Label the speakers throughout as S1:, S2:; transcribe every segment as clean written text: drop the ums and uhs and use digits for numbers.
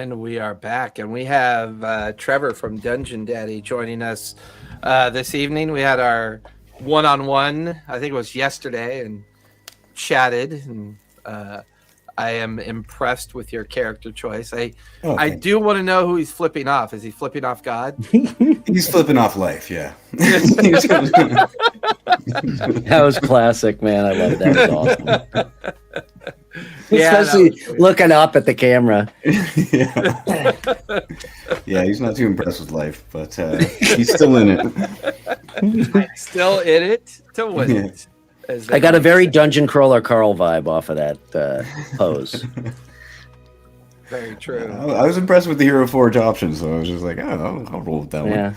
S1: And we are back, and we have Trevor from Dungeon Daddy joining us this evening. We had our one-on-one, I think it was yesterday, and chatted. And I am impressed with your character choice. I do want to know who he's flipping off. Is he flipping off God?
S2: He's flipping off life, yeah.
S3: That was classic, man. I love that. It was awesome. Especially looking up at the camera.
S2: Yeah, he's not too impressed with life, but he's still in it.
S1: Still in it to win it.
S3: I got a very Dungeon Crawler Carl vibe off of that pose.
S1: Very true.
S2: I was impressed with the Hero Forge option, so I was just like, oh, I'll roll with that one.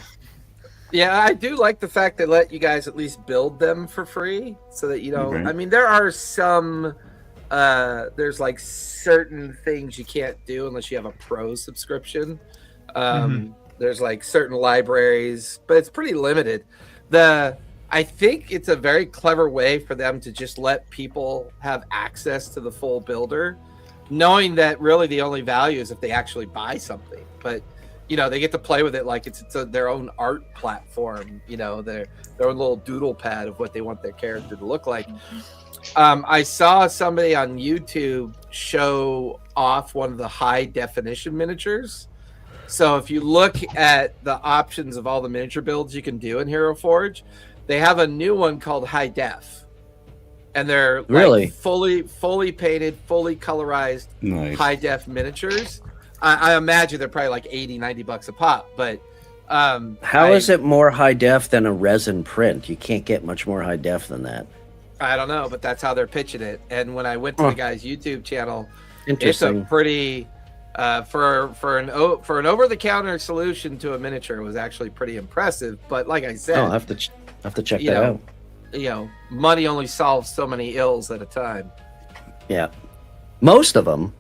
S1: Yeah, I do like the fact they let you guys at least build them for free, so that you don't. Okay. I mean, there are some. There's like certain things you can't do unless you have a pro subscription. There's like certain libraries, but it's pretty limited. I think it's a very clever way for them to just let people have access to the full builder, knowing that really the only value is if they actually buy something. But you know, they get to play with it like it's their own art platform. You know, their own little doodle pad of what they want their character to look like. I saw somebody on YouTube show off one of the high definition miniatures. So if you look at the options of all the miniature builds you can do in Hero Forge, they have a new one called High Def. And they're
S3: really
S1: fully painted, fully colorized high def miniatures. I imagine they're probably like $80-$90 a pop, but
S3: how is it more high def than a resin print? You can't get much more high def than that.
S1: I don't know, but that's how they're pitching it. And when I went to the guy's YouTube channel, it's a pretty for an over-the-counter solution to a miniature was actually pretty impressive. But like I said,
S3: I'll have to check that out.
S1: You know, money only solves so many ills at a time.
S3: Yeah, most of them.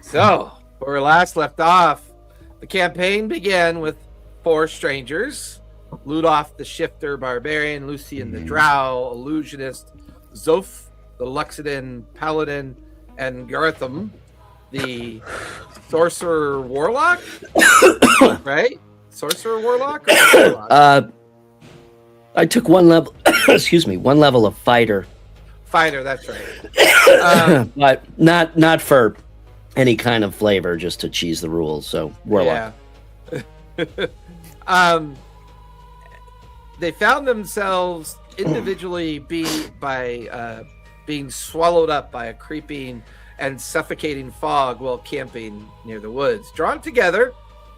S1: So, where we last left off, the campaign began with 4 strangers. Ludolf the Shifter Barbarian, Lucian the Drow Illusionist, Zoof the Luxodon Paladin, and Gartham the Sorcerer Warlock. Right? Sorcerer Warlock?
S3: I took one level one level of fighter.
S1: Fighter, that's right.
S3: But not for any kind of flavor, just to cheese the rules. So Warlock.
S1: Yeah. They found themselves individually being swallowed up by a creeping and suffocating fog while camping near the woods, drawn together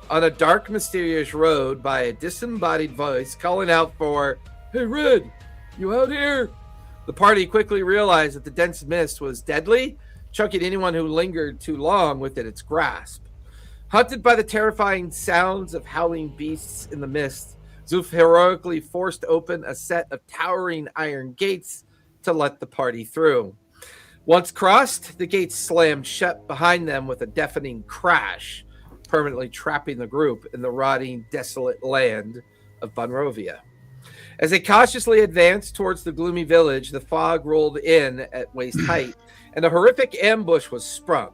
S1: on a dark, mysterious road by a disembodied voice calling out for, "Hey, Red, you out here?" The party quickly realized that the dense mist was deadly, choking anyone who lingered too long within its grasp. Hunted by the terrifying sounds of howling beasts in the mist, Zoof heroically forced open a set of towering iron gates to let the party through. Once crossed, the gates slammed shut behind them with a deafening crash, permanently trapping the group in the rotting, desolate land of Bonrovia. As they cautiously advanced towards the gloomy village, the fog rolled in at waist height, and a horrific ambush was sprung.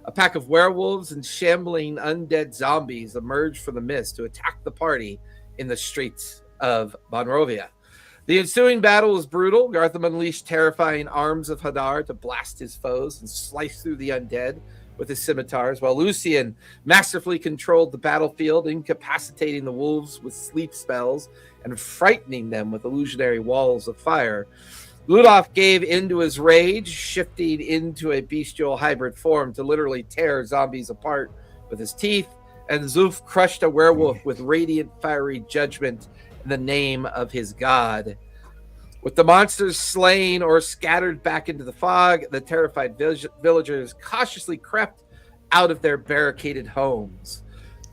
S1: A pack of werewolves and shambling undead zombies emerged from the mist to attack the party in the streets of Bonrovia. The ensuing battle was brutal. Gartham unleashed terrifying arms of Hadar to blast his foes and slice through the undead with his scimitars, while Lucian masterfully controlled the battlefield, incapacitating the wolves with sleep spells and frightening them with illusionary walls of fire. Ludolf gave into his rage, shifting into a bestial hybrid form to literally tear zombies apart with his teeth, and Zoof crushed a werewolf with radiant fiery judgment in the name of his god. With the monsters slain or scattered back into the fog, the terrified villagers cautiously crept out of their barricaded homes.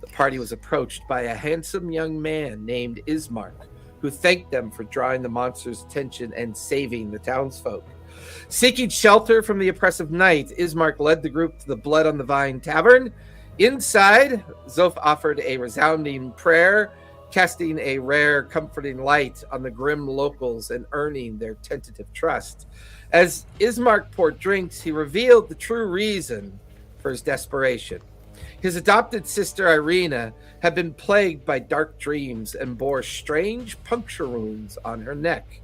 S1: The party was approached by a handsome young man named Ismark, who thanked them for drawing the monsters' attention and saving the townsfolk. Seeking shelter from the oppressive night, Ismark led the group to the Blood on the Vine Tavern. Inside, Zoof offered a resounding prayer casting a rare, comforting light on the grim locals and earning their tentative trust. As Ismark poured drinks, he revealed the true reason for his desperation. His adopted sister, Ireena, had been plagued by dark dreams and bore strange puncture wounds on her neck.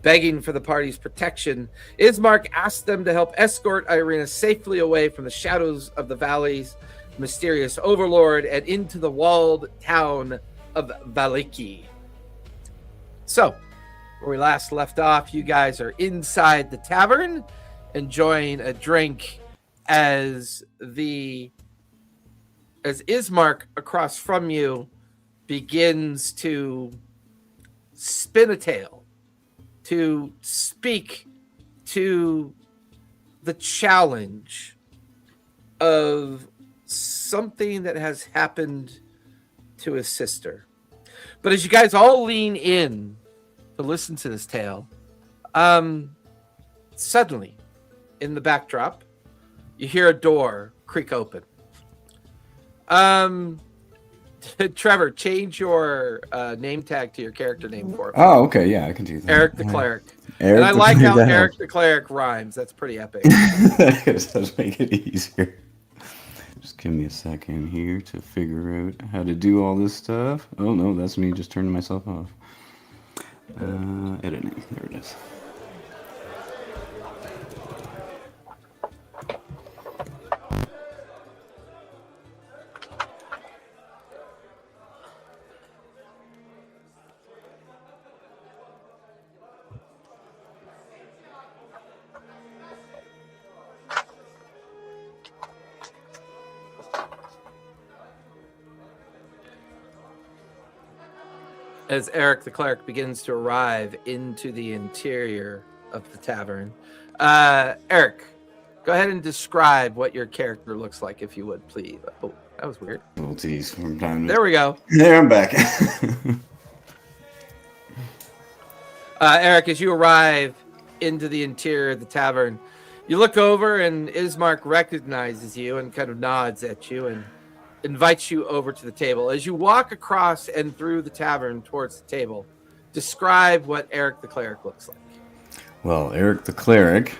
S1: Begging for the party's protection, Ismark asked them to help escort Ireena safely away from the shadows of the valley's mysterious overlord and into the walled town of Vallaki. So, where we last left off, you guys are inside the tavern, enjoying a drink as Ismark across from you begins to spin a tale, to speak to the challenge of something that has happened to his sister. But as you guys all lean in to listen to this tale, suddenly in the backdrop, you hear a door creak open. Trevor, change your name tag to your character name for me.
S2: Oh, okay, yeah, I can do that.
S1: Eric the Cleric.
S2: Eric,
S1: and I like how Eric the Cleric rhymes. That's pretty epic.
S2: It does make it easier. Just give me a second here to figure out how to do all this stuff. Oh, no, that's me just turning myself off. Editing. There it is.
S1: As Eric the Cleric begins to arrive into the interior of the tavern, Eric, go ahead and describe what your character looks like, if you would, please. Oh, that was weird.
S2: Oh, geez. From time to...
S1: There we go.
S2: There, I'm back.
S1: Eric, as you arrive into the interior of the tavern, you look over and Ismark recognizes you and kind of nods at you and invites you over to the table. As you walk across and through the tavern towards the table, describe what Eric the Cleric looks like.
S2: Well, Eric the Cleric,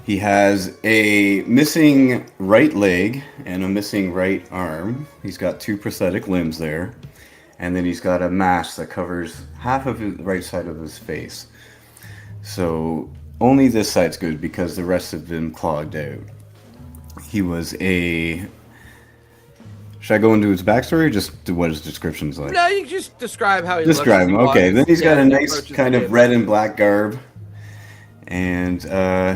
S2: he has a missing right leg and a missing right arm. He's got 2 prosthetic limbs there. And then he's got a mask that covers half of the right side of his face. So only this side's good because the rest have been clogged out. He was a... Should I go into his backstory or just what his description's like?
S1: No, you can just describe how he looks.
S2: Describe him. Okay, then he's got a nice kind of
S1: red.
S2: red and black garb. And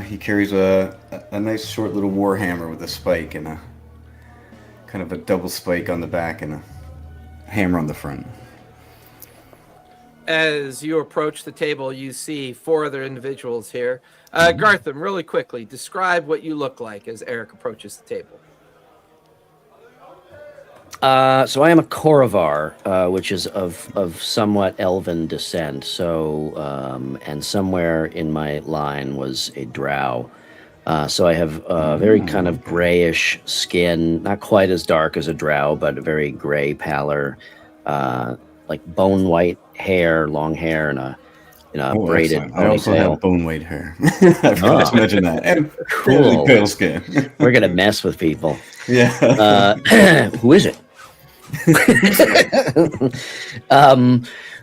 S2: he carries a nice short little war hammer with a spike and a kind of a double spike on the back and a hammer on the front.
S1: As you approach the table, you see 4 other individuals here. Gartham, really quickly, describe what you look like as Eric approaches the table.
S3: So I am a Koravar, which is of somewhat elven descent. So, and somewhere in my line was a drow. So I have a very kind of grayish skin, not quite as dark as a drow, but a very gray pallor, like bone white hair, long hair, and a braided
S2: excellent. I also have bone white hair. I forgot to mention that. And
S3: cool.
S2: Really pale skin.
S3: We're gonna mess with people.
S2: Yeah.
S3: Who is it?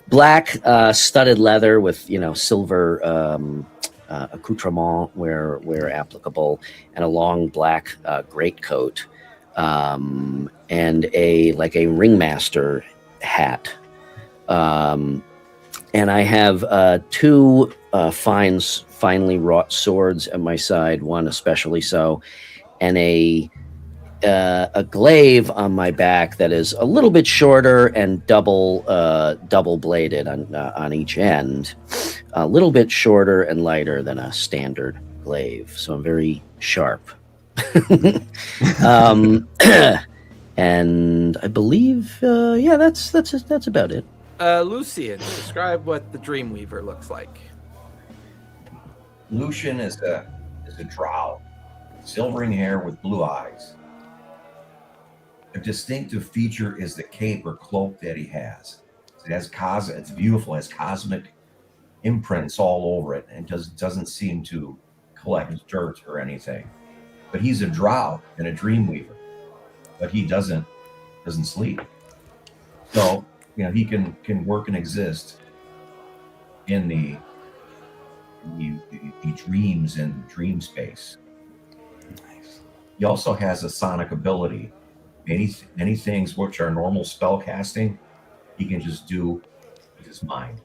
S3: Black studded leather with silver accoutrement where applicable, and a long black greatcoat, and a ringmaster hat. And I have 2 finely wrought swords at my side, one especially so, and a glaive on my back that is a little bit shorter and double bladed on each end, a little bit shorter and lighter than a standard glaive. So I'm very sharp. And I believe, that's about it.
S1: Lucian, describe what the Dreamweaver looks like.
S4: Lucian is a drow, silvering hair with blue eyes. A distinctive feature is the cape or cloak that he has. It's beautiful. It has cosmic imprints all over it, and doesn't seem to collect dirt or anything. But he's a drow and a dream weaver, but he doesn't sleep. So he can work and exist in the dreams and dream space.
S2: Nice.
S4: He also has a sonic ability. Many things which are normal spell casting, he can just do with his mind.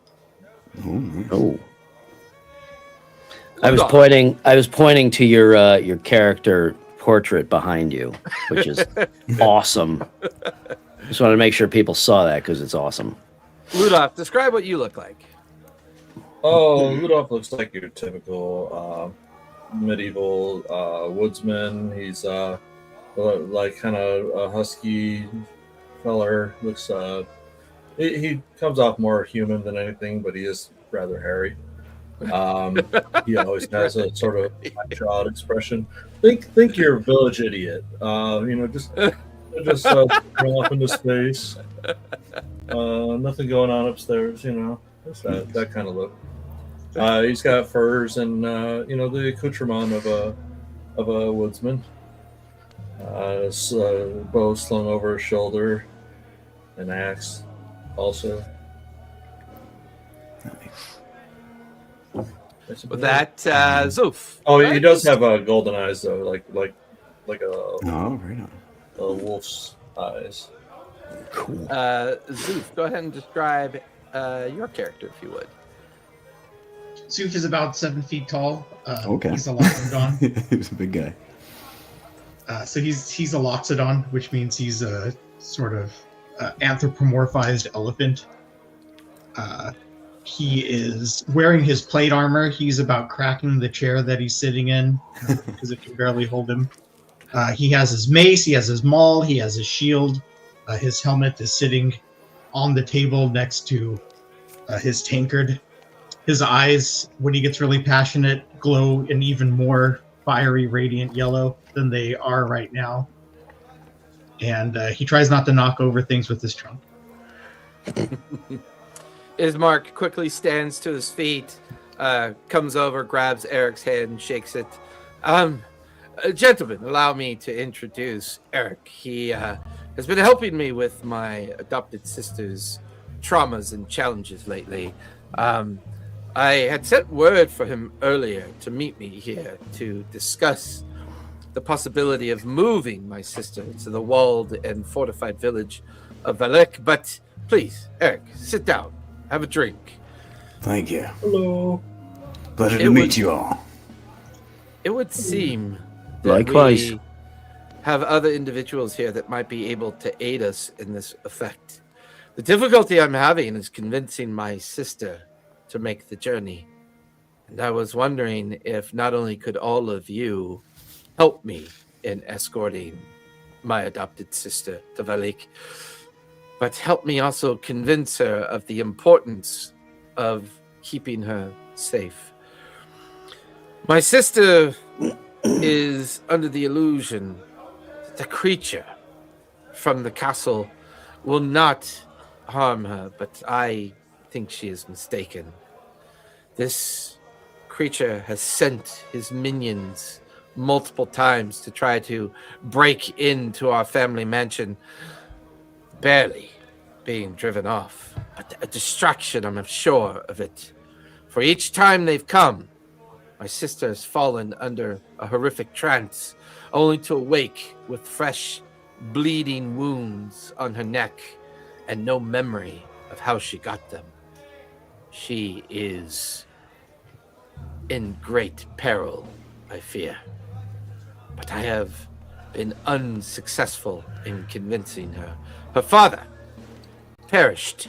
S2: Oh, nice.
S3: Oh. I was pointing to your character portrait behind you, which is awesome. Just wanted to make sure people saw that because it's awesome.
S1: Ludolf, describe what you look like.
S5: Oh, Ludolf looks like your typical medieval woodsman. He's like kind of a husky feller. Looks he comes off more human than anything, but he is rather hairy. He always has a sort of jawed expression. Think you're a village idiot. Just throw up into space. Nothing going on upstairs. Just that kind of look. He's got furs and the accoutrement of a woodsman. Bow slung over his shoulder, an axe also.
S1: With that, Zoof.
S5: Oh,
S1: right?
S5: he does have golden eyes though, like a
S2: Oh, right on.
S5: wolf's eyes.
S3: Cool.
S1: Zoof, go ahead and describe your character, if you would.
S6: Zoof is about 7 feet tall.
S2: Okay.
S6: He's a loxodon.
S2: He's a big guy.
S6: So he's a loxodon, which means he's a sort of anthropomorphized elephant. He is wearing his plate armor. He's about cracking the chair that he's sitting in because it can barely hold him. He has his mace, he has his maul, he has his shield. His helmet is sitting on the table next to his tankard. His eyes, when he gets really passionate, glow an even more fiery, radiant yellow than they are right now. And he tries not to knock over things with his trunk.
S1: Ismark quickly stands to his feet, comes over, grabs Eric's hand, and shakes it. Gentlemen, allow me to introduce Eric. He has been helping me with my adopted sister's traumas and challenges lately. I had sent word for him earlier to meet me here to discuss the possibility of moving my sister to the walled and fortified village of Vallaki. But please, Eric, sit down. Have a drink.
S2: Thank you.
S5: Hello.
S2: Pleasure to meet you all.
S1: It would seem that
S3: Likewise.
S1: we have other individuals here that might be able to aid us in this effect. The difficulty I'm having is convincing my sister to make the journey. And I was wondering if not only could all of you help me in escorting my adopted sister to Vallaki, but help me also convince her of the importance of keeping her safe. My sister is under the illusion that the creature from the castle will not harm her, but I think she is mistaken. This creature has sent his minions multiple times to try to break into our family mansion, barely being driven off. But a distraction, I'm sure of it. For each time they've come, my sister has fallen under a horrific trance, only to awake with fresh, bleeding wounds on her neck and no memory of how she got them. She is in great peril, I fear. But I have been unsuccessful in convincing her. Her father perished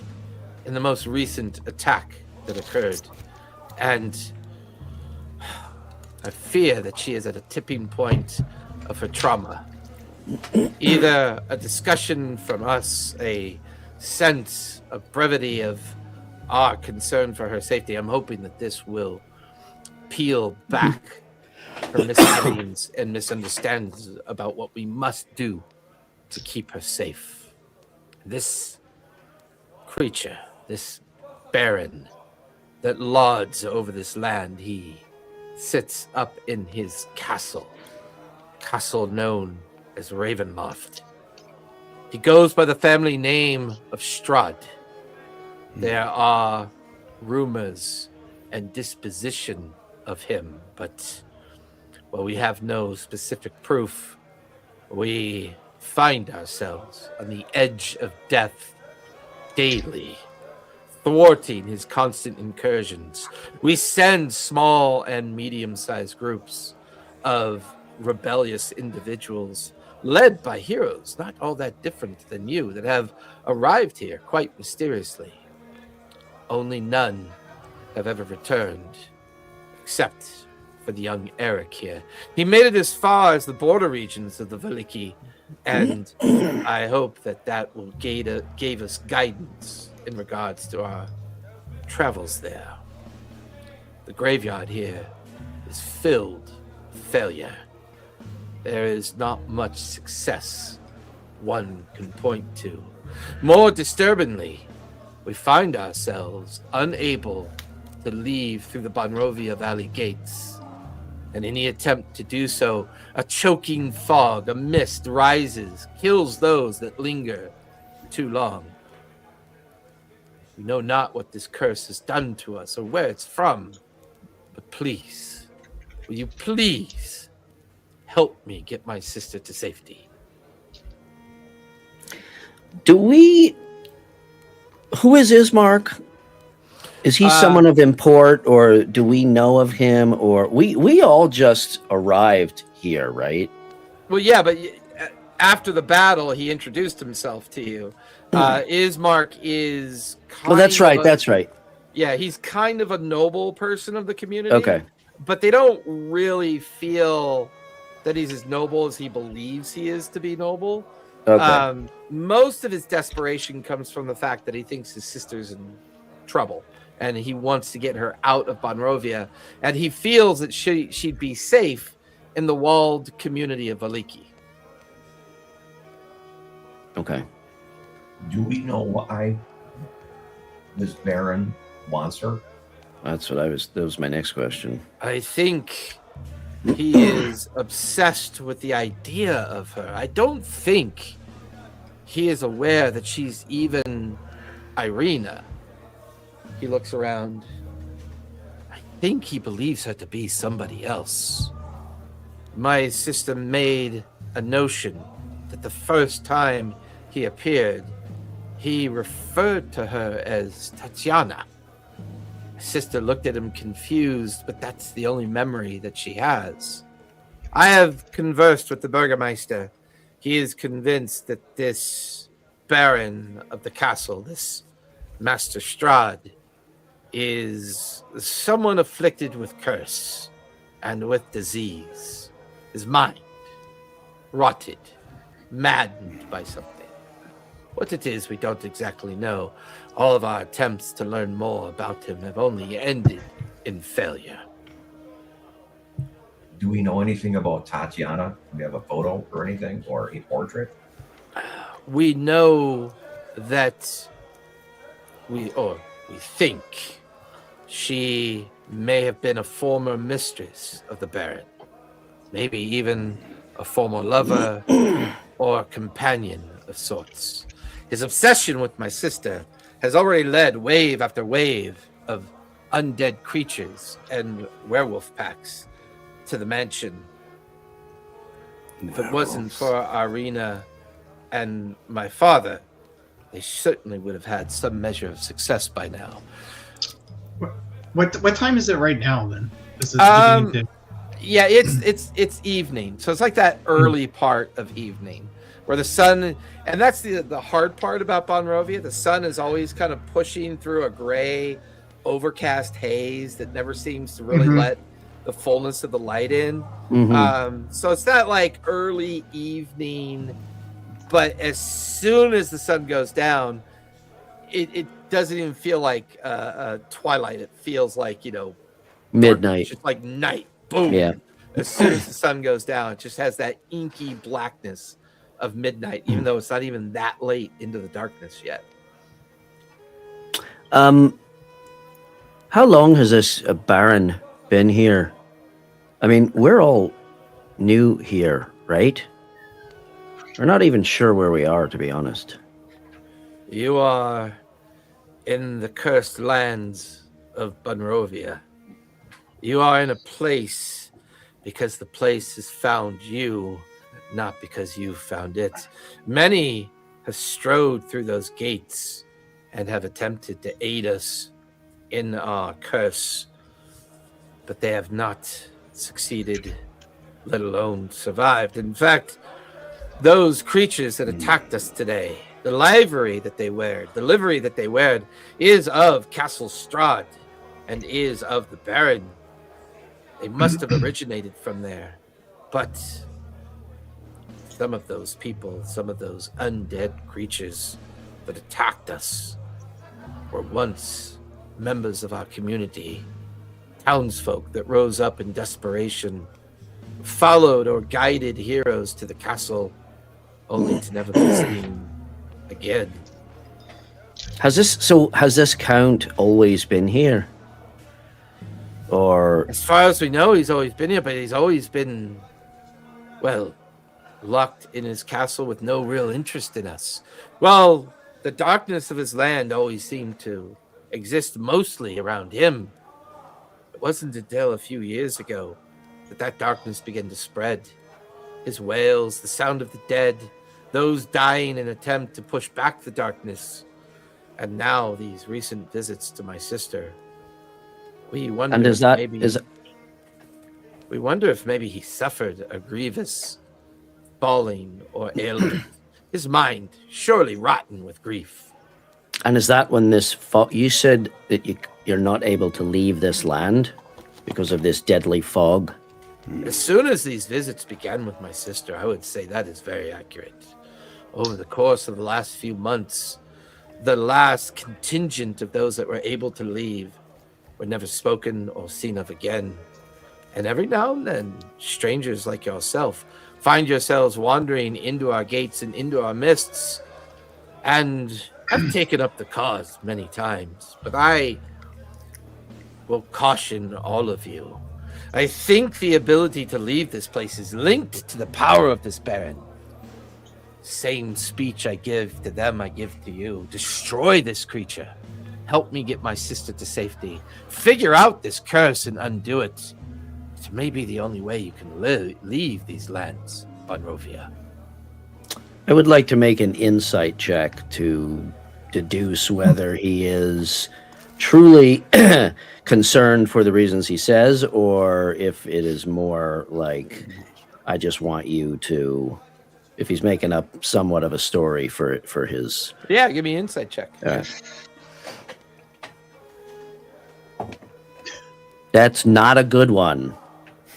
S1: in the most recent attack that occurred, and I fear that she is at a tipping point of her trauma. Either a discussion from us, a sense of brevity of our concern for her safety. I'm hoping that this will peel back her misgivings and misunderstandings about what we must do to keep her safe. This creature this baron that lords over this land. He sits up in his castle known as Ravenloft. He goes by the family name of Strahd. There are rumors and disposition of him, but we have no specific proof. We find ourselves on the edge of death daily, thwarting his constant incursions. We send small and medium-sized groups of rebellious individuals led by heroes not all that different than you that have arrived here quite mysteriously. Only none have ever returned, except for the young Eric here. He made it as far as the border regions of the Vallaki, and I hope that will gave us guidance in regards to our travels there. The graveyard here is filled with failure. There is not much success one can point to. More disturbingly, we find ourselves unable to leave through the Bonrovia Valley gates. And any attempt to do so, a choking fog, a mist rises, kills those that linger too long. We know not what this curse has done to us or where it's from, but please, will you please help me get my sister to safety?
S3: Who is Ismark? Is he someone of import, or do we know of him? Or we all just arrived here, right?
S1: Well, yeah, but after the battle, he introduced himself to you. Ismark is
S3: that's right.
S1: Yeah, he's kind of a noble person of the community.
S3: Okay.
S1: But they don't really feel that he's as noble as he believes he is to be noble.
S3: Okay.
S1: Most of his desperation comes from the fact that he thinks his sister's in trouble, and he wants to get her out of Bonrovia, and he feels that she'd be safe in the walled community of Vallaki.
S3: Okay.
S4: Do we know why this Baron wants her?
S3: That was my next question.
S1: I think he is obsessed with the idea of her. I don't think he is aware that she's even Ireena. He looks around. I think he believes her to be somebody else. My sister made a notion that the first time he appeared, he referred to her as Tatyana. My sister looked at him confused, but that's the only memory that she has. I have conversed with the Burgermeister. He is convinced that this Baron of the castle, this Master Strahd, is someone afflicted with curse and with disease. His mind rotted, maddened by something. What it is, we don't exactly know. All of our attempts to learn more about him have only ended in failure.
S4: Do we know anything about Tatyana? Do we have a photo or anything, or a portrait?
S1: We know that we think she may have been a former mistress of the Baron. Maybe even a former lover or companion of sorts. His obsession with my sister has already led wave after wave of undead creatures and werewolf packs to the mansion. If it wasn't for Ireena and my father, they certainly would have had some measure of success by now.
S6: What time is it right now then? This is beginning to...
S1: Yeah, it's evening, so it's like that early part of evening where the sun, and that's the hard part about Bonrovia. The sun is always kind of pushing through a gray, overcast haze that never seems to really let the fullness of the light in. So it's not like early evening, but as soon as the sun goes down, it doesn't even feel like twilight. It feels like,
S3: midnight.
S1: Just like night. Boom.
S3: Yeah.
S1: As soon as the sun goes down, it just has that inky blackness of midnight, even though it's not even that late into the darkness yet.
S3: How long has this Baron been here? I mean, we're all new here, right? We're not even sure where we are, to be honest.
S1: You are in the cursed lands of Bunrovia. You are in a place because the place has found you, not because you found it. Many have strode through those gates and have attempted to aid us in our curse, but they have not succeeded, let alone survived. In fact, those creatures that attacked us today, the livery that they wear, the livery that they wear, is of Castle Strahd and is of the Baron. They must have originated from there. But some of those people, some of those undead creatures that attacked us were once members of our community, townsfolk that rose up in desperation, followed or guided heroes to the castle, only to never be seen again.
S3: Has this count always been here? Or
S1: As far as we know, he's always been here, but he's always been, well, locked in his castle with no real interest in us. Well, the darkness of his land always seemed to exist mostly around him. It wasn't until a few years ago that darkness began to spread. His wails, the sound of the dead, those dying in an attempt to push back the darkness, and now these recent visits to my sister. We wonder we wonder if maybe he suffered a grievous falling or ailment. His mind surely rotten with grief.
S3: And is that when this you said that you're not able to leave this land because of this deadly fog?
S1: As soon as these visits began with my sister, I would say that is very accurate. Over the course of the last few months, the last contingent of those that were able to leave were never spoken or seen of again. And every now and then, strangers like yourself find yourselves wandering into our gates and into our mists, and I've taken up the cause many times, but I will caution all of you. I think the ability to leave this place is linked to the power of this Baron. Same speech I give to them, I give to you. Destroy this creature. Help me get my sister to safety. Figure out this curse and undo it. It may be the only way you can leave these lands, Bunrovia.
S3: I would like to make an insight check to deduce whether he is truly concerned for the reasons he says, or if it is more like, I just want you to, if he's making up somewhat of a story for his...
S1: Yeah, give me an insight check.
S3: That's not a good one.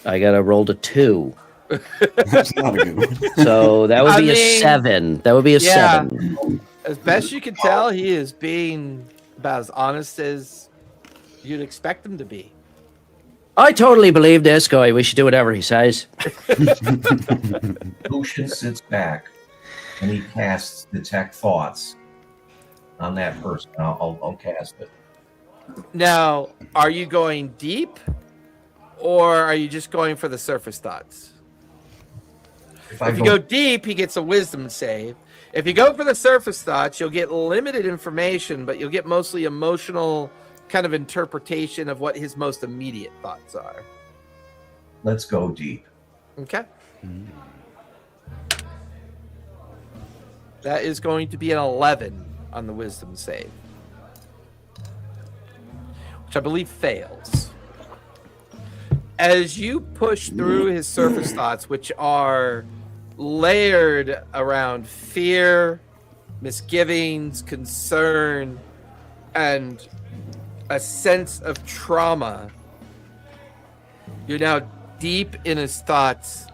S3: I got to roll to 2.
S2: That's not a good one.
S3: So that would be a 7. That would be a 7.
S1: As best you can tell, he is being about as honest as you'd expect him to be.
S3: I totally believe this guy. We should do whatever he says.
S4: Lucian sits back and he casts Detect Thoughts on that person. I'll cast it.
S1: Now, are you going deep, or are you just going for the surface thoughts? If you go deep, he gets a wisdom save. If you go for the surface thoughts, you'll get limited information, but you'll get mostly emotional kind of interpretation of what his most immediate thoughts are.
S4: Let's go deep.
S1: Okay. That is going to be an 11 on the wisdom save, which I believe fails. As you push through his surface thoughts, which are layered around fear, misgivings, concern, and a sense of trauma, you're now deep in his thoughts,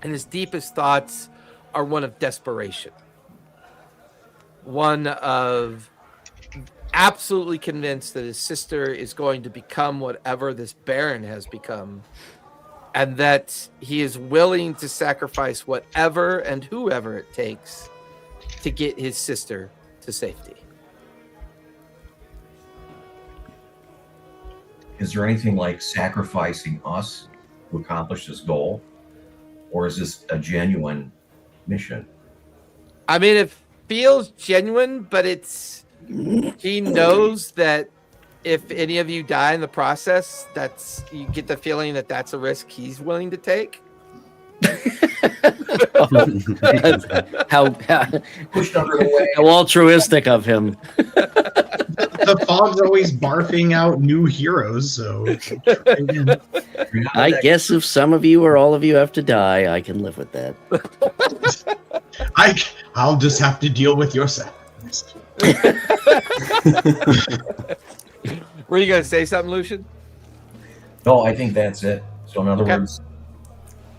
S1: and his deepest thoughts are one of desperation, one of absolutely convinced that his sister is going to become whatever this Baron has become, and that he is willing to sacrifice whatever and whoever it takes to get his sister to safety.
S4: is there anything like sacrificing us to accomplish this goal? Or is this a genuine mission?
S1: I mean, it feels genuine, but he knows that if any of you die in the process, you get the feeling that that's a risk he's willing to take.
S3: how
S4: Pushed under the way.
S3: how altruistic of him.
S6: The fog's always barfing out new heroes, so
S3: I guess if some of you or all of you have to die, I can live with that.
S6: I'll just have to deal with your sacrifice.
S1: Were you going to say something, Lucian?
S4: No, I think that's it. So in other
S1: Okay.
S4: words,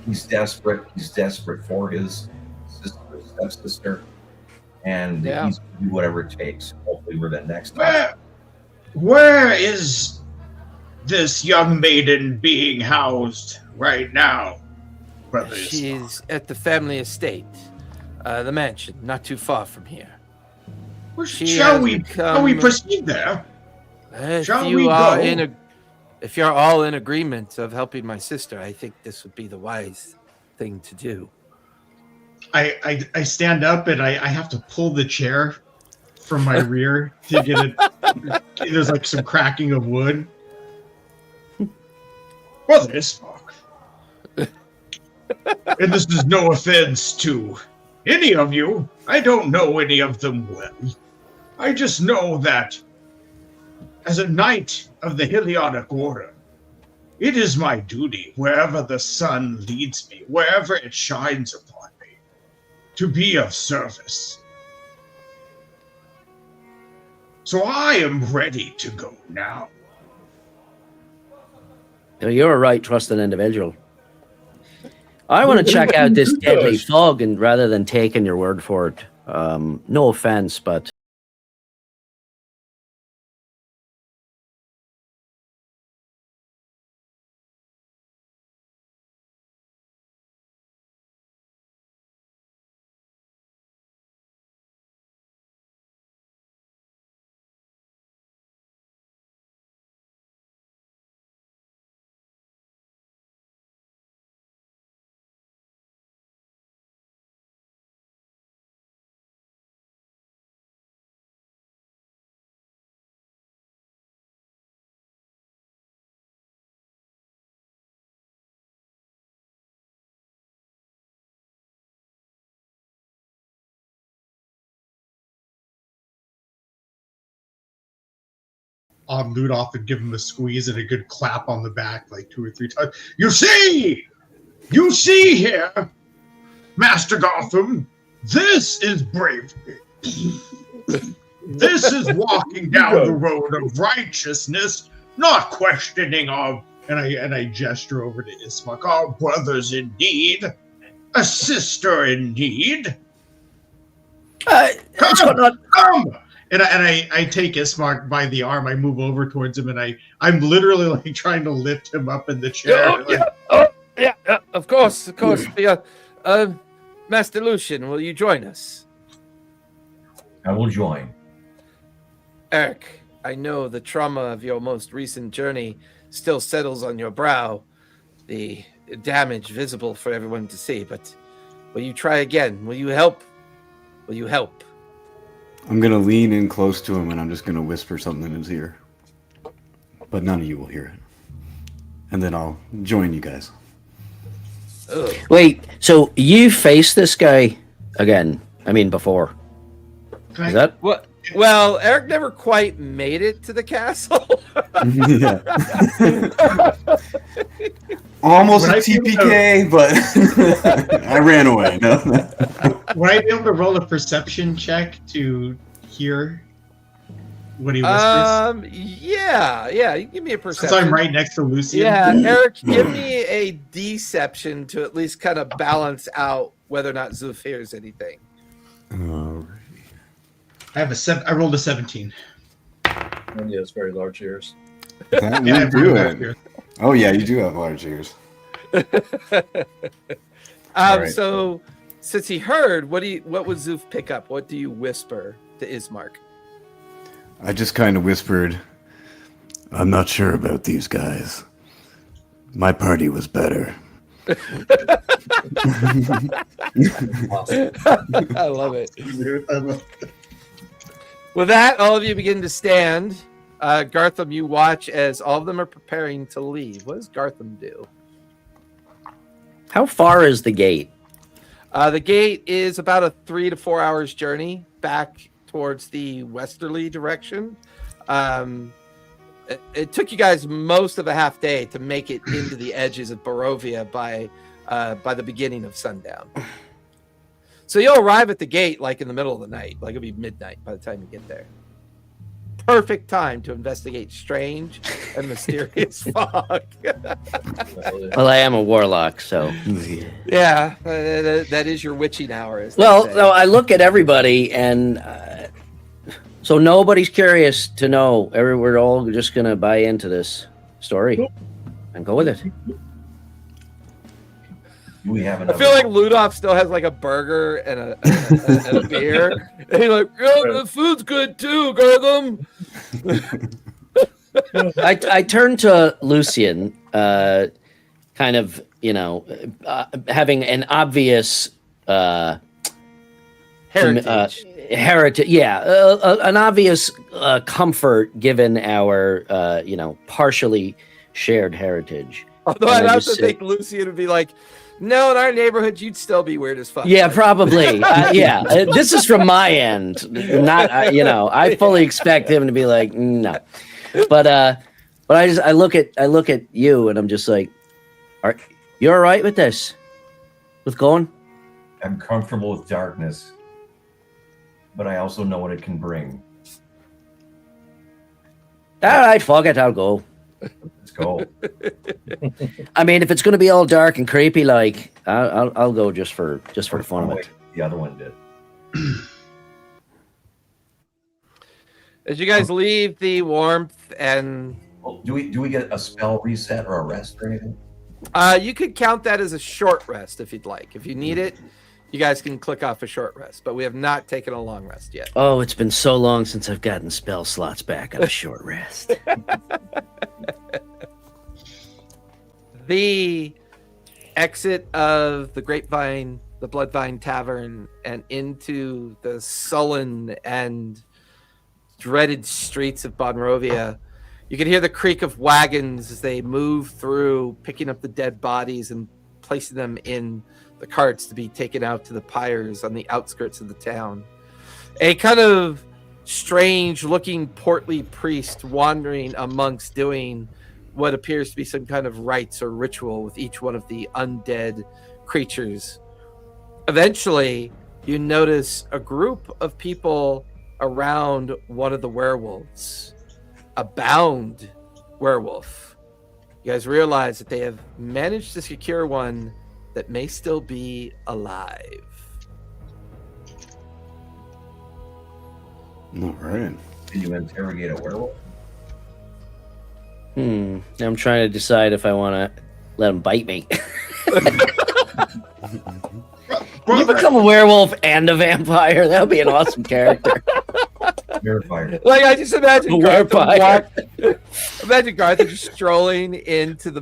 S4: he's desperate. He's desperate for his stepsister, and
S1: Yeah.
S4: he's going to do whatever it takes. Hopefully, we're the next time.
S6: Where is this young maiden being housed right now, Brother Ismark?
S1: She's at the family estate, the mansion, not too far from here.
S6: Well,
S1: she
S6: shall
S1: has
S6: we
S1: become-
S6: proceed there?
S1: If
S6: Shall
S1: you
S6: we
S1: are
S6: go?
S1: if you're all in agreement of helping my sister, I think this would be the wise thing to do.
S6: I stand up and I have to pull the chair from my rear to get it. There's like some cracking of wood. Brother Ismark. And this is no offense to any of you. I don't know any of them well. I just know that as a knight of the Helionic Order, it is my duty, wherever the sun leads me, wherever it shines upon me, to be of service. So I am ready to go now.
S3: You're a right trusted individual. I want to check out this deadly fog, and rather than taking your word for it, no offense, but
S6: On Ludolf and give him a squeeze and a good clap on the back like 2 or 3 times. You see here, Master Gartham, this is bravery. This is walking down the road of righteousness, not questioning our, and I gesture over to Ismark, our brothers in need, a sister in need. Come! And I take Ismark by the arm. I move over towards him, and I'm literally like trying to lift him up in the chair.
S1: Yeah, of course. Yeah. Master Lucian, will you join us?
S4: I will join.
S1: Eric, I know the trauma of your most recent journey still settles on your brow, the damage visible for everyone to see, but will you try again? Will you help? Will you help?
S2: I'm going to lean in close to him and I'm just going to whisper something in his ear. But none of you will hear it. And then I'll join you guys.
S1: Ugh.
S3: wait. So you faced this guy again? I mean, before? Is that?
S1: What? Well, Eric never quite made it to the castle.
S2: Yeah. Almost
S6: When
S2: a
S6: I feel
S2: TPK, but I ran away. No.
S6: Would I be able to roll a perception check to hear what he whispers?
S1: Yeah. You give me a perception.
S6: Since I'm right next to Lucian.
S1: Yeah, Eric, give me a deception to at least kind of balance out whether or not Zoof hears anything.
S2: Alright.
S6: I rolled a 17.
S5: And he has very large ears.
S2: That
S6: Yeah,
S2: will
S6: I've
S2: do
S6: rolled back
S2: it.
S6: here.
S2: Oh yeah, you do have large ears. Alright.
S1: So since he heard, what would Zoof pick up? What do you whisper to Ismark?
S2: I just kind of whispered, I'm not sure about these guys. My party was better.
S1: I love it. With that, all of you begin to stand. Gartham, you watch as all of them are preparing to leave. What does Gartham do?
S3: How far is the gate?
S1: The gate is about a 3 to 4 hours journey back towards the westerly direction. It took you guys most of a half day to make it into the edges of Barovia by the beginning of sundown. So you'll arrive at the gate like in the middle of the night, like it'll be midnight by the time you get there. Perfect time to investigate strange and mysterious fog.
S3: Well, I am a warlock, so.
S1: Yeah, that is your witching hour. As they
S3: Well,
S1: say.
S3: no, I look at everybody, and so nobody's curious to know. We're all just gonna buy into this story and go with it.
S4: Do we have
S1: I
S4: another?
S1: feel like Ludolf still has like a burger and a beer. And he's like, "Oh, the food's good too, Gartham."
S3: I turn to Lucian, kind of, having an obvious
S1: Heritage.
S3: heritage. Yeah, an obvious comfort given our, partially shared heritage.
S1: Although
S3: and
S1: I'd
S3: I
S1: also
S3: just
S1: think Lucian would be like, "No, in our neighborhood, you'd still be weird as fuck."
S3: Yeah, probably. Yeah, this is from my end. Not, I fully expect him to be like, no. But I look at you, and I'm just like, "Are you all right with this? With going?"
S4: I'm comfortable with darkness, but I also know what it can bring.
S3: All right, fuck it, I'll go.
S4: Let's go.
S3: I mean, if it's gonna be all dark and creepy, like, I'll go just for the fun of it.
S4: The other one did.
S1: As you guys leave the warmth, and
S4: Well, do we get a spell reset or a rest or anything?
S1: you could count that as a short rest if you'd like. If you need it, you guys can click off a short rest. But we have not taken a long rest yet.
S3: Oh, it's been so long since I've gotten spell slots back on a short rest.
S1: The exit of the Grapevine, the Bloodvine Tavern, and into the sullen and dreaded streets of Bonrovia. You can hear the creak of wagons as they move through, picking up the dead bodies and placing them in the carts to be taken out to the pyres on the outskirts of the town. A kind of strange-looking portly priest wandering amongst doing what appears to be some kind of rites or ritual with each one of the undead creatures. Eventually, you notice a group of people around one of the werewolves, a bound werewolf. You guys realize that they have managed to secure one that may still be alive.
S2: All right.
S4: Can you interrogate a werewolf?
S3: I'm trying to decide if I want to let him bite me. You become a werewolf and a vampire. That would be an awesome character.
S4: Verified.
S1: Like, I just imagine
S3: Werewolf.
S1: Imagine Gartham just strolling into the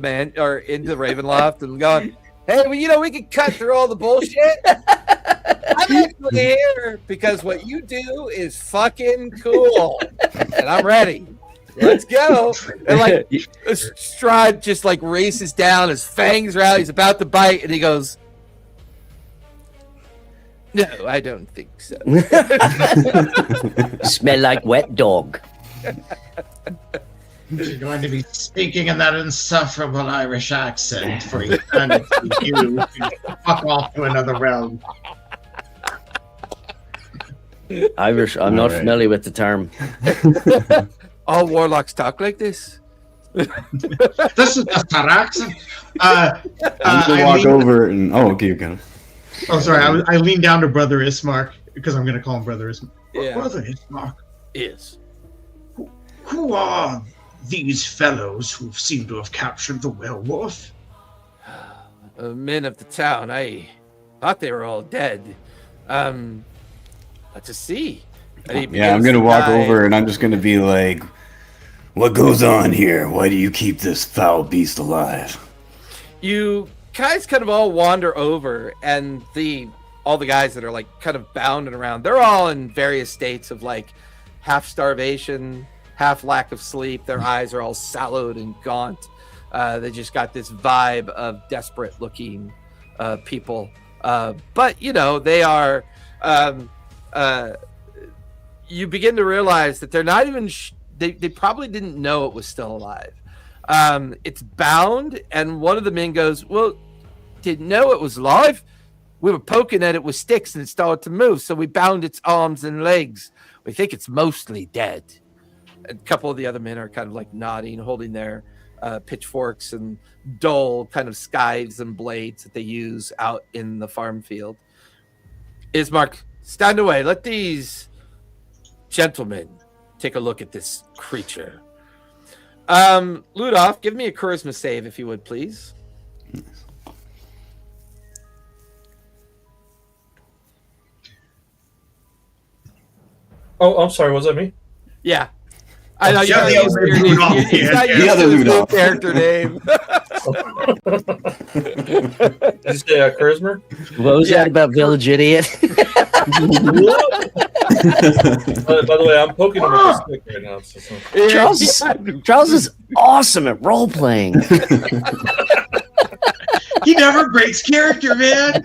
S1: into the Ravenloft and going, "Hey, well, we could cut through all the bullshit. I'm actually here because what you do is fucking cool, and I'm ready. Let's go." And like Strahd just like races down, his fangs are out, he's about to bite, and he goes, "No, I don't think so."
S3: Smell like wet dog.
S6: You're going to be speaking in that insufferable Irish accent for eternity. You fuck off to another realm.
S3: Irish. I'm not familiar with the term.
S1: All warlocks talk like this.
S6: This is just our accent.
S2: I'm gonna walk over and okay, kind of.
S6: Oh, sorry. I leaned down to Brother Ismark because I'm going to call him Brother Ismark.
S1: Yeah.
S6: Brother Ismark,
S1: Is.
S6: who are these fellows who seem to have captured the werewolf?
S1: Men of the town. I thought they were all dead. Let's just see. And he
S2: Yeah, I'm
S1: begins
S2: gonna
S1: to
S2: walk
S1: dive.
S2: over and I'm just gonna be like, What goes on here? Why do you keep this foul beast alive?
S1: You guys kind of all wander over, and all the guys that are like kind of bounding around, they're all in various states of like half starvation, half lack of sleep. Their eyes are all sallowed and gaunt. They just got this vibe of desperate looking people. But they are you begin to realize that they're not even they probably didn't know it was still alive. It's bound, and one of the men goes, well, didn't know it was alive. We were poking at it with sticks and it started to move, so we bound its arms and legs. We think it's mostly dead. A couple of the other men are kind of like nodding, holding their pitchforks and dull kind of scythes and blades that they use out in the farm field. Ismark, stand away. Let these gentlemen take a look at this creature. Ludolf, give me a charisma save if you would, please.
S5: Oh, I'm sorry. Was that me?
S1: Yeah. I know
S6: Yeah,
S1: you're
S6: the
S2: other Ludolf.
S1: Character name.
S5: Did you say charisma?
S3: What was that about Village Idiot?
S5: By the way, I'm poking him with a stick right now.
S3: Charles is awesome at role playing.
S6: He never breaks character, man.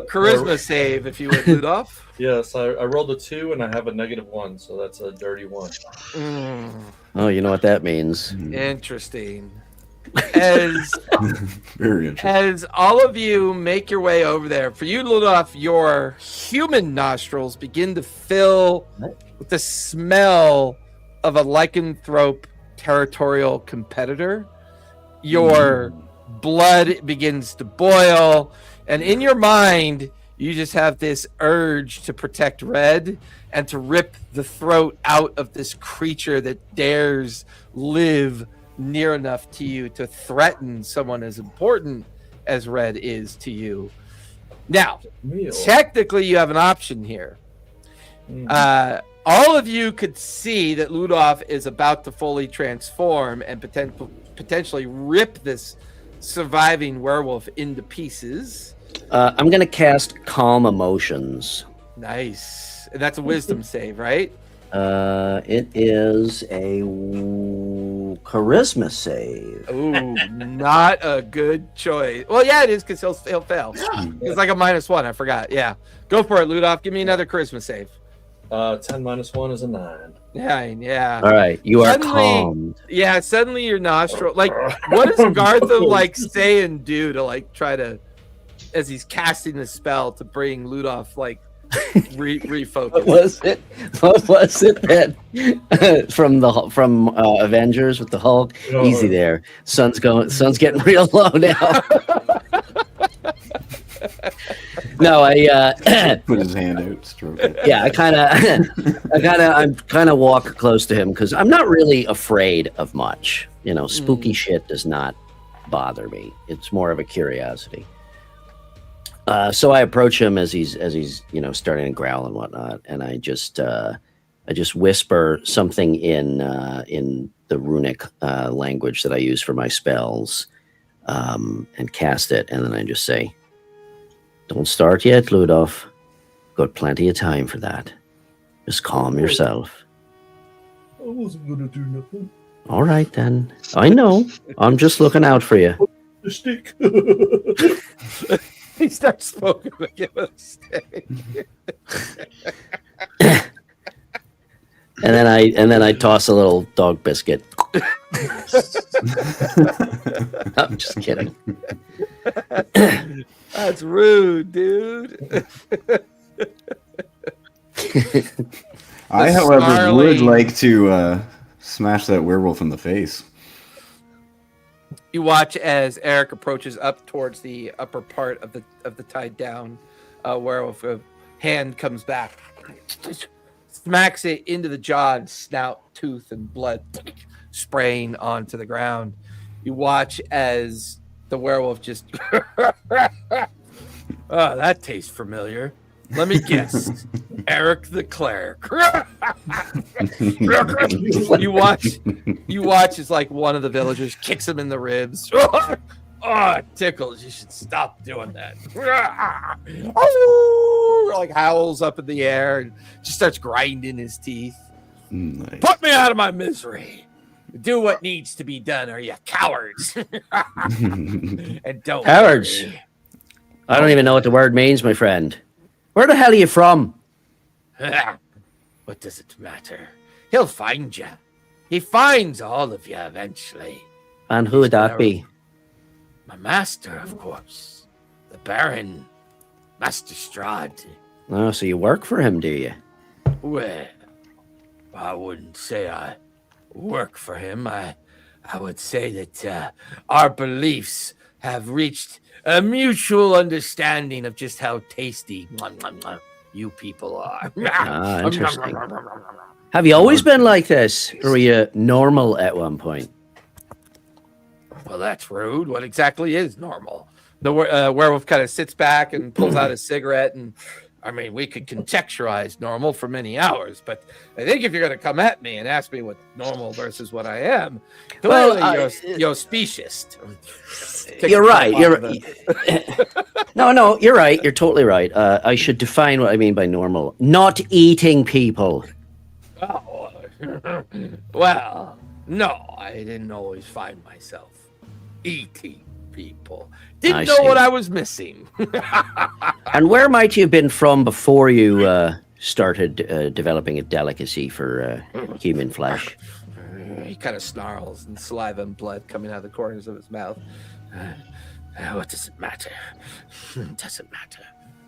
S1: Charisma save, if you would, Ludolf.
S5: Yes, I rolled a 2 and I have a -1, so that's a dirty 1.
S3: Oh, you know what that means.
S1: Interesting. As
S2: Very interesting.
S1: As all of you make your way over there, for you, Ludolf, your human nostrils begin to fill with the smell of a lycanthrope territorial competitor. Your blood begins to boil, and in your mind, you just have this urge to protect Red and to rip the throat out of this creature that dares live near enough to you to threaten someone as important as Red is to you. Now, technically, you have an option here. All of you could see that Ludolf is about to fully transform and potentially rip this surviving werewolf into pieces.
S3: I'm going to cast Calm Emotions.
S1: Nice. And that's a wisdom save, right?
S3: It is a charisma save.
S1: Ooh, not a good choice. Well, yeah, it is because he'll fail. It's like a -1. I forgot. Yeah. Go for it, Ludolf. Give me another charisma save.
S5: 10 minus 1 is a 9.
S1: Yeah.
S3: All right. You are
S1: Suddenly-
S3: calmed.
S1: Yeah, suddenly your nostril, like, what does Gartham like say and do to like try to, as he's casting the spell to bring Ludolf like refocus?
S3: What was it that from Avengers with the Hulk? Easy there. Sun's getting real low now. No, I
S2: Put his hand out, stroke it.
S3: yeah, I kind of walk close to him because I'm not really afraid of much. Spooky shit does not bother me. It's more of a curiosity. So I approach him as he's starting to growl and whatnot, and I just whisper something in the runic language that I use for my spells, and cast it, and then I just say, "Don't start yet, Ludolf. Got plenty of time for that. Just calm yourself."
S5: I wasn't gonna do nothing.
S3: All right then. I know. I'm just looking out for you.
S5: The stick.
S1: He starts smoking to give a stick.
S3: And then I toss a little dog biscuit. I'm just kidding.
S1: That's rude, dude.
S2: I, however,
S1: snarling-
S2: would like to smash that werewolf in the face.
S1: You watch as Eric approaches up towards the upper part of the tied down werewolf. A hand comes back, smacks it into the jaw, and snout, tooth, and blood spraying onto the ground. You watch as the werewolf just, oh, that tastes familiar. Let me guess. Eric the cleric. You watch as like one of the villagers kicks him in the ribs. Oh, it tickles. You should stop doing that. Oh, like howls up in the air and just starts grinding his teeth.
S2: Nice.
S1: Put me out of my misery. Do what needs to be done, or you cowards. And don't
S3: Cowards.
S1: worry.
S3: I don't even know what the word means, my friend. Where the hell are you from?
S1: What does it matter? He'll find you. He finds all of you eventually.
S3: And who would that be?
S1: My master, of course. The Baron. Master Strahd.
S3: Oh, so you work for him, do you?
S1: Well, I wouldn't say I work for him. I would say that our beliefs have reached a mutual understanding of just how tasty you people are.
S3: Ah, interesting. Have you always been like this? Or were you normal at one point?
S1: Well, that's rude. What exactly is normal? The werewolf kind of sits back and pulls out a cigarette. And I mean, we could contextualize normal for many hours, but I think if you're going to come at me and ask me what normal versus what I am, clearly you're speciest.
S3: You're right. No, you're right. You're totally right. I should define what I mean by normal. Not eating people.
S1: Oh, well, no, I didn't always find myself eating people. Didn't know what I was missing.
S3: And where might you have been from before you started developing a delicacy for human flesh?
S1: He kind of snarls, and saliva and blood coming out of the corners of his mouth. What does it matter? Doesn't matter.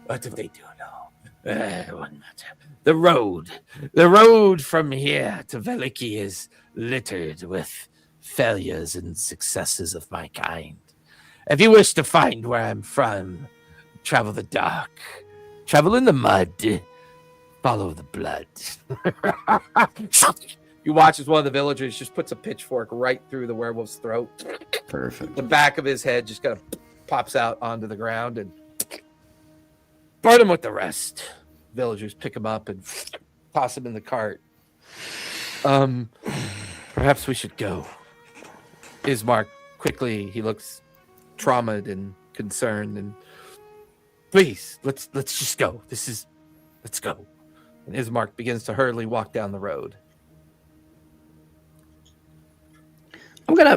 S1: What if they do know? It wouldn't matter. The road from here to Vallaki is littered with failures and successes of my kind. If you wish to find where I'm from, travel the dark, travel in the mud, follow the blood. You watch as one of the villagers just puts a pitchfork right through the werewolf's throat.
S2: Perfect.
S1: The back of his head just kind of pops out onto the ground and burn him with the rest. Villagers pick him up and toss him in the cart. Perhaps we should go. Ismark quickly, he looks traumatized and concerned, and please, let's just go. Let's go. And Ismark begins to hurriedly walk down the road.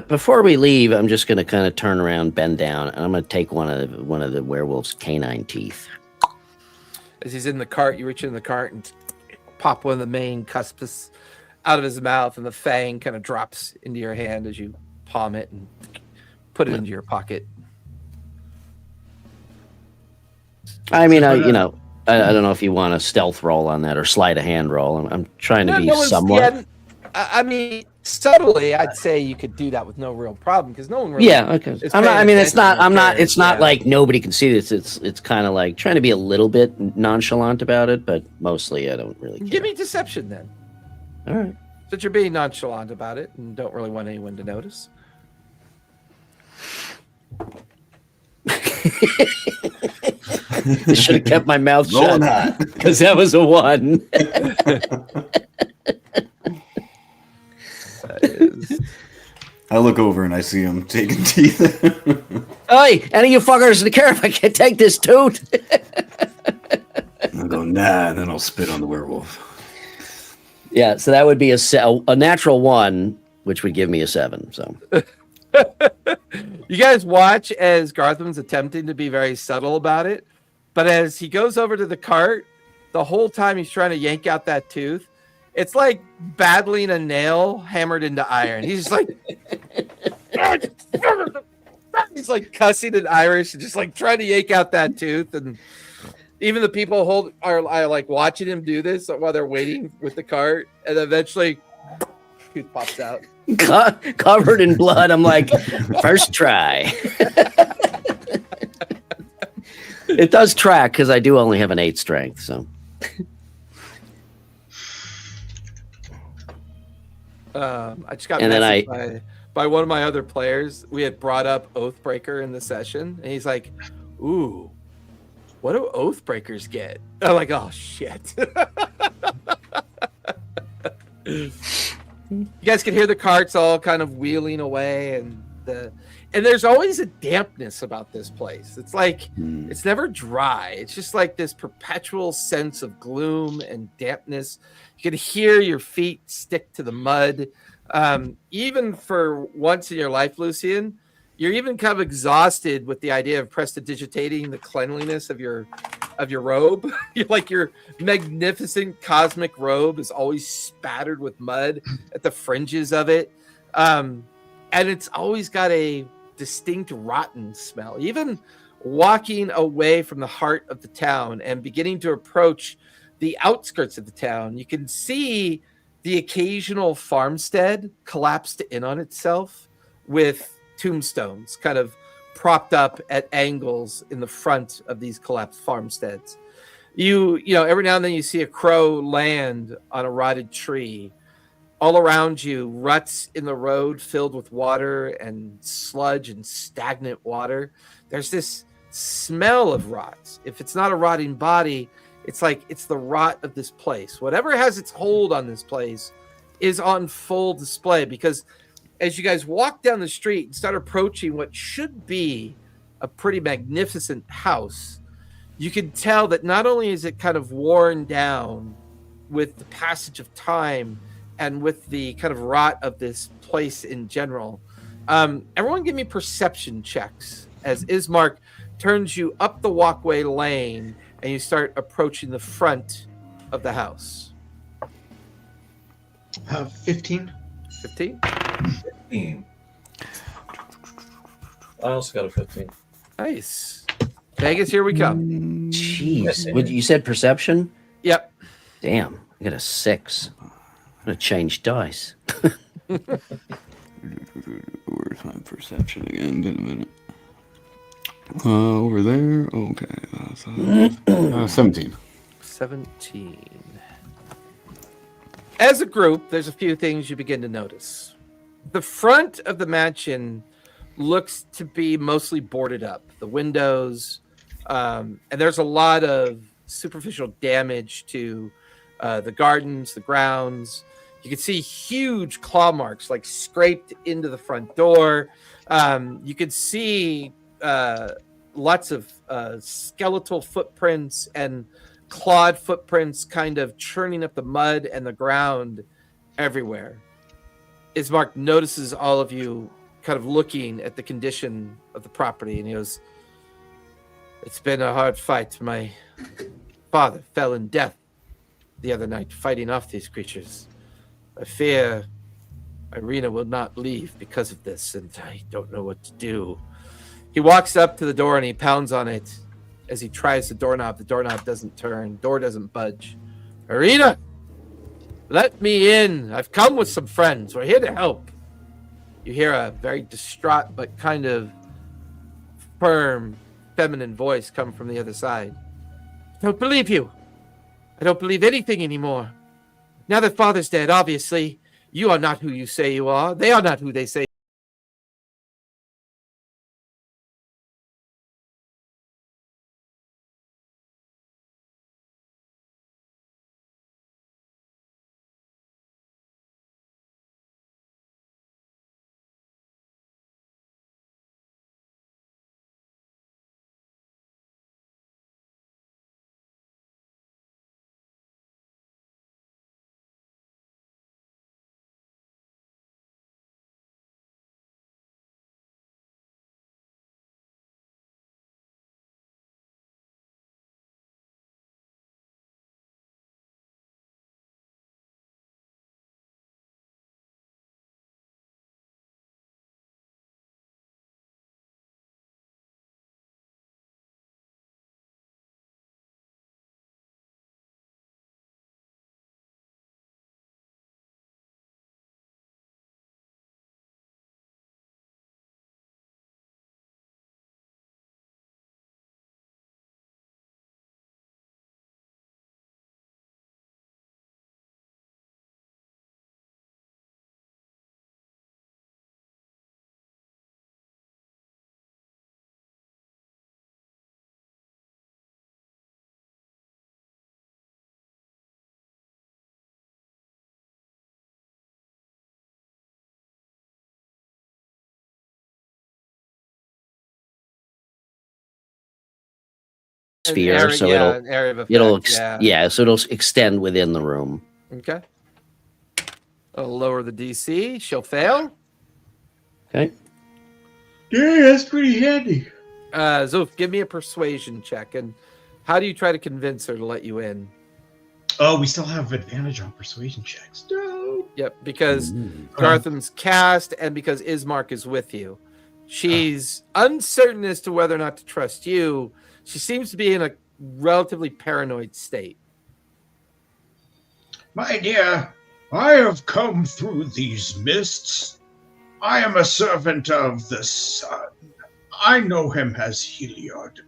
S3: Before we leave, I'm just gonna kind of turn around, bend down, and I'm gonna take one of the werewolf's canine teeth.
S1: As he's in the cart, you reach in the cart and pop one of the main cuspis out of his mouth, and the fang kind of drops into your hand as you palm it and put it into your pocket.
S3: I mean, I don't know if you want a stealth roll on that or slide a hand roll. I'm trying to be somewhat.
S1: I mean, subtly, I'd say you could do that with no real problem because no one really.
S3: Yeah, okay. It's not like nobody can see this. It's kind of like trying to be a little bit nonchalant about it, but mostly I don't really care.
S1: Give me deception then.
S3: All right.
S1: Since you're being nonchalant about it and don't really want anyone to notice.
S3: I should have kept my mouth shut because that was a 1.
S2: I look over and I see him taking teeth.
S3: Hey, any of you fuckers care if I can take this tooth?
S2: I'll go, nah, and then I'll spit on the werewolf.
S3: Yeah, so that would be a natural 1, which would give me a 7. So
S1: you guys watch as Gartham's attempting to be very subtle about it, but as he goes over to the cart, the whole time he's trying to yank out that tooth, it's like battling a nail hammered into iron. He's like, he's like cussing in Irish and just like trying to yank out that tooth. And even the people are like watching him do this while they're waiting with the cart. And eventually, tooth pops out.
S3: Covered in blood. I'm like, first try. It does track because I do only have an 8 strength. So.
S1: I just got messaged by one of my other players. We had brought up Oathbreaker in the session, and he's like, "Ooh, what do oath breakers get? I'm like, oh shit. You guys can hear the carts all kind of wheeling away, and there's always a dampness about this place. It's like it's never dry. It's just like this perpetual sense of gloom and dampness. You can hear your feet stick to the mud. Even for once in your life, Lucian, you're even kind of exhausted with the idea of prestidigitating the cleanliness of your robe. Like your magnificent cosmic robe is always spattered with mud at the fringes of it. And it's always got a distinct rotten smell. Even walking away from the heart of the town and beginning to approach the outskirts of the town, you can see the occasional farmstead collapsed in on itself with tombstones kind of propped up at angles in the front of these collapsed farmsteads. You know, every now and then you see a crow land on a rotted tree. All around you, ruts in the road filled with water and sludge and stagnant water. There's this smell of rot. If it's not a rotting body, it's like it's the rot of this place. Whatever has its hold on this place is on full display, because as you guys walk down the street and start approaching what should be a pretty magnificent house, you can tell that not only is it kind of worn down with the passage of time and with the kind of rot of this place in general. Everyone give me perception checks as Ismark turns you up the walkway lane and you start approaching the front of the house.
S6: 15.
S1: 15?
S4: 15.
S5: I also got a 15.
S1: Nice. Vegas, here we come.
S3: Jeez. You said perception?
S1: Yep.
S3: Damn. I got a 6. I'm going to change dice.
S2: Where's my perception again? In a minute. Over there. Okay. 17.
S1: 17. As a group, there's a few things you begin to notice. The front of the mansion looks to be mostly boarded up. The windows, and there's a lot of superficial damage to the gardens, the grounds. You can see huge claw marks like scraped into the front door. You can see lots of skeletal footprints and clawed footprints kind of churning up the mud and the ground everywhere. Ismark notices all of you kind of looking at the condition of the property, and he goes, "It's been a hard fight. My father fell in death the other night fighting off these creatures. I fear Ireena will not leave because of this, and I don't know what to do." He walks up to the door and he pounds on it. As he tries the doorknob doesn't turn. Door doesn't budge. "Ireena, let me in. I've come with some friends. We're here to help." You hear a very distraught but kind of firm, feminine voice come from the other side. "I don't believe you. I don't believe anything anymore. Now that father's dead, obviously, you are not who you say you are. They are not who they say
S3: sphere,
S1: area,
S3: so
S1: yeah, an area of effect,
S3: so it'll extend within the room.
S1: Okay. I'll lower the DC. She'll fail.
S3: Okay.
S6: Yeah, that's pretty handy.
S1: Zoof, give me a persuasion check. And how do you try to convince her to let you in?
S6: Oh, we still have advantage on persuasion checks. No.
S1: Yep, because Gartham's cast and because Ismark is with you. She's uncertain as to whether or not to trust you. She seems to be in a relatively paranoid state.
S6: My dear, I have come through these mists. I am a servant of the sun. I know him as Heliod.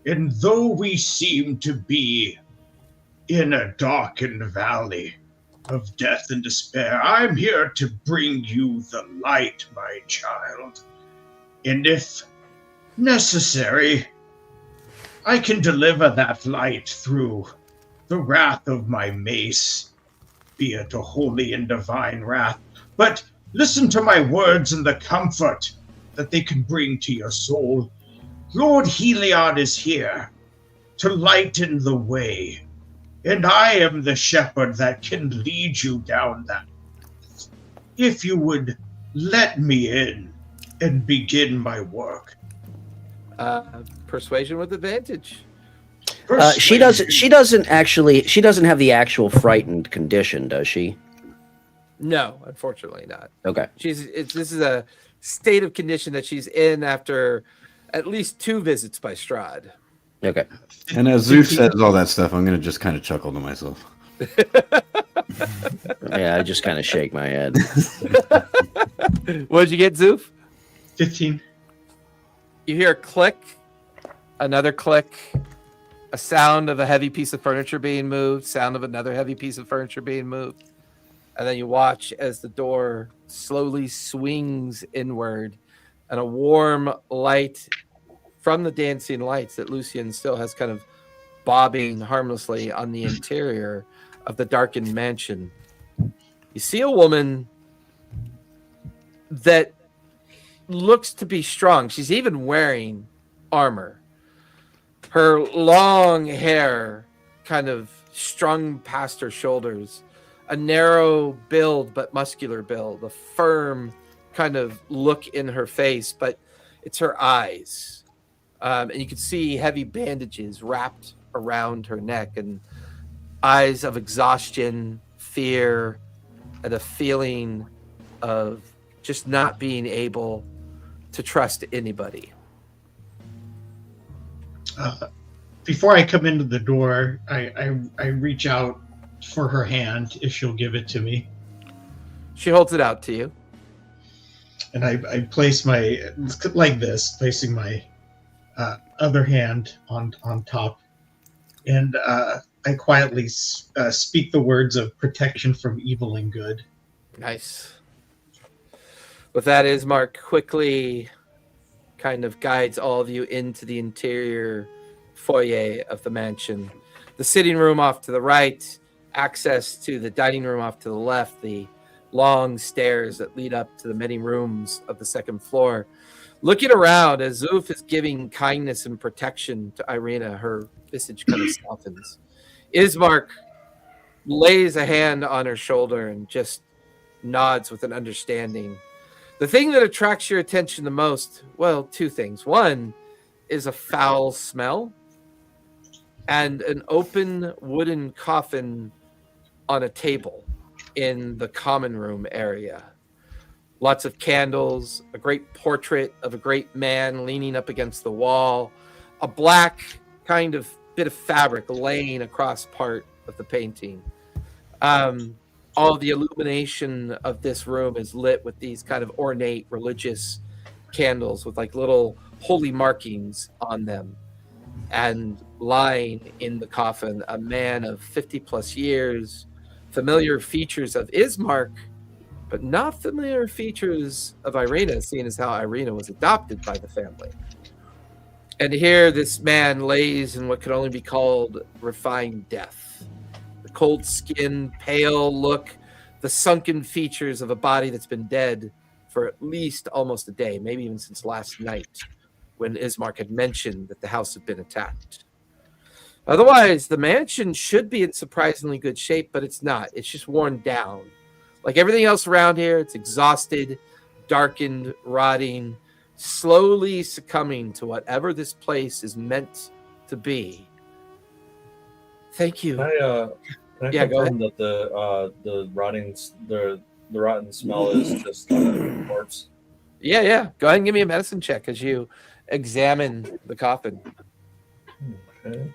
S6: And though we seem to be in a darkened valley of death and despair, I'm here to bring you the light, my child. And if necessary, I can deliver that light through the wrath of my mace, be it a holy and divine wrath. But listen to my words and the comfort that they can bring to your soul. Lord Heliod is here to lighten the way, and I am the shepherd that can lead you down that path. If you would let me in and begin my work.
S1: Persuasion with advantage.
S3: She doesn't have the actual frightened condition, does she?
S1: No, unfortunately not.
S3: Okay.
S1: This is a state of condition that she's in after at least 2 visits by Strahd.
S3: Okay.
S2: And as Zoof says all that stuff, I'm going to just kind of chuckle to myself.
S3: Yeah, I just kind of shake my head.
S1: What did you get, Zoof?
S6: 15.
S1: You hear a click, another click, a sound of a heavy piece of furniture being moved, sound of another heavy piece of furniture being moved. And then you watch as the door slowly swings inward and a warm light from the dancing lights that Lucian still has kind of bobbing harmlessly on the interior of the darkened mansion. You see a woman that looks to be strong. She's even wearing armor. Her long hair kind of strung past her shoulders. A narrow build, but muscular build. A firm kind of look in her face, but it's her eyes. And you can see heavy bandages wrapped around her neck and eyes of exhaustion, fear, and a feeling of just not being able to trust anybody.
S6: Before I come into the door, I reach out for her hand if she'll give it to me.
S1: She holds it out to you.
S6: And I place like this, placing my other hand on top. And I quietly speak the words of protection from evil and good.
S1: Nice. With that, Ismark quickly kind of guides all of you into the interior foyer of the mansion. The sitting room off to the right, access to the dining room off to the left, the long stairs that lead up to the many rooms of the second floor. Looking around as Zoof is giving kindness and protection to Ireena, her visage kind of softens. Ismark lays a hand on her shoulder and just nods with an understanding. The thing that attracts your attention the most, well, 2 things. One is a foul smell and an open wooden coffin on a table in the common room area. Lots of candles, a great portrait of a great man leaning up against the wall, a black kind of bit of fabric laying across part of the painting. All the illumination of this room is lit with these kind of ornate religious candles with like little holy markings on them. And lying in the coffin, a man of 50 plus years, familiar features of Ismark, but not familiar features of Ireena, seeing as how Ireena was adopted by the family. And here this man lays in what could only be called refined death. The cold skin, pale look, the sunken features of a body that's been dead for at least almost a day, maybe even since last night, when Ismark had mentioned that the house had been attacked. Otherwise, the mansion should be in surprisingly good shape, but it's not. It's just worn down. Like everything else around here, it's exhausted, darkened, rotting, slowly succumbing to whatever this place is meant to be. Thank you.
S5: Can I
S1: Yeah, go
S5: confirm that the rotten smell is just a corpse?
S1: Yeah. Go ahead and give me a medicine check as you examine the coffin.
S5: Okay.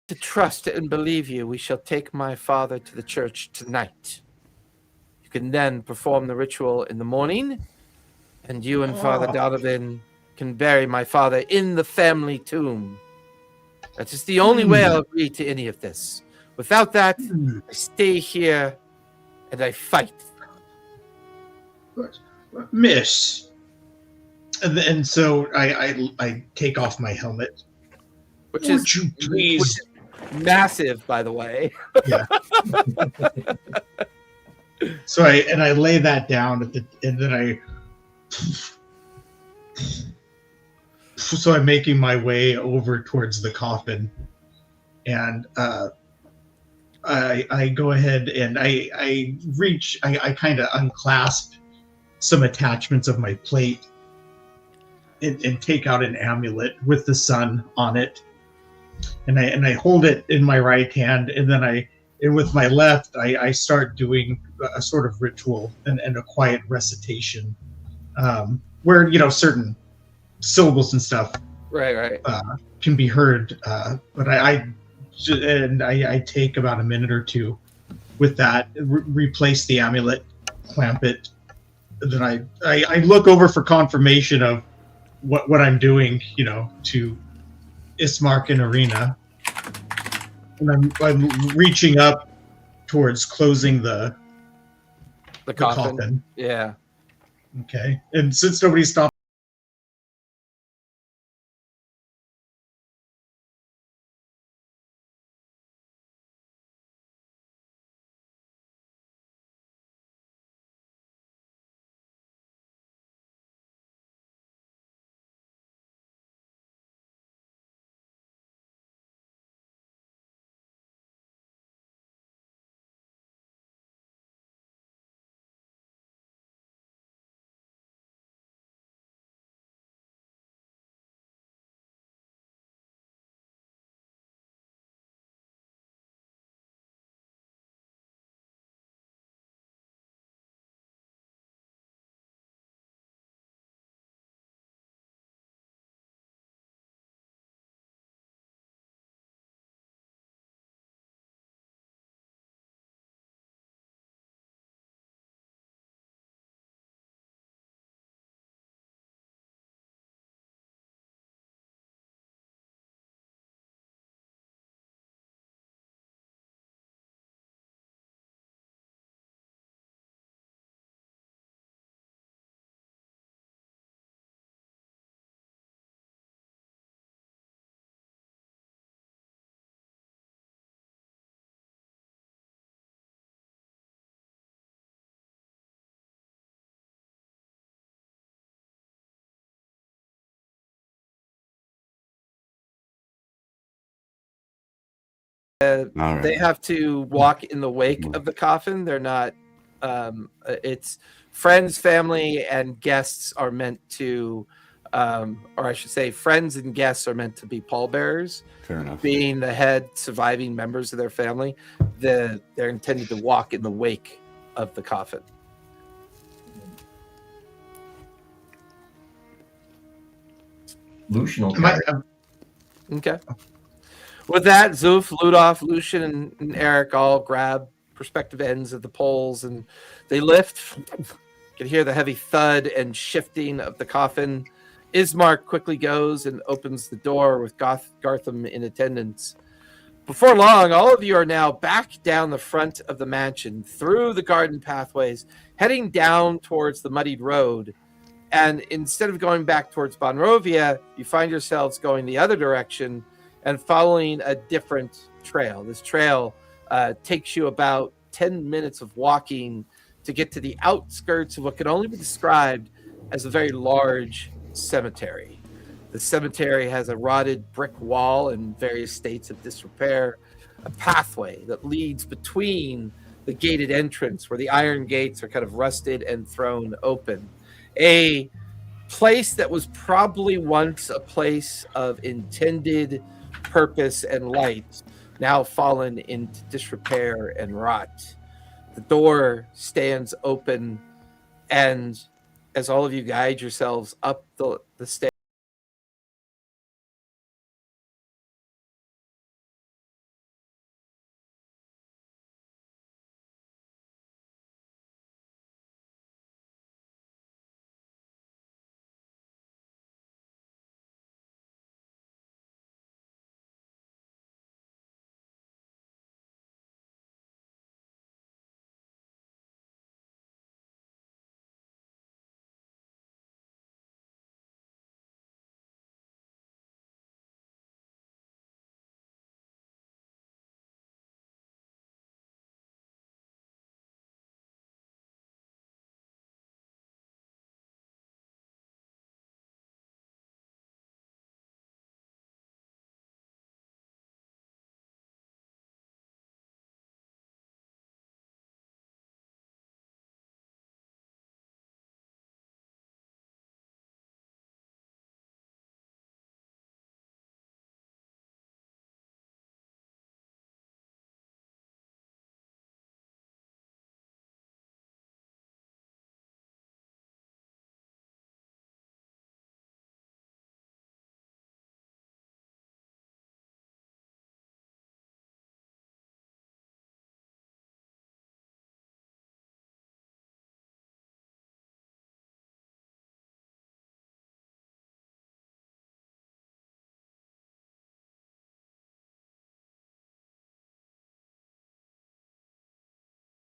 S1: To trust and believe you, we shall take my father to the church tonight. You can then perform the ritual in the morning, and you and Father Donovan can bury my father in the family tomb. That is the only way I'll agree to any of this. Without that, I stay here and I fight.
S6: Miss. And so I take off my helmet.
S1: Which
S6: Would
S1: is
S6: you please?
S1: Massive, by the way.
S6: Yeah. So I lay that down and then so I'm making my way over towards the coffin, and I go ahead and I kind of unclasp some attachments of my plate and take out an amulet with the sun on it, and I hold it in my right hand, and then with my left I start doing a sort of ritual and a quiet recitation, where certain syllables and stuff
S1: Right.
S6: can be heard, but I take about a minute or two with that, replace the amulet, clamp it, and then I look over for confirmation of what I'm doing, to Ismark and Ireena, and I'm reaching up towards closing the coffin.
S1: Yeah.
S6: Okay, and since nobody stopped.
S2: All right.
S1: They have to walk in the wake of the coffin. They're not. It's friends, family, and guests are meant to, or I should say, friends and guests are meant to be pallbearers.
S2: Fair enough.
S1: Being the head surviving members of their family, they're intended to walk in the wake of the coffin.
S4: Lucian will carry.
S1: Okay. With that, Zoof, Ludolf, Lucian, and Eric all grab respective ends of the poles and they lift. You can hear the heavy thud and shifting of the coffin. Ismark quickly goes and opens the door with Gartham in attendance. Before long, all of you are now back down the front of the mansion, through the garden pathways, heading down towards the muddied road. And instead of going back towards Bonrovia, you find yourselves going the other direction and following a different trail. This trail takes you about 10 minutes of walking to get to the outskirts of what can only be described as a very large cemetery. The cemetery has a rotted brick wall in various states of disrepair, a pathway that leads between the gated entrance where the iron gates are kind of rusted and thrown open. A place that was probably once a place of intended purpose and light, now fallen into disrepair and rot. The door stands open, and as all of you guide yourselves up the stairs,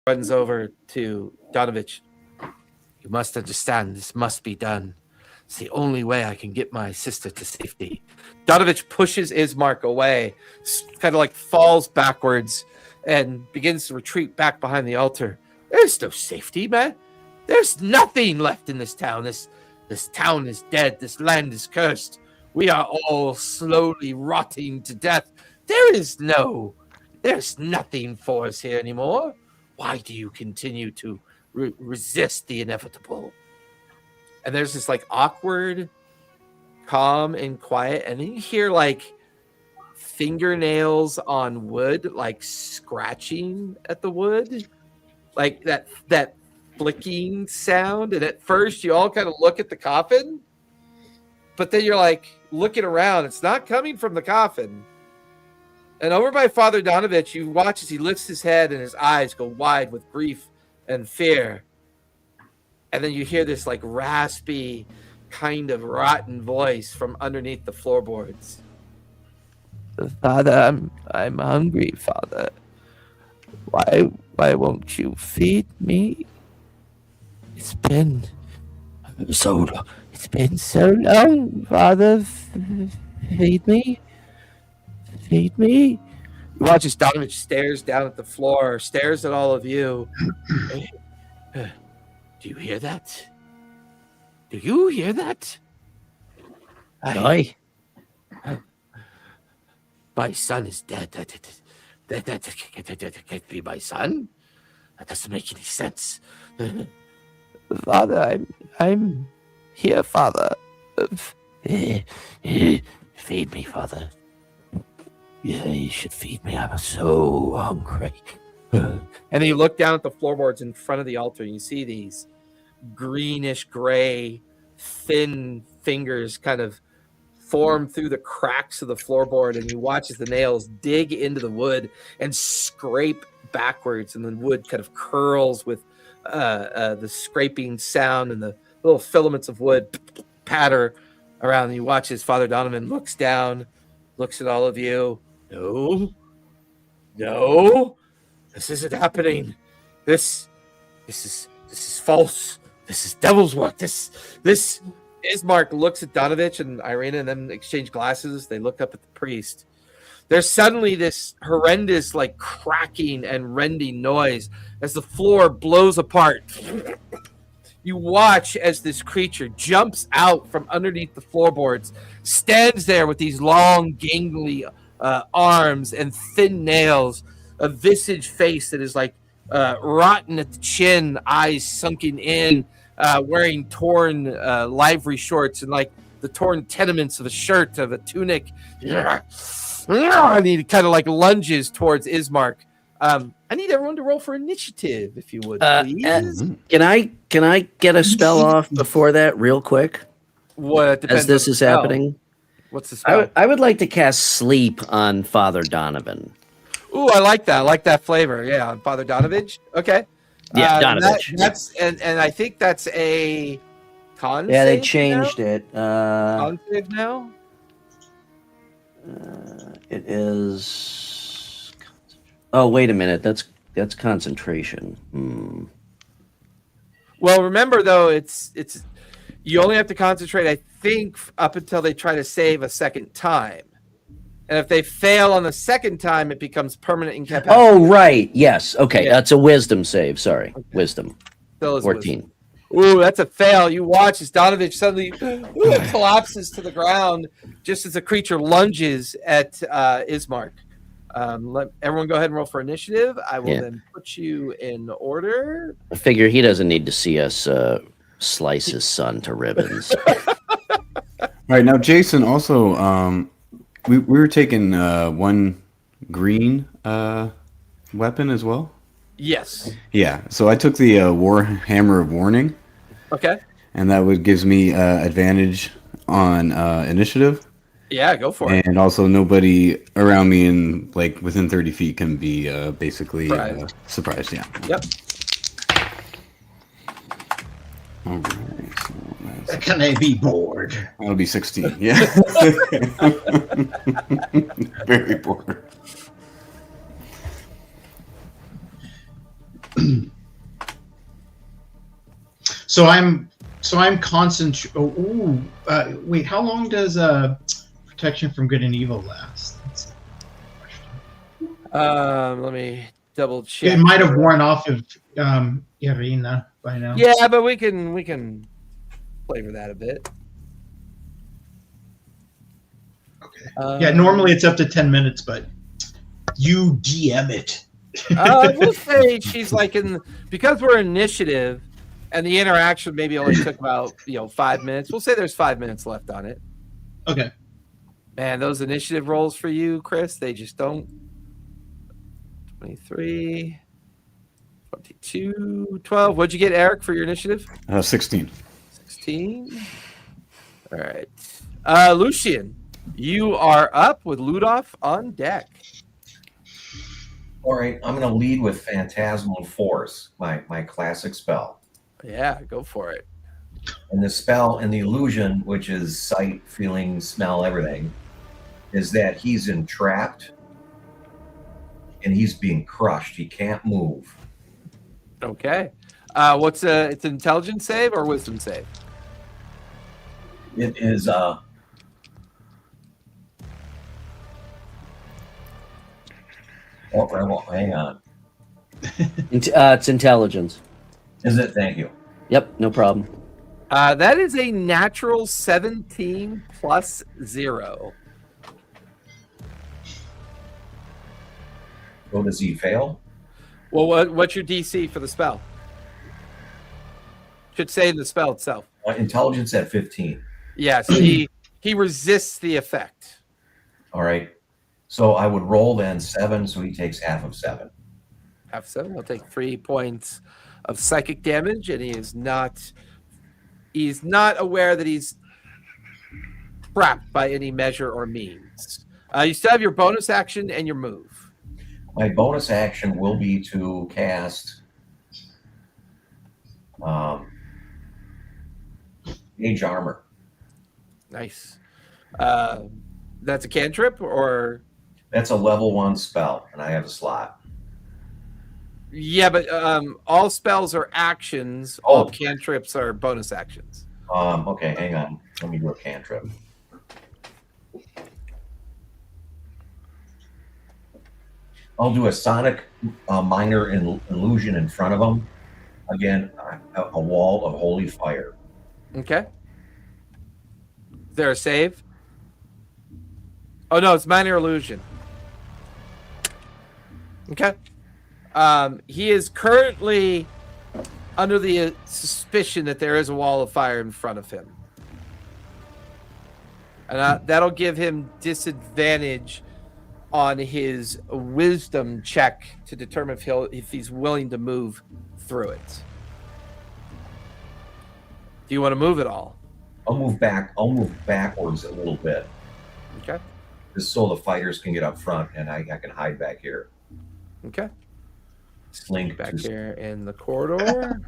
S1: runs over to Donavich. You must understand, this must be done. It's the only way I can get my sister to safety. Donavich pushes Ismark away, kind of like falls backwards, and begins to retreat back behind the altar. There's no safety, man. There's nothing left in this town. This town is dead. This land is cursed. We are all slowly rotting to death. There's nothing for us here anymore. Why do you continue to resist the inevitable? And there's this like awkward, calm and quiet, and then you hear like fingernails on wood, like scratching at the wood, like that flicking sound. And at first you all kind of look at the coffin, but then you're like looking around. It's not coming from the coffin. And over by Father Donavich, you watch as he lifts his head and his eyes go wide with grief and fear. And then you hear this like raspy, kind of rotten voice from underneath the floorboards. Father, I'm hungry, Father. Why won't you feed me? It's been so long, Father. Feed me. Feed me. You watch as Donavich stares down at the floor, stares at all of you. Do you hear that? Do you hear that?
S3: Aye.
S1: My son is dead. That can't be my son. That doesn't make any sense. Father, I'm here, Father. Feed me, Father. Yeah, you should feed me. I'm so hungry. And then you look down at the floorboards in front of the altar, and you see these greenish gray, thin fingers kind of form through the cracks of the floorboard, and you watch as the nails dig into the wood and scrape backwards, and the wood kind of curls with the scraping sound, and the little filaments of wood patter around. And you watch as Father Donovan looks down, looks at all of you. No, this isn't happening. This is false. This is devil's work. This Ismark looks at Donavich and Ireena, and then exchange glasses. They look up at the priest. There's suddenly this horrendous, like, cracking and rending noise as the floor blows apart. You watch as this creature jumps out from underneath the floorboards, stands there with these long, gangly arms and thin nails, a visage face that is like rotten at the chin, eyes sunken in, wearing torn livery shorts and like the torn tenements of a shirt, of a tunic. And he kind of like lunges towards Ismark. I need everyone to roll for initiative, if you would, please.
S3: Can I get a spell off before that, real quick?
S1: What depends
S3: as this is happening?
S1: What's the spell?
S3: I would like to cast Sleep on Father Donovan.
S1: Ooh, I like that. I like that flavor. Yeah, on Father Donavich. Okay.
S3: Yeah, Donavich.
S1: That's and I think that's a con.
S3: Yeah, they
S1: save
S3: changed
S1: now?
S3: it.
S1: Con save now.
S3: It is. Oh, wait a minute. That's concentration.
S1: Well, remember though, it's you only have to concentrate, I think, up until they try to save a second time. And if they fail on the second time, it becomes permanent incapacity.
S3: Oh, right. Yes. Okay.
S1: Yeah.
S3: That's a wisdom save. Sorry. Okay. Wisdom.
S1: Still is
S3: 14.
S1: Wisdom. Ooh, that's a fail. You watch as Donavich suddenly collapses to the ground just as the creature lunges at Ismark. Let everyone go ahead and roll for initiative. I will then put you in order.
S3: I figure he doesn't need to see us slice his son to ribbons.
S2: All right. Now, Jason, also... We were taking one green weapon as well?
S1: Yes.
S2: Yeah, so I took the War Hammer of Warning.
S1: Okay.
S2: And that gives me advantage on initiative.
S1: Yeah, go for it.
S2: And also nobody around me in within 30 feet can be basically surprised. Yeah.
S1: Yep.
S2: All right. So
S6: Can I be bored?
S2: that'll be 16. Yeah. Very bored.
S6: So I'm wait, how long does protection from good and evil last? That's the question.
S1: Let me double check.
S6: It might have worn off of Ireena by now.
S1: Yeah, but we can flavor that a bit.
S6: Okay. Yeah, normally it's up to 10 minutes, but you DM it.
S1: We'll say she's like because we're initiative, and the interaction maybe only took about 5 minutes. We'll say there's 5 minutes left on it.
S6: Okay.
S1: Man, those initiative rolls for you, Chris, they just don't. 23, 22, 12. What'd you get, Eric, for your initiative?
S2: 16.
S1: 16. All right. Lucian, you are up with Ludolf on deck.
S4: All right, I'm going to lead with Phantasmal Force, my classic spell.
S1: Yeah, go for it.
S4: And the spell and the illusion, which is sight, feeling, smell, everything, is that he's entrapped and he's being crushed. He can't move.
S1: Okay. It's an intelligence save or wisdom save?
S4: It is hang on.
S3: It's intelligence.
S4: Is it? Thank you.
S3: Yep, no problem.
S1: That is a natural 17 plus 0.
S4: So does he fail?
S1: Well, what's your DC for the spell? Should say in the spell itself.
S4: Intelligence at 15.
S1: Yes, he resists the effect.
S4: All right. So I would roll then 7, so he takes half of 7.
S1: Half 7. He'll take 3 points of psychic damage, and he's not aware that he's trapped by any measure or means. You still have your bonus action and your move.
S4: My bonus action will be to cast Mage Armor.
S1: Nice. That's a cantrip, or
S4: that's a level 1 spell, and I have a slot.
S1: Yeah, but all spells are actions. All cantrips are bonus actions.
S4: Okay, hang on. Let me do a cantrip. I'll do a sonic minor illusion in front of him. Again, a wall of holy fire.
S1: Okay. Is there a save? Oh, no, it's minor illusion. Okay. He is currently under the suspicion that there is a wall of fire in front of him. And that'll give him disadvantage on his wisdom check to determine if he's willing to move through it. Do you want to move at all?
S4: I'll move back. I'll move backwards a little bit.
S1: Okay.
S4: Just so the fighters can get up front and I can hide back here.
S1: Okay.
S4: Slink
S1: back here in the corridor.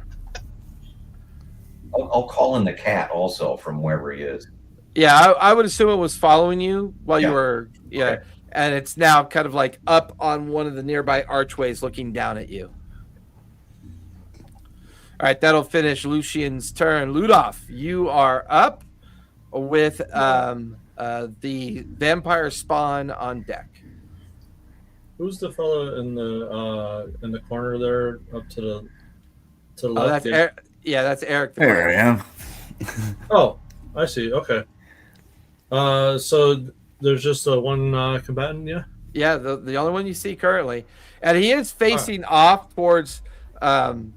S4: I'll call in the cat also from wherever he is.
S1: Yeah, I would assume it was following you while you were, okay. And it's now kind of like up on one of the nearby archways looking down at you. All right, that'll finish Lucian's turn. Ludolf, you are up with the vampire spawn on deck.
S5: Who's the fellow in the corner there, up to the left?
S1: That's Eric. Yeah, that's Eric.
S2: There I am.
S5: Oh, I see. Okay. So there's just one combatant, yeah?
S1: Yeah, the only one you see currently. And he is facing off towards Ismark.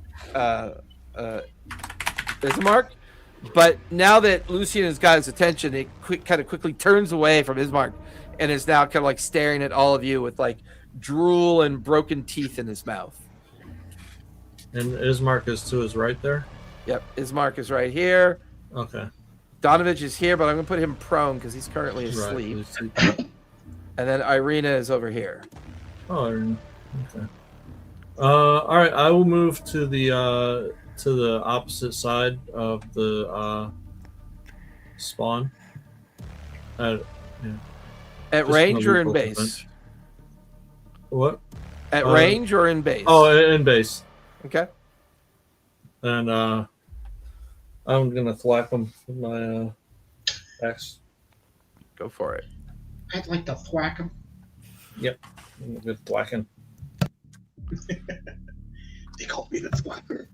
S1: But now that Lucian has got his attention, it quickly turns away from Ismark and is now kind of like staring at all of you with like drool and broken teeth in his mouth.
S5: And Ismark is to his right there?
S1: Yep, Ismark is right here.
S5: Okay.
S1: Donavich is here, but I'm going to put him prone because he's currently asleep. Right. And then Ireena is over here.
S5: Oh, okay. All right, I will move to the opposite side of the spawn.
S1: At range or in base?
S5: What?
S1: At range or in base?
S5: Oh, in base.
S1: Okay.
S5: And I'm gonna thwack him with my axe.
S1: Go for it.
S6: I'd like to thwack him.
S5: Yep. I'm a good thwacking.
S6: They call me the thwacker.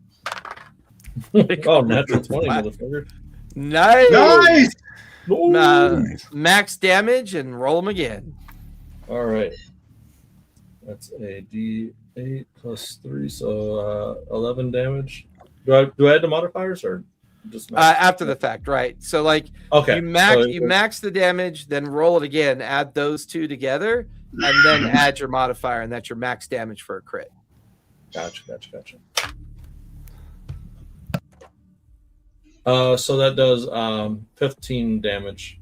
S5: Oh, natural 20, motherfucker.
S1: Nice.
S6: Nice.
S1: Max damage and roll them again.
S5: All right. That's a D8 plus 3, so 11 damage. Do I add the modifiers or just max?
S1: After the fact, right? So like,
S5: Okay.
S1: you max the damage, then roll it again. Add those two together, and then add your modifier, and that's your max damage for a crit.
S5: Gotcha. So that does 15 damage.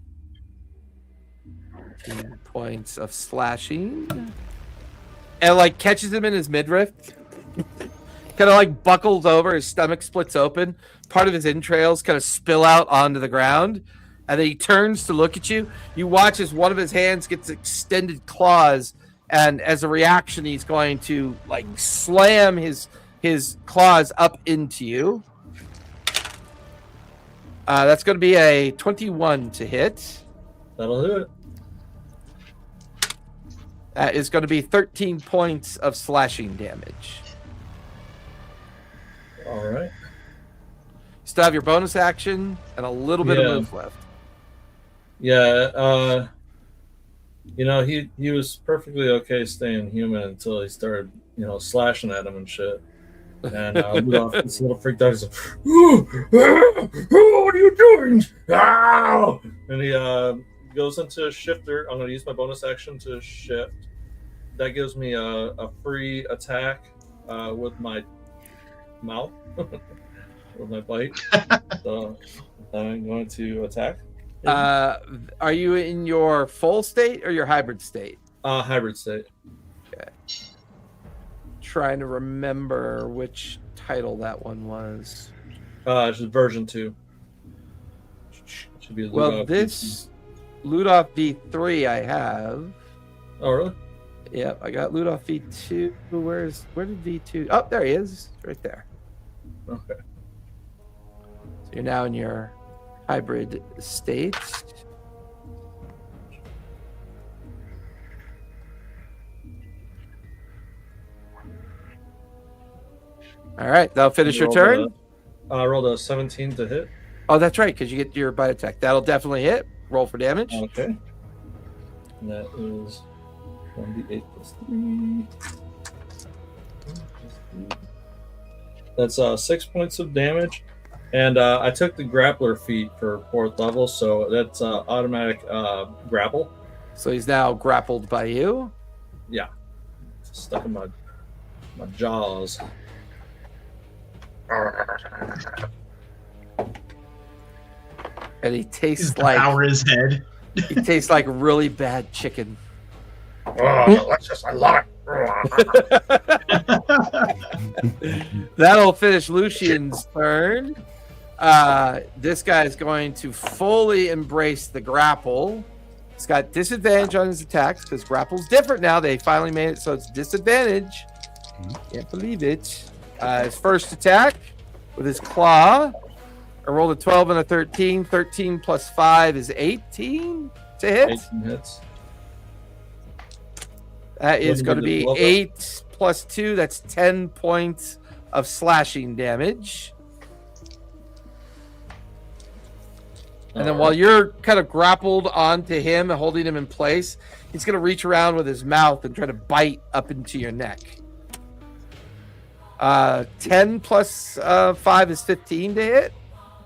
S1: 2 points of slashing. And like catches him in his midriff. Kind of like buckles over, his stomach splits open. Part of his entrails kind of spill out onto the ground. And then he turns to look at you. You watch as one of his hands gets extended claws. And as a reaction, he's going to like slam his claws up into you. That's going to be a 21 to hit.
S5: That'll do it.
S1: That is going to be 13 points of slashing damage.
S5: All right.
S1: Still have your bonus action and a little bit of move left.
S5: Yeah. He was perfectly okay staying human until he started, slashing at him and shit. And Ludolf gets a little freaked out. He's like, what are you doing? Ow! And he goes into shifter. I'm going to use my bonus action to shift. That gives me a free attack with my mouth, with my bite. So I'm going to attack.
S1: Are you in your full state or your hybrid state?
S5: Hybrid state.
S1: Okay. Trying to remember which title that one was.
S5: It's version 2. Should be Ludolf
S1: this Ludolf V3 I have.
S5: Oh, really?
S1: Yep, I got Ludolf V2. Where did V2? Oh, there he is. Right there.
S5: Okay.
S1: So you're now in your hybrid state. All right, that'll finish your turn.
S5: I rolled a 17 to hit.
S1: Oh, that's right, because you get your bite attack. That'll definitely hit. Roll for damage.
S5: Okay. And that is 1d8 plus 3. That's 6 points of damage. And I took the grappler feat for 4th level, so that's automatic grapple.
S1: So he's now grappled by you.
S5: Yeah. Stuck in my jaws.
S1: And he tastes
S6: Devour his head.
S1: He tastes like really bad chicken.
S5: Oh, delicious. I love it.
S1: That'll finish Lucian's turn. This guy is going to fully embrace the grapple. He's got disadvantage on his attacks because grapple's different now. They finally made it so it's disadvantage. Can't believe it. His first attack with his claw. I rolled a 12 and a 13. 13 plus 5 is 18 to hit.
S5: 18 hits.
S1: That is going to be 8 plus 2. That's 10 points of slashing damage. And then while you're kind of grappled onto him and holding him in place, he's going to reach around with his mouth and try to bite up into your neck. 10 plus 5 is 15 to hit.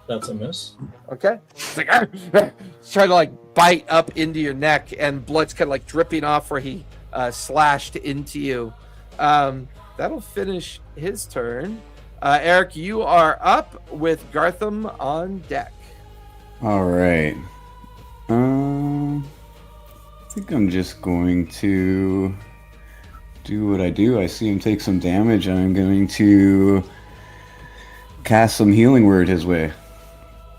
S5: That's a miss.
S1: Okay. It's like, he's trying to like bite up into your neck, and blood's kind of like dripping off where he slashed into you. That'll finish his turn. Eric, you are up with Gartham on deck.
S2: All right. I think I'm just going to do what I do. I see him take some damage, and I'm going to cast some healing word his way.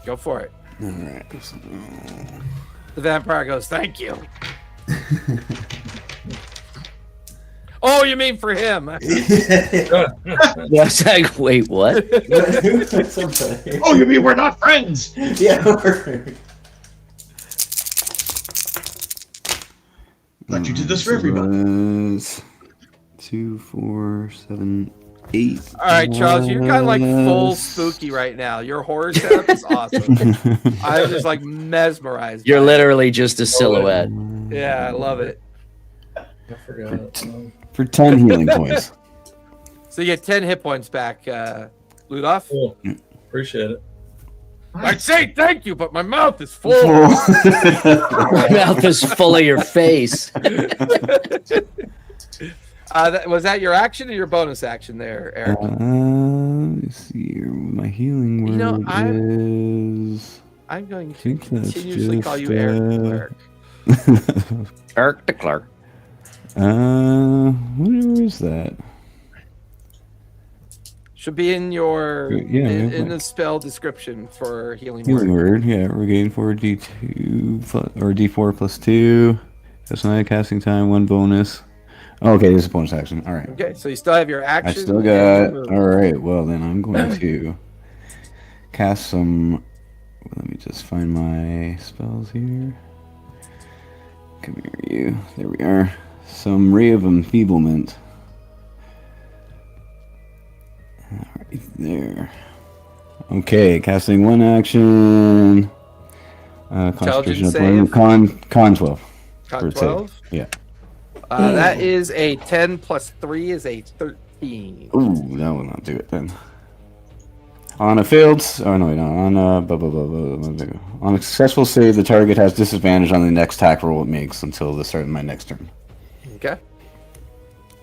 S1: Go for it.
S2: All right.
S1: The vampire goes, thank you. Oh, you mean for him?
S3: Yes, like, wait, what?
S6: Oh, you mean we're not friends?
S2: Yeah.
S6: Thought you did this for everybody.
S2: 2, 4, 7, 8.
S1: All right, Charles, you're kind of like full spooky right now. Your horror setup is awesome. I'm just like mesmerized.
S3: You're
S1: by it.
S3: literally just a silhouette.
S1: Yeah, I love it.
S5: I forgot.
S2: For 10 healing points.
S1: So you get 10 hit points back, Ludolf.
S5: Cool. Appreciate it.
S1: I'd say thank you, but my mouth is full.
S3: My mouth is full of your face.
S1: Was that your action or your bonus action there, Eric?
S2: Let me see here. My healing word
S1: You know,
S2: is...
S1: I'm going to
S2: think that's
S1: continuously call
S2: just,
S1: you Eric the Cleric.
S3: Eric the Clerk.
S2: Where is that?
S1: Should be in your
S2: Yeah,
S1: in the spell description for healing
S2: Healing
S1: word.
S2: word, yeah. Regain 4d2 or d4 plus 2. That's not a casting time, 1 bonus. Okay, this is a bonus action. All right.
S1: Okay, so you still have your
S2: I
S1: action.
S2: still
S1: and
S2: got.
S1: your move.
S2: All right. Well, then I'm going to cast some. Let me just find my spells here. Come here, you. There we are. Some Ray of Enfeeblement. Right there. Okay, casting 1 action. Concentration
S1: Intelligence
S2: of con 12.
S1: Con
S2: for save.
S1: 12.
S2: Yeah.
S1: That is a 10 plus 3 is a 13.
S2: Ooh, that will not do it then. On a failed, oh no, on a successful save, the target has disadvantage on the next attack roll it makes until the start of my next turn.
S1: Okay.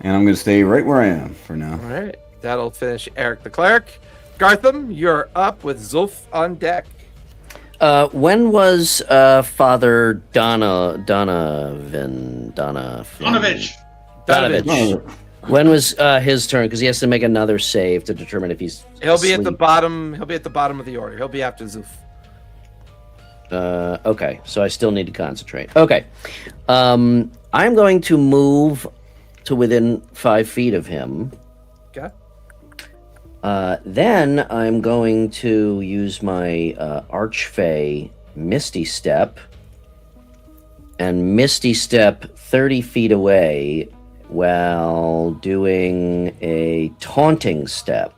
S2: And I'm going to stay right where I am for now.
S1: All right. That'll finish Eric the Cleric. Gartham, you're up with Zoof on deck.
S3: When was Father
S6: Donavich.
S3: Donavich. When was his turn? Because he has to make another save to determine if he's.
S1: He'll be at the
S3: asleep.
S1: bottom. He'll be at the bottom of the order. He'll be after Zoof.
S3: Okay, so I still need to concentrate. Okay, I'm going to move to within 5 feet of him.
S1: Okay.
S3: Then I'm going to use my Archfey Misty Step and Misty Step 30 feet away while doing a Taunting Step.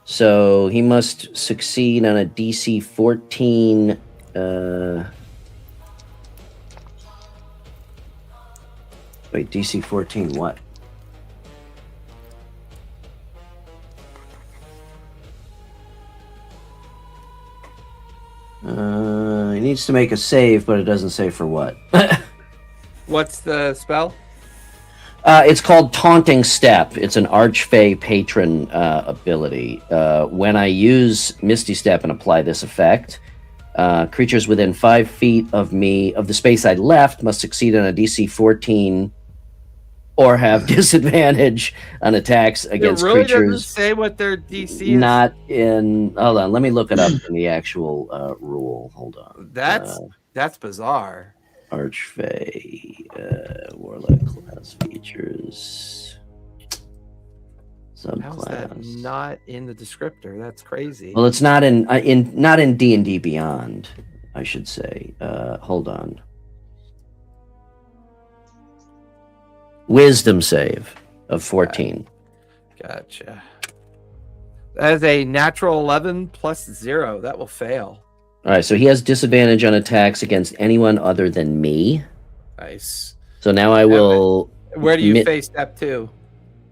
S3: So he must succeed on a DC 14. Wait, DC 14 what? He needs to make a save, but it doesn't say for what.
S1: What's the spell?
S3: It's called Taunting Step. It's an Archfey patron ability. When I use Misty Step and apply this effect, creatures within 5 feet of me, of the space I left, must succeed on a DC 14 or have disadvantage on attacks against
S1: it really
S3: creatures.
S1: doesn't say what their DC is.
S3: Not in. Hold on, let me look it up in the actual rule. Hold on.
S1: That's bizarre.
S3: Archfey, Warlock class features,
S1: How is that
S3: subclass.
S1: not in the descriptor? That's crazy.
S3: Well, it's not in not in D&D Beyond, I should say. Hold on. Wisdom save of 14.
S1: Gotcha. That is a natural 11 plus 0. That will fail.
S3: All right, so he has disadvantage on attacks against anyone other than me.
S1: Nice.
S3: So now I will.
S1: Where do you face step 2?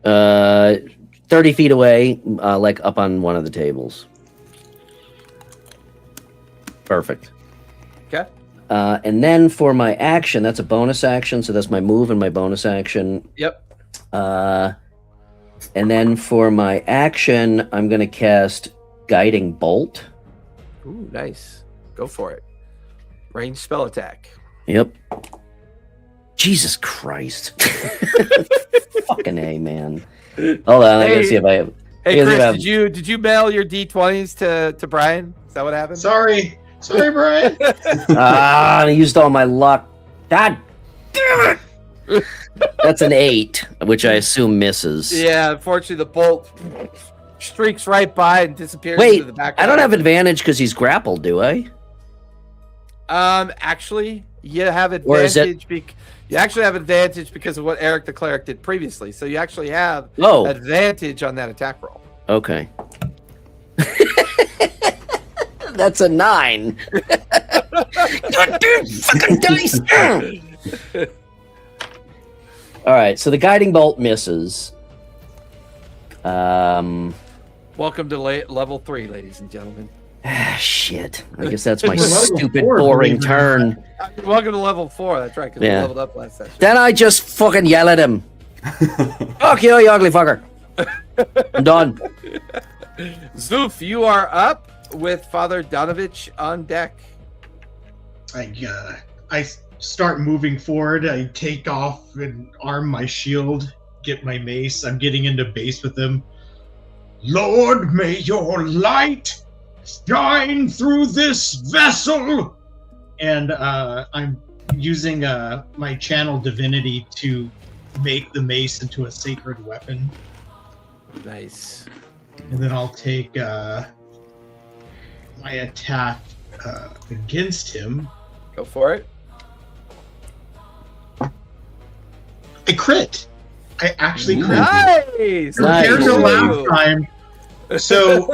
S3: 30 feet away, like up on one of the tables. Perfect.
S1: Okay.
S3: And then for my action, that's a bonus action, so that's my move and my bonus action.
S1: Yep.
S3: And then for my action, I'm going to cast Guiding Bolt.
S1: Ooh, nice. Go for it. Ranged spell attack.
S3: Yep. Jesus Christ. Fucking A, man. Hold on, I gotta see if I have.
S1: Hey,
S3: I gotta see if I
S1: Chris,
S3: have-
S1: did you mail your D20s to Brian? Is that what happened?
S6: Sorry, Brian.
S3: I used all my luck. God damn it! That's an 8, which I assume misses.
S1: Yeah, unfortunately, the bolt streaks right by and disappears
S3: Wait,
S1: into the background.
S3: I don't have advantage because he's grappled, do I?
S1: Actually, you have
S3: Or is it-
S1: advantage. You actually have advantage because of what Eric the Cleric did previously. So you actually have
S3: Oh.
S1: advantage on that attack roll.
S3: Okay. That's a 9. Dude, fucking dice. All right, so the guiding bolt misses.
S1: Welcome to level 3, ladies and gentlemen.
S3: Shit. I guess that's my
S6: We're level
S3: stupid,
S6: 4,
S3: boring
S6: believe it or
S3: turn.
S1: Welcome to level 4. That's right, because
S3: Yeah.
S1: we leveled up last session.
S3: Then I just fucking yell at him. Fuck you, you ugly fucker. I'm done.
S1: Zoof, you are up with Father Donavich on deck.
S6: I start moving forward. I take off and arm my shield, get my mace. I'm getting into base with him. Lord, may your light shine through this vessel. And I'm using my channel divinity to make the mace into a sacred weapon.
S1: Nice.
S6: And then I'll take my attack against him.
S1: Go for it.
S6: I crit. I actually crit.
S1: Nice.
S6: Compared to
S3: Nice.
S6: last time. So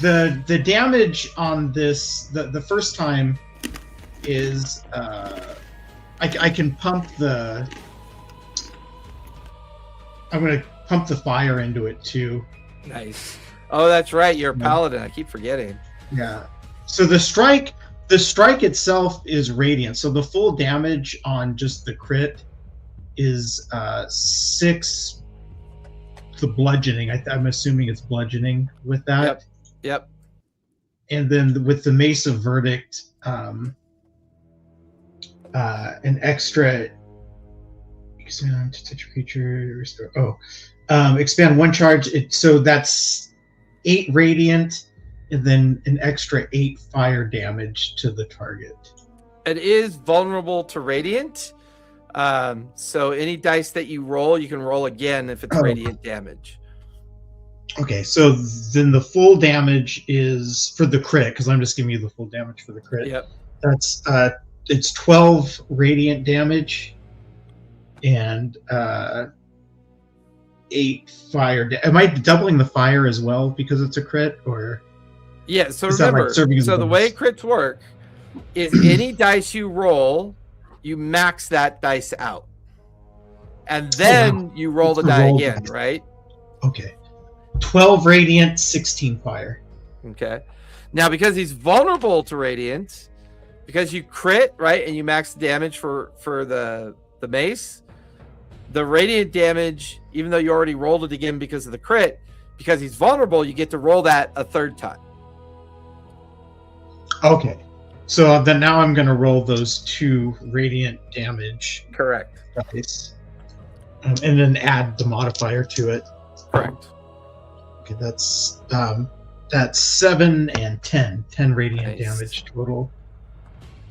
S6: the damage on this the first time is I can pump the I'm gonna pump the fire into it too.
S1: Nice. Oh, that's right. You're a paladin. I keep forgetting.
S6: Yeah. So the strike itself is radiant. So the full damage on just the crit is 6. The bludgeoning. I'm assuming it's bludgeoning with that.
S1: Yep.
S6: And then with the Mace of Verdict, an extra expand to touch a creature, restore. Expand 1 charge. So that's 8 radiant, and then an extra 8 fire damage to the target.
S1: It is vulnerable to radiant. So any dice that you roll, you can roll again if it's radiant damage.
S6: Okay, so then the full damage is for the crit, because I'm just giving you the full damage for the crit.
S1: Yep.
S6: That's it's 12 radiant damage and 8 fire. Am I doubling the fire as well because it's a crit, or?
S1: Yeah. So
S6: Is that
S1: remember,
S6: like serving as a
S1: so the way
S6: bonus?
S1: crits work is any dice you roll, you max that dice out, and then you roll the
S6: It's a
S1: die
S6: roll
S1: again,
S6: dice.
S1: right?
S6: Okay. 12 radiant, 16 fire.
S1: Okay. Now, because he's vulnerable to radiant, because you crit, right, and you max the damage for the mace, the radiant damage, even though you already rolled it again because of the crit, because he's vulnerable, you get to roll that a third time.
S6: Okay. So then now I'm going to roll those 2 radiant damage
S1: Correct.
S6: dice. And then add the modifier to it.
S1: Correct.
S6: Okay, that's 7 and 10. 10 radiant
S1: Nice.
S6: damage total.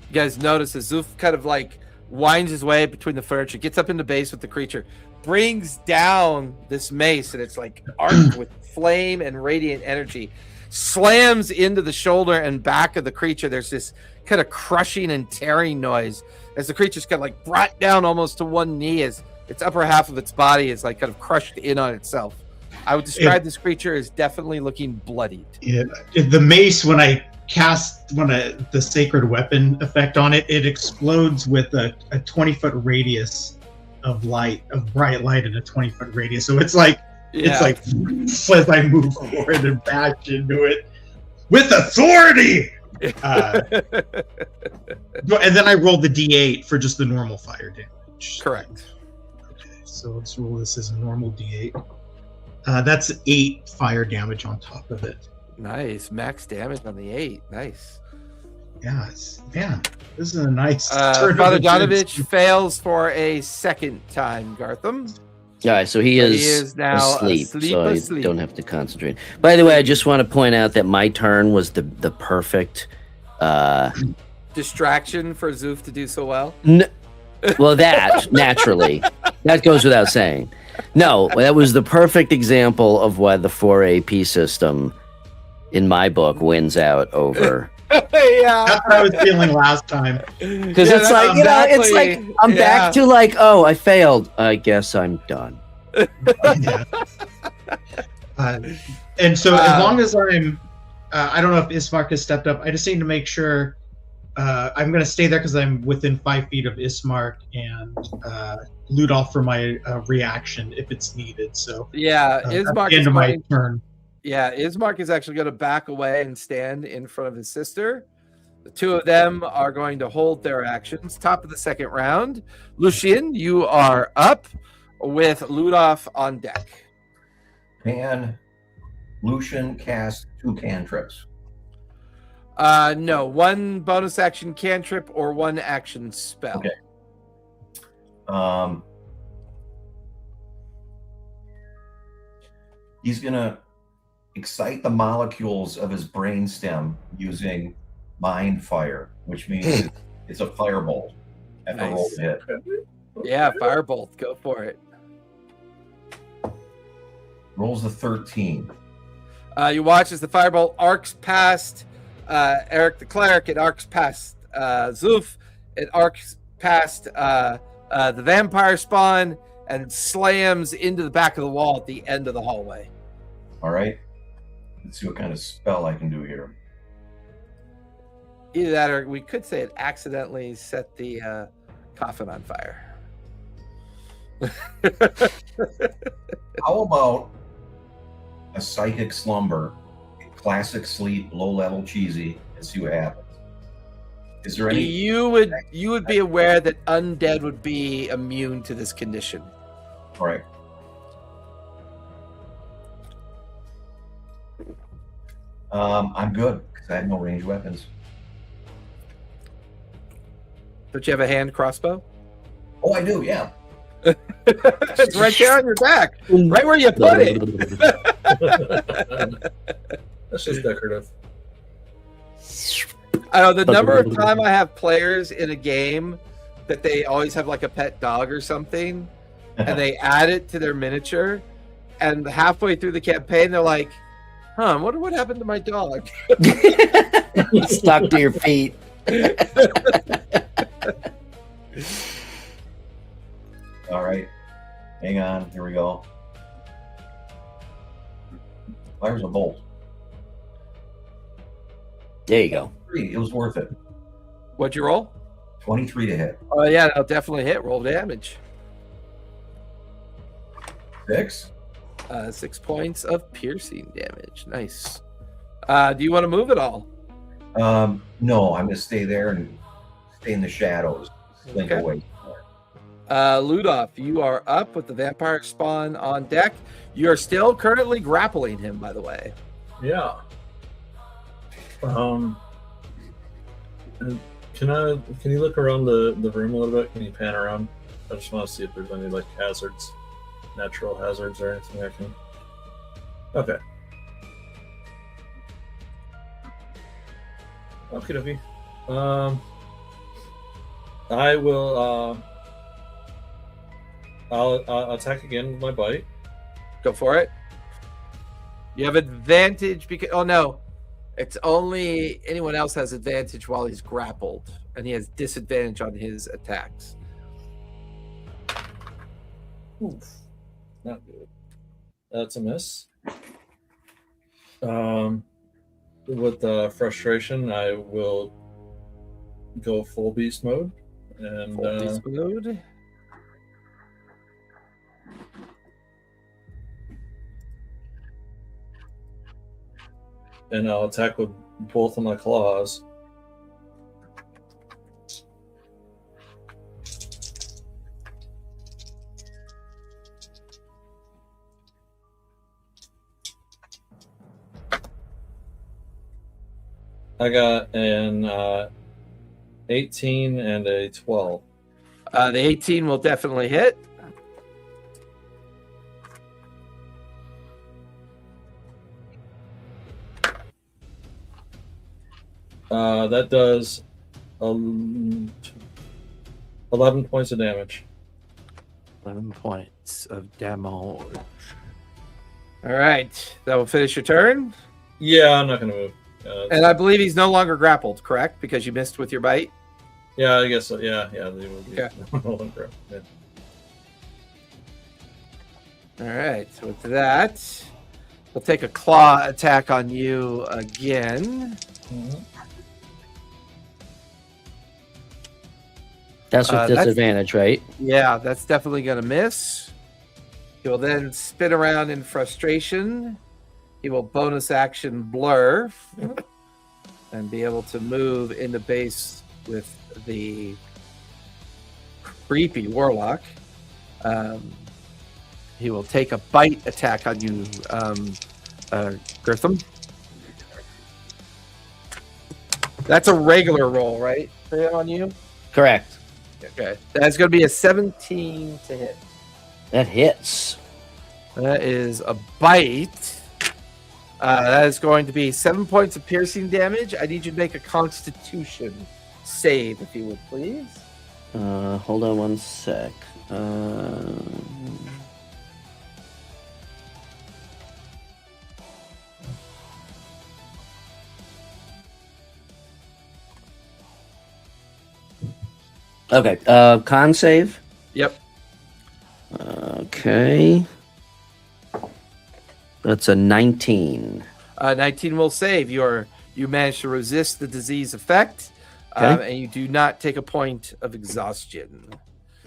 S1: You guys notice as Zoof kind of like winds his way between the furniture, gets up into base with the creature, brings down this mace, and it's like arced with flame and radiant energy, slams into the shoulder and back of the creature. There's this kind of crushing and tearing noise as the creature's kind of like brought down almost to one knee as its upper half of its body is like kind of crushed in on itself. I would describe this creature as definitely looking bloodied.
S6: Yeah, the mace, when I cast the sacred weapon effect on it, it explodes with a 20-foot radius of light, of bright light in a 20-foot radius. So it's like
S1: Yeah.
S6: it's like as I move forward and back into it with authority. And then I rolled the D8 for just the normal fire damage.
S1: Correct.
S6: Okay, so let's roll this as a normal D8. That's 8 fire damage on top of it.
S1: Nice. Max damage on the 8. Nice.
S6: Yeah, man, this is a nice turn.
S1: Father
S6: of events.
S1: Donavich fails for a second time, Gartham.
S3: All right, so he is
S1: now
S3: asleep, so
S1: asleep.
S3: I don't have to concentrate. By the way, I just want to point out that my turn was the perfect.
S1: Distraction for Zoof to do so well.
S3: Well, that naturally, that goes without saying. No, that was the perfect example of why the 4 AP system, in my book, wins out over.
S1: Yeah.
S6: That's how I was feeling last time.
S3: Because
S1: Yeah,
S3: it's
S1: that's
S3: like, you know, it's like
S1: exactly-
S3: I'm
S1: yeah.
S3: back to like, oh, I failed. I guess I'm done.
S6: Yeah. And so as long as I'm, I don't know if Ismark has stepped up. I just need to make sure I'm going to stay there because I'm within 5 feet of Ismark and Ludolf for my reaction if it's needed. So
S1: Yeah,
S6: that's
S1: Ismark
S6: the end
S1: is
S6: of my
S1: going,
S6: turn.
S1: yeah, Ismark is actually going to back away and stand in front of his sister. The two of them are going to hold their actions. Top of the second round. Lucian, you are up with Ludolf on deck.
S4: Can Lucian cast 2 cantrips?
S1: No, 1 bonus action cantrip or 1 action spell.
S4: Okay. He's gonna excite the molecules of his brainstem using mind fire, which means it's a firebolt. Have to roll
S1: Nice.
S4: to hit.
S1: Yeah, firebolt. Go for it.
S4: Rolls a 13.
S1: You watch as the firebolt arcs past Eric the cleric. It arcs past Zoof. It arcs past the vampire spawn and slams into the back of the wall at the end of the hallway.
S4: All right. Let's see what kind of spell I can do here.
S1: Either that, or we could say it accidentally set the coffin on fire.
S4: How about a psychic slumber, classic sleep, low level cheesy, and see what happens? Is there any?
S1: You would be aware that undead would be immune to this condition.
S4: All right. I'm good because I have no ranged weapons.
S1: Don't you have a hand crossbow?
S4: Oh, I do. Yeah.
S1: It's right there on your back, right where you put it.
S5: That's just decorative.
S1: I know the number of time I have players in a game that they always have like a pet dog or something, and they add it to their miniature, and halfway through the campaign they're like, "Huh, I wonder what happened to my dog."
S3: Stuck to your feet.
S4: All right. Hang on. Here we go. Fires a bolt.
S3: There you go.
S4: 3. It was worth it.
S1: What'd you roll?
S4: 23 to hit.
S1: Oh yeah, that'll definitely hit. Roll damage.
S4: 6.
S1: 6 points of piercing damage. Nice. Do you want to move at all?
S4: No, I'm going to stay there and stay in the shadows. Slink
S1: Okay.
S4: away.
S1: Ludolf, you are up with the vampire spawn on deck. You're still currently grappling him, by the way.
S5: Yeah. And can you look around the room a little bit? Can you pan around? I just want to see if there's any like hazards, natural hazards or anything I can. Okay. Okie dokie. I will. I'll attack again with my bite.
S1: Go for it. You have advantage because no, it's only anyone else has advantage while he's grappled, and he has disadvantage on his attacks.
S5: Oof. Not good. That's a miss. With the frustration, I will go full beast mode and
S1: Full beast mode.
S5: and I'll attack with both of my claws. I got an 18 and a 12.
S1: The 18 will definitely hit.
S5: That does 11 11 points of damage.
S1: 11 points of damage. All right. That will finish your turn.
S5: Yeah, I'm not going to move.
S1: And I believe he's no longer grappled, correct? Because you missed with your bite?
S5: Yeah, I guess so. Yeah. They will be.
S1: Okay.
S5: Yeah.
S1: All right. So with that, we'll take a claw attack on you again.
S3: That's with disadvantage, right?
S1: Yeah, that's definitely going to miss. He will then spin around in frustration. He will bonus action blur and be able to move into base with the creepy warlock. He will take a bite attack on you, Gartham. That's a regular roll, right? On you?
S3: Correct.
S1: Okay. That's going to be a 17 to hit.
S3: That hits.
S1: That is a bite. That is going to be 7 points of piercing damage. I need you to make a Constitution save, if you would, please.
S3: Hold on one sec. Okay. Con save.
S1: Yep.
S3: Okay. That's a 19.
S1: 19 will save. You managed to resist the disease effect,
S3: Okay.
S1: and you do not take a point of exhaustion.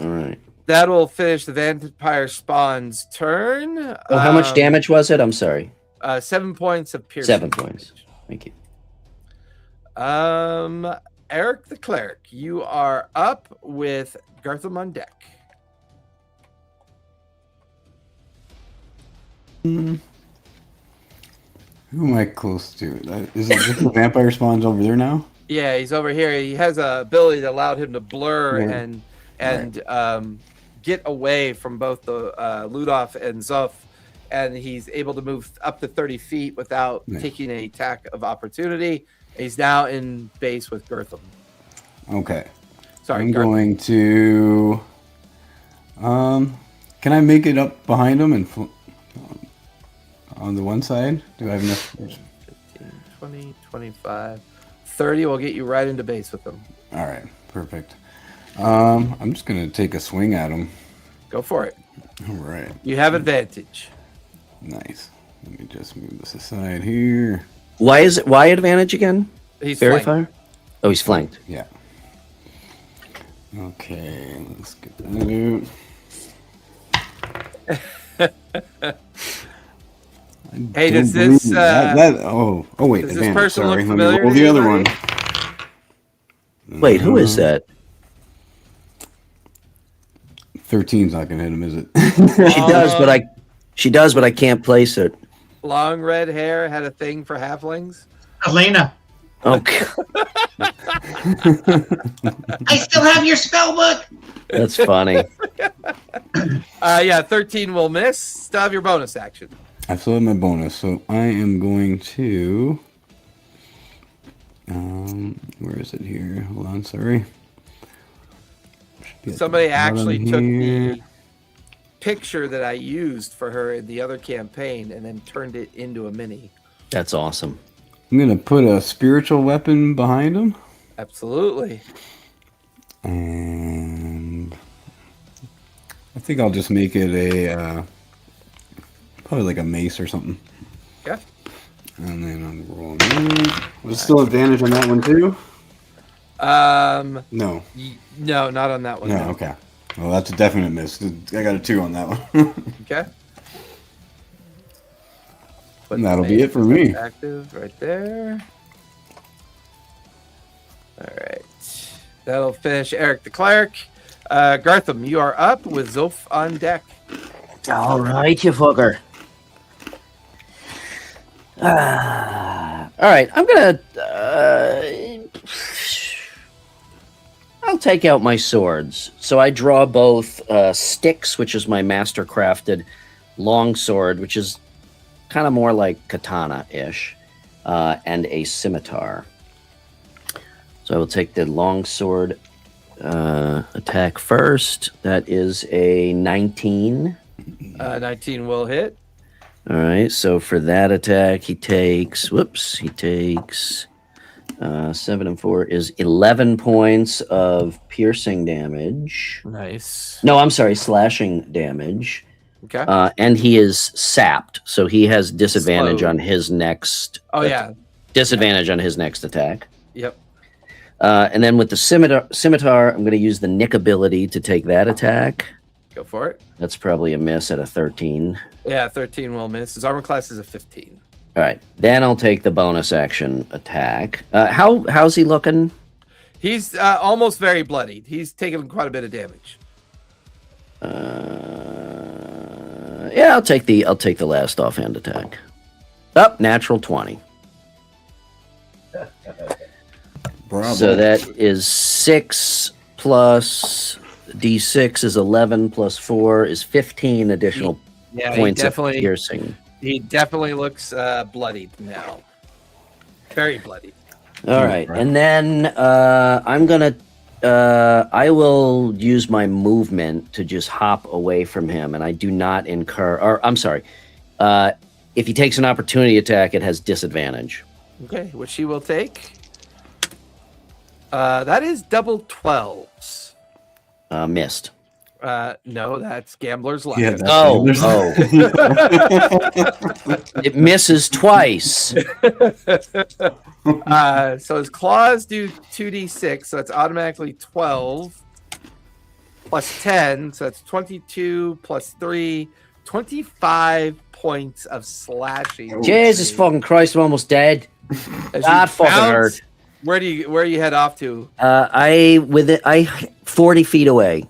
S3: All right.
S1: That will finish the vampire spawn's turn.
S3: Oh, how much damage was it? I'm sorry.
S1: 7 points of piercing.
S3: 7 points. Thank you.
S1: Eric the cleric, you are up with Gartham on deck.
S2: Who am I close to? Is it just the vampire spawns over there now?
S1: Yeah, he's over here. He has a ability that allowed him to blur and get away from both the Ludolf and Zoof, and he's able to move up to 30 feet without taking an attack of opportunity. He's now in base with Gartham.
S2: Okay.
S1: Sorry,
S2: I'm
S1: Gartham.
S2: going to. Can I make it up behind him and on the one side? Do I have enough?
S1: 15, 20, 25, 30 will get you right into base with them.
S2: All right, perfect. I'm just gonna take a swing at him.
S1: Go for it.
S2: All right.
S1: You have advantage.
S2: Nice. Let me just move this aside here.
S3: Why advantage again?
S1: He's
S3: Fairy
S1: flanked.
S3: fire? Oh, he's flanked.
S2: Yeah. Okay, let's get that out.
S1: Hey, does this
S2: oh wait,
S1: does this
S2: advantage.
S1: person
S2: Sorry,
S1: look
S2: let me
S1: familiar
S2: roll
S1: to
S2: the other one.
S1: anybody?
S3: Wait, who is that?
S2: 13's not gonna hit him, is it?
S3: She does, but I can't place it.
S1: Long red hair, had a thing for halflings.
S6: Elena,
S3: Okay.
S6: I still have your spell book.
S3: That's funny.
S1: Yeah, 13 will miss. Still have your bonus action.
S2: I still have my bonus, so I am going to. Where is it here? Hold on, sorry. Should be at
S1: Somebody
S2: the bottom
S1: actually took
S2: here.
S1: the picture that I used for her in the other campaign and then turned it into a mini.
S3: That's awesome.
S2: I'm gonna put a spiritual weapon behind him,
S1: Absolutely.
S2: and I think I'll just make it a probably like a mace or something.
S1: Yeah.
S2: And then I'm rolling. Was still advantage on that one too? No.
S1: No, not on that one.
S2: No. Okay. Well, that's a definite miss. I got a 2 on that one.
S1: Okay. Put
S2: That'll
S1: the
S2: be it for me.
S1: Active right there. All right. That'll finish Eric the cleric. Gartham, you are up with Zoof on deck.
S3: All right, you fucker. All right, I'm gonna. I'll take out my swords. So I draw both sticks, which is my master crafted long sword, which is kind of more like katana-ish, and a scimitar. So I will take the long sword attack first. That is a 19.
S1: 19 will hit.
S3: All right, so for that attack, he takes 7 and 4 is 11 points of piercing damage.
S1: Nice.
S3: No, I'm sorry, slashing damage.
S1: Okay.
S3: And he is sapped, so he has disadvantage
S1: Slowed.
S3: on his next.
S1: Oh, yeah.
S3: Disadvantage on his next attack.
S1: Yep.
S3: And then with the scimitar, I'm going to use the nick ability to take that attack.
S1: Go for it.
S3: That's probably a miss at a 13.
S1: Yeah, 13 will miss. His armor class is a 15.
S3: All right, then I'll take the bonus action attack. How's he looking?
S1: He's almost very bloodied. He's taken quite a bit of damage.
S3: Yeah, I'll take the last offhand attack. Up, natural 20.
S2: Bravo.
S3: So that is 6 plus D6 is 11 plus 4 is 15 additional points of piercing.
S1: He definitely looks bloodied now. Very bloodied.
S3: All right, and then I will use my movement to just hop away from him, and I do not incur. Or I'm sorry, if he takes an opportunity attack, it has disadvantage.
S1: Okay, which he will take. That is double 12s.
S3: Missed.
S1: No, that's gambler's luck.
S2: Yeah, that's
S3: Oh,
S2: oh.
S3: It misses twice.
S1: So his claws do 2d6, so that's automatically 12 plus 10, so that's 22 plus 3, 25 points of slashing.
S3: Jesus fucking Christ, I'm almost dead.
S1: As
S3: That
S1: you
S3: fucking
S1: bounce,
S3: hurt.
S1: Where you head off to?
S3: I 40 feet away.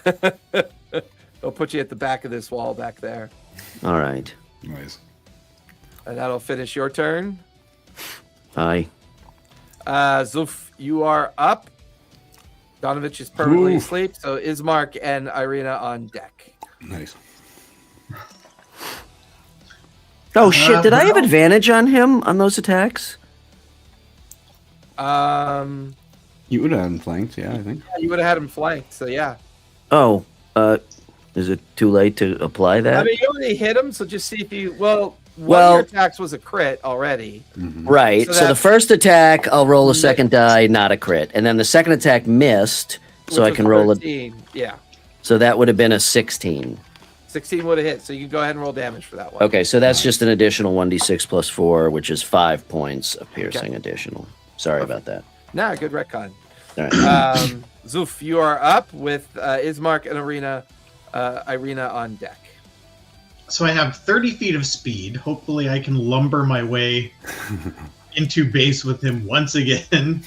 S1: It'll put you at the back of this wall back there.
S3: All right.
S2: Nice.
S1: And that'll finish your turn.
S3: Aye.
S1: Zoof, you are up. Donavich is permanently
S2: Oof.
S1: asleep, so Ismark and Ireena on deck.
S2: Nice.
S3: Oh shit! Did I have advantage on him on those attacks?
S2: You would have had him flanked, yeah, I think.
S1: You would have had him flanked, so yeah.
S3: Oh, is it too late to apply that?
S1: I mean, you already hit him, so just see if you. One of your attacks was a crit already.
S2: Mm-hmm.
S3: Right. So the first attack, I'll roll a second die, not a crit, and then the second attack missed, so I
S1: which
S3: can
S1: was
S3: roll it.
S1: 13. Yeah,
S3: So that would have been a 16.
S1: 16 would have hit, so you can go ahead and roll damage for that one.
S3: Okay, so that's just an additional 1d6 plus 4, which is 5 points of piercing additional. Sorry about that.
S1: Nah, good retcon.
S3: All right.
S1: Zoof, you are up with Ismark and Ireena on deck.
S6: So I have 30 feet of speed. Hopefully I can lumber my way into base with him once again.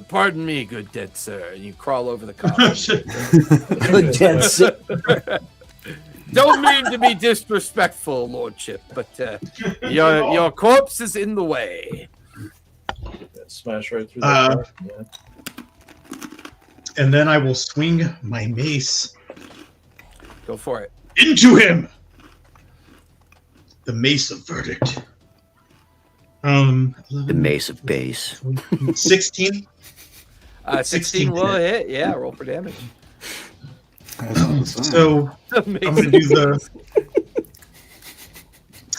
S1: Pardon me, good dead sir. And you crawl over the coffin. Don't mean to be disrespectful, lordship, but your corpse is in the way.
S5: Smash right through that. Yeah.
S6: And then I will swing my mace
S1: Go for it.
S6: into him. The mace of verdict.
S3: The mace of base.
S6: 16.
S1: 16 will hit. Yeah, roll for damage.
S6: So I'm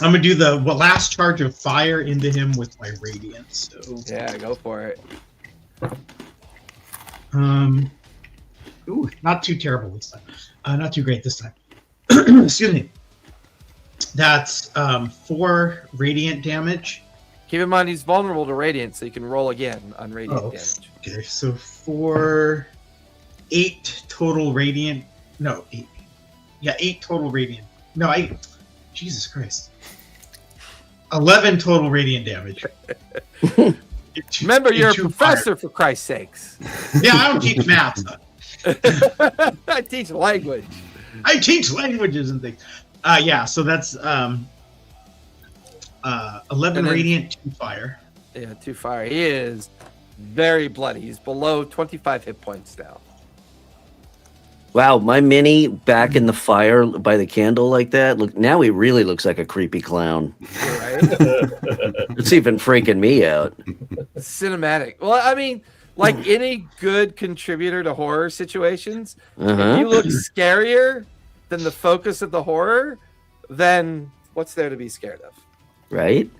S6: gonna do the last charge of fire into him with my radiance. So
S1: Yeah, go for it.
S6: not too terrible this time. Not too great this time. Excuse me. That's 4 radiant damage.
S1: Keep in mind he's vulnerable to radiant, so you can roll again on radiant damage.
S6: Okay, so 8 total radiant. No, 8. Yeah, 8 total radiant. No, 8. Jesus Christ. 11 total radiant damage.
S1: Remember, you're a professor, for Christ's sakes.
S6: Yeah, I don't teach math.
S1: I teach language.
S6: I teach languages and things. Yeah, so that's 11 radiant, 2 fire.
S1: Yeah, 2 fire. He is very bloody. He's below 25 hit points now.
S3: Wow, my mini back in the fire by the candle like that. Look, now he really looks like a creepy clown.
S1: Right?
S3: It's even freaking me out.
S1: Cinematic. Well, I mean, like any good contributor to horror situations, if
S3: Uh-huh.
S1: you look scarier than the focus of the horror, then what's there to be scared of?
S3: Right?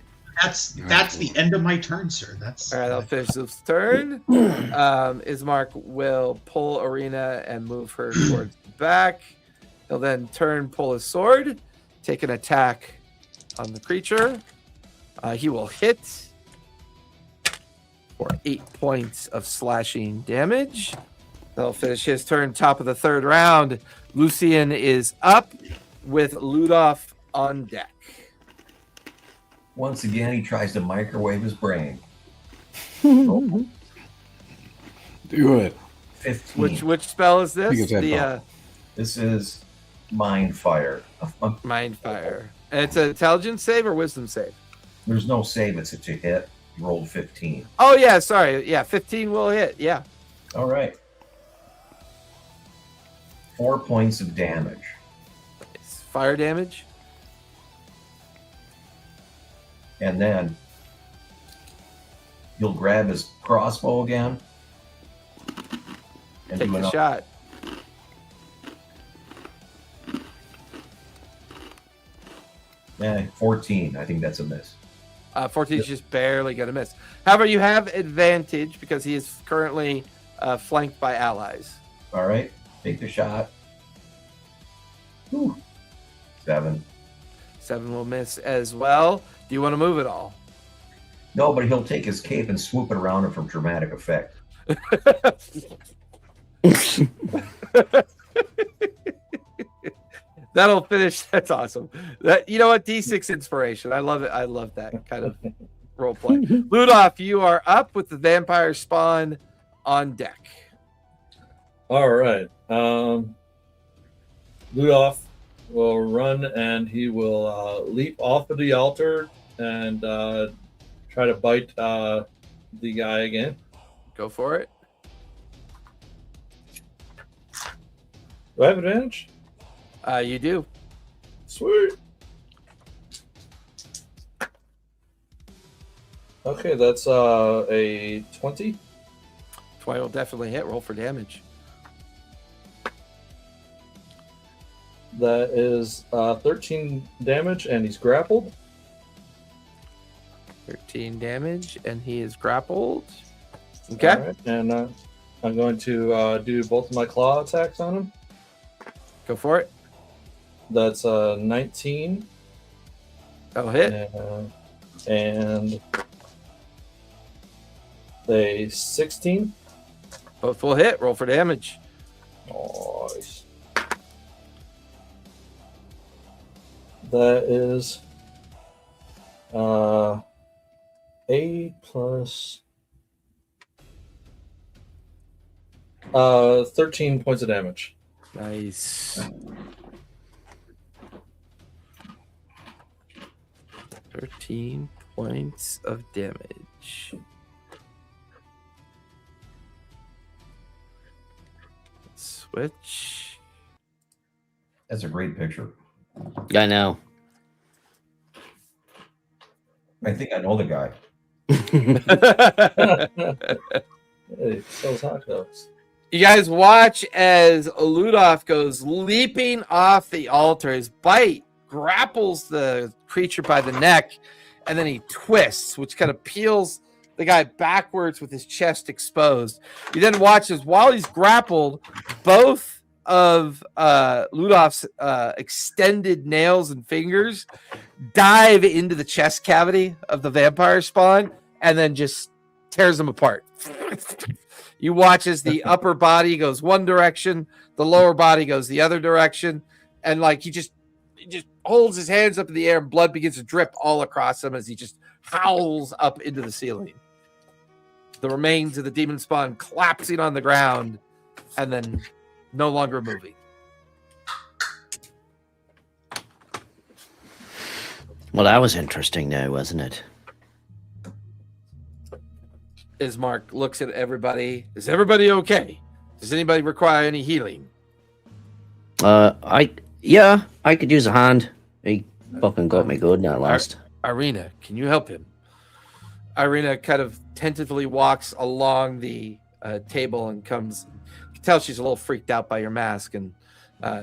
S6: That's the end of my turn, sir. That's
S1: All right, I'll finish this turn. Ismark will pull Ireena and move her towards the back. He'll then turn, pull his sword, take an attack on the creature. He will hit for 8 points of slashing damage. That'll finish his turn. Top of the third round. Lucian is up with Ludolf on deck.
S4: Once again, he tries to microwave his brain.
S2: Do it.
S4: 15.
S1: Which spell is this?
S2: Think it's that
S1: The
S4: This is Mind Fire.
S1: Mind Fire. And it's an intelligence save or wisdom save?
S4: There's no save. It's a hit. You rolled 15.
S1: Oh, yeah, sorry. Yeah, 15 will hit. Yeah.
S4: All right. 4 points of damage.
S1: It's fire damage.
S4: And then you'll grab his crossbow again. And
S1: Take
S4: do
S1: the
S4: another.
S1: shot.
S4: Yeah, 14. I think that's a miss.
S1: 14 is just barely going to miss. However, you have advantage because he is currently flanked by allies.
S4: All right. Take the shot. Whew. 7.
S1: 7 will miss as well. Do you want to move at all?
S4: No, but he'll take his cape and swoop it around him for dramatic effect.
S1: That'll finish. That's awesome. That, you know what? D6 inspiration. I love it. I love that kind of role play. Ludolf, you are up with the vampire spawn on deck.
S5: All right. Ludolf will run and he will leap off of the altar and try to bite the guy again.
S1: Go for it.
S5: Do I have advantage?
S1: You do.
S5: Sweet. Okay, that's a 20.
S1: 20 will definitely hit. Roll for damage.
S5: That is 13 damage, and he's grappled.
S1: 13 damage, and he is grappled. Okay.
S5: All right, and I'm going to do both of my claw attacks on him.
S1: Go for it.
S5: That's 19
S1: That'll hit.
S5: and a 16.
S1: Both will hit. Roll for damage.
S5: Nice. That is 8 plus 13 points of damage.
S1: Nice. 13 points of damage. Switch.
S4: That's a great picture.
S3: I know.
S4: I think I know the guy.
S5: Hey, sells hot dogs.
S1: You guys watch as Ludolf goes leaping off the altar. His bite grapples the creature by the neck, and then he twists, which kind of peels the guy backwards with his chest exposed. You then watch as while he's grappled, both of Ludolf's extended nails and fingers dive into the chest cavity of the vampire spawn and then just tears them apart. You watch as the upper body goes one direction, the lower body goes the other direction, and like he just holds his hands up in the air and blood begins to drip all across him as he just howls up into the ceiling. The remains of the demon spawn collapsing on the ground and then no longer moving.
S3: Well, that was interesting now, wasn't it?
S1: Ismark looks at everybody. Is everybody okay? Does anybody require any healing?
S3: I could use a hand. He fucking got me good now last.
S1: Ireena, can you help him? Ireena kind of tentatively walks along the table and comes. You can tell she's a little freaked out by your mask, and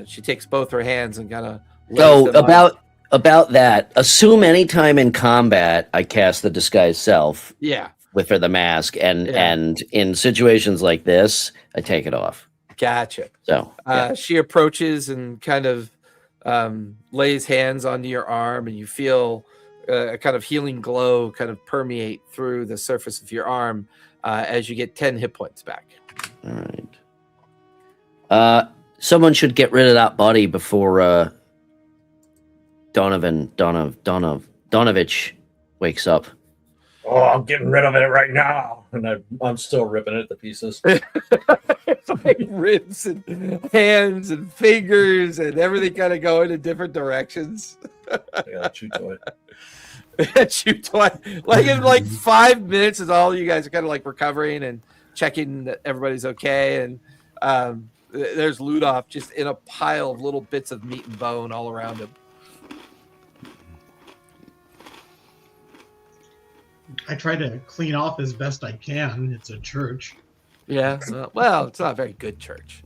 S1: she takes both her hands and kind of.
S3: So about that, assume anytime in combat I cast the disguise self.
S1: Yeah.
S3: With her the mask, and in situations like this, I take it off.
S1: Gotcha.
S3: So
S1: she approaches and kind of lays hands onto your arm, and you feel a kind of healing glow kind of permeate through the surface of your arm as you get 10 hit points back.
S3: All right. Someone should get rid of that body before Donavich wakes up.
S5: Oh, I'm getting rid of it right now. And I'm still ripping it to pieces.
S1: It's like ribs and hands and fingers and everything kind of going in different directions.
S5: I got a chew toy.
S1: Chew toy. Like in like 5 minutes is all you guys are kind of like recovering and checking that everybody's okay. And there's Ludolf just in a pile of little bits of meat and bone all around him.
S6: I try to clean off as best I can. It's a church.
S1: Yeah. Well, it's not a very good church.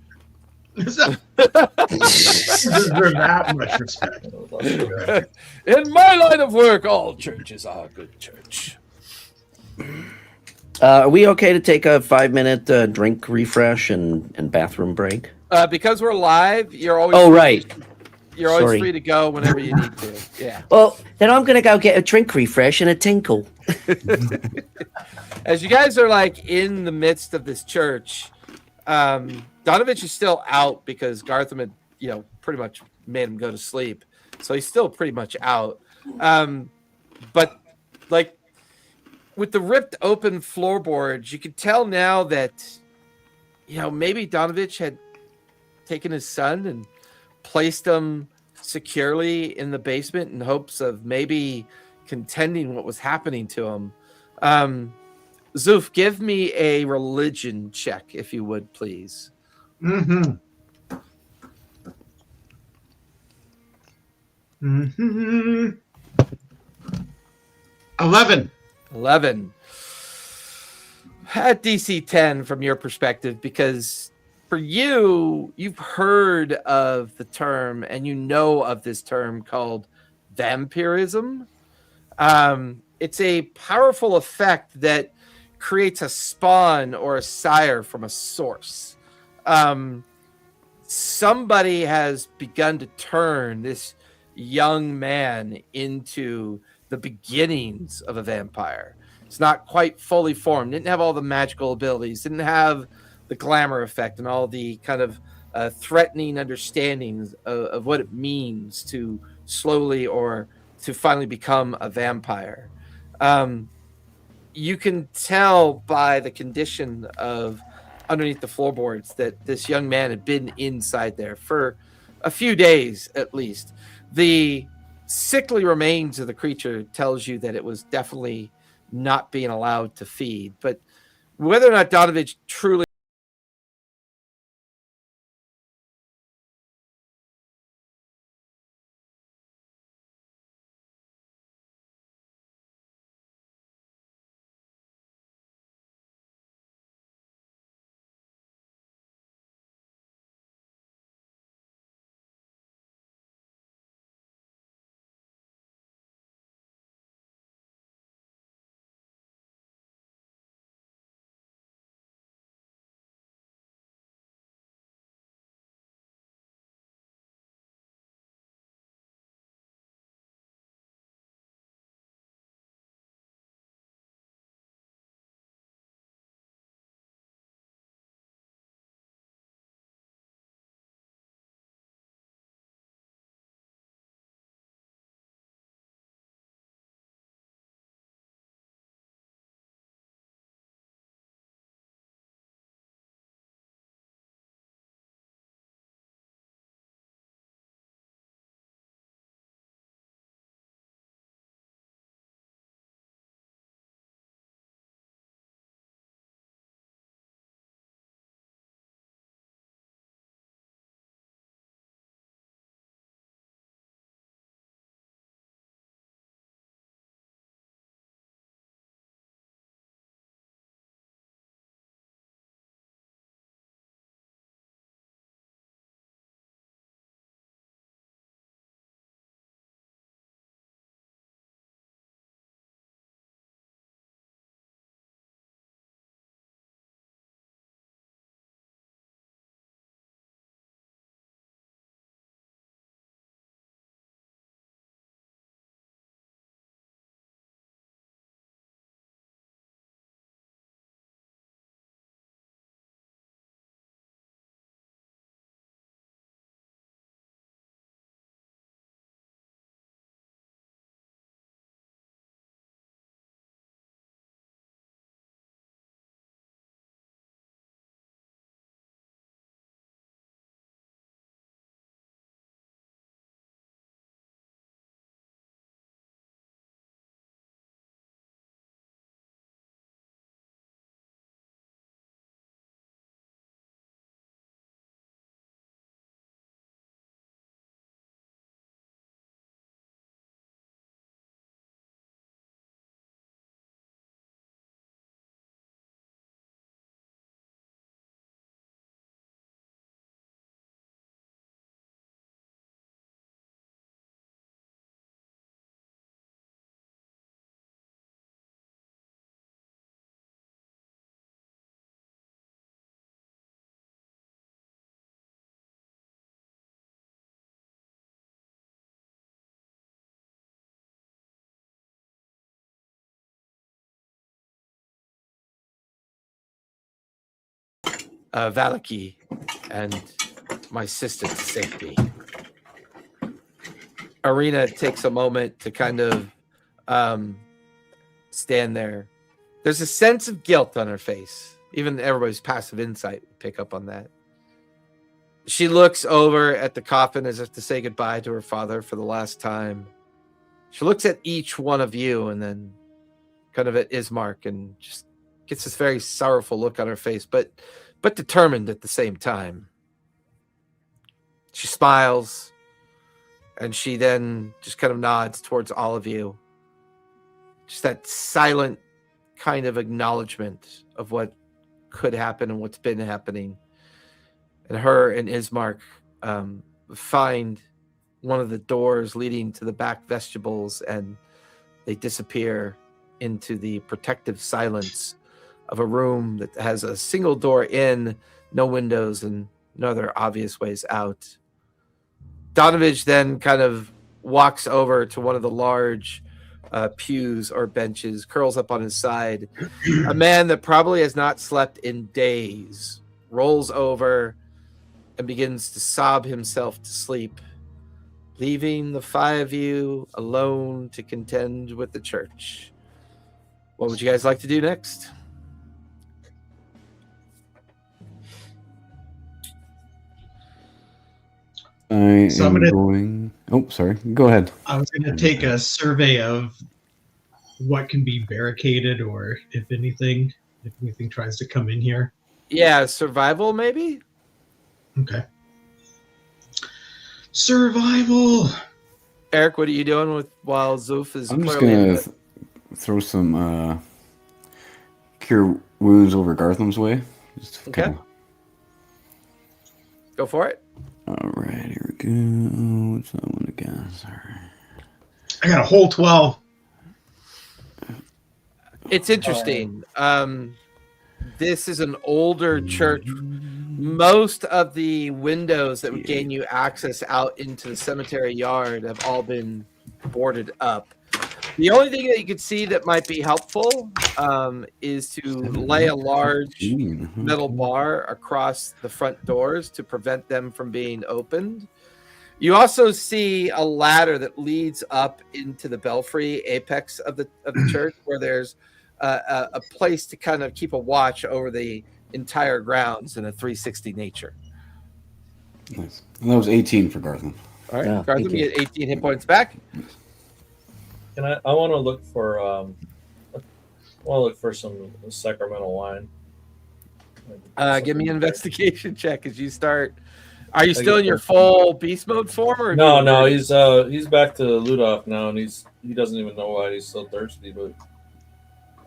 S6: Deserve that much respect.
S1: In my line of work, all churches are good church.
S3: Are we okay to take a 5-minute drink refresh and bathroom break?
S1: Because we're live, you're always You're always
S3: Sorry.
S1: free to go whenever you need to. Yeah.
S3: Well, then I'm going to go get a drink refresh and a tinkle.
S1: As you guys are like in the midst of this church, Donavich is still out because Gartham had, pretty much made him go to sleep. So he's still pretty much out. But like with the ripped open floorboards, you could tell now that, maybe Donavich had taken his son and placed him securely in the basement in hopes of maybe contending what was happening to him. Zoof, give me a religion check, if you would, please.
S6: Mm-hmm. 11.
S1: At DC 10 from your perspective, because for you've heard of the term and you know of this term called vampirism. It's a powerful effect that creates a spawn or a sire from a source. Somebody has begun to turn this young man into the beginnings of a vampire. It's not quite fully formed, didn't have all the magical abilities, didn't have the glamour effect and all the kind of threatening understandings of what it means to slowly or to finally become a vampire. You can tell by the condition of underneath the floorboards that this young man had been inside there for a few days at least. The sickly remains of the creature tells you that it was definitely not being allowed to feed, but whether or not Donavich truly Vallaki and my sister to safety. Ireena takes a moment to kind of stand there. There's a sense of guilt on her face. Even everybody's passive insight would pick up on that. She looks over at the coffin as if to say goodbye to her father for the last time. She looks at each one of you and then kind of at Ismark and just gets this very sorrowful look on her face, but determined at the same time. She smiles, and she then just kind of nods towards all of you. Just that silent kind of acknowledgement of what could happen and what's been happening. And her and Ismark find one of the doors leading to the back vestibules, and they disappear into the protective silence of a room that has a single door in, no windows, and no other obvious ways out. Donavich then kind of walks over to one of the large pews or benches, curls up on his side. A man that probably has not slept in days rolls over and begins to sob himself to sleep, leaving the five of you alone to contend with the church. What would you guys like to do next?
S2: I
S6: So
S2: am
S6: I'm gonna-
S2: going. Oh, sorry. Go ahead.
S6: I was going to take a survey of what can be barricaded, or if anything tries to come in here.
S1: Yeah, survival maybe?
S6: Okay. Survival.
S1: Eric, what are you doing while Zoof is
S2: I'm just
S1: clearly
S2: gonna throw some cure wounds over Gartham's way. Just
S1: Okay.
S2: kinda-
S1: Go for it.
S2: All right, here we go. What's that one again? Sorry.
S6: I got a whole 12.
S1: It's interesting. This is an older church. Most of the windows that would gain you access out into the cemetery yard have all been boarded up. The only thing that you could see that might be helpful is to lay a large metal bar across the front doors to prevent them from being opened. You also see a ladder that leads up into the belfry apex of the church, where there's a place to kind of keep a watch over the entire grounds in a 360 nature.
S2: Nice. And that was 18 for Gartham.
S1: All right,
S3: Yeah,
S1: Gartham,
S3: thank
S1: you
S3: you.
S1: get 18 hit points back.
S5: Can I want to look for some sacramental wine.
S1: Give me an investigation check as you start. Are you still in your full beast mode form? Or
S5: No, he's back to Ludolf now, and he doesn't even know why he's so thirsty, but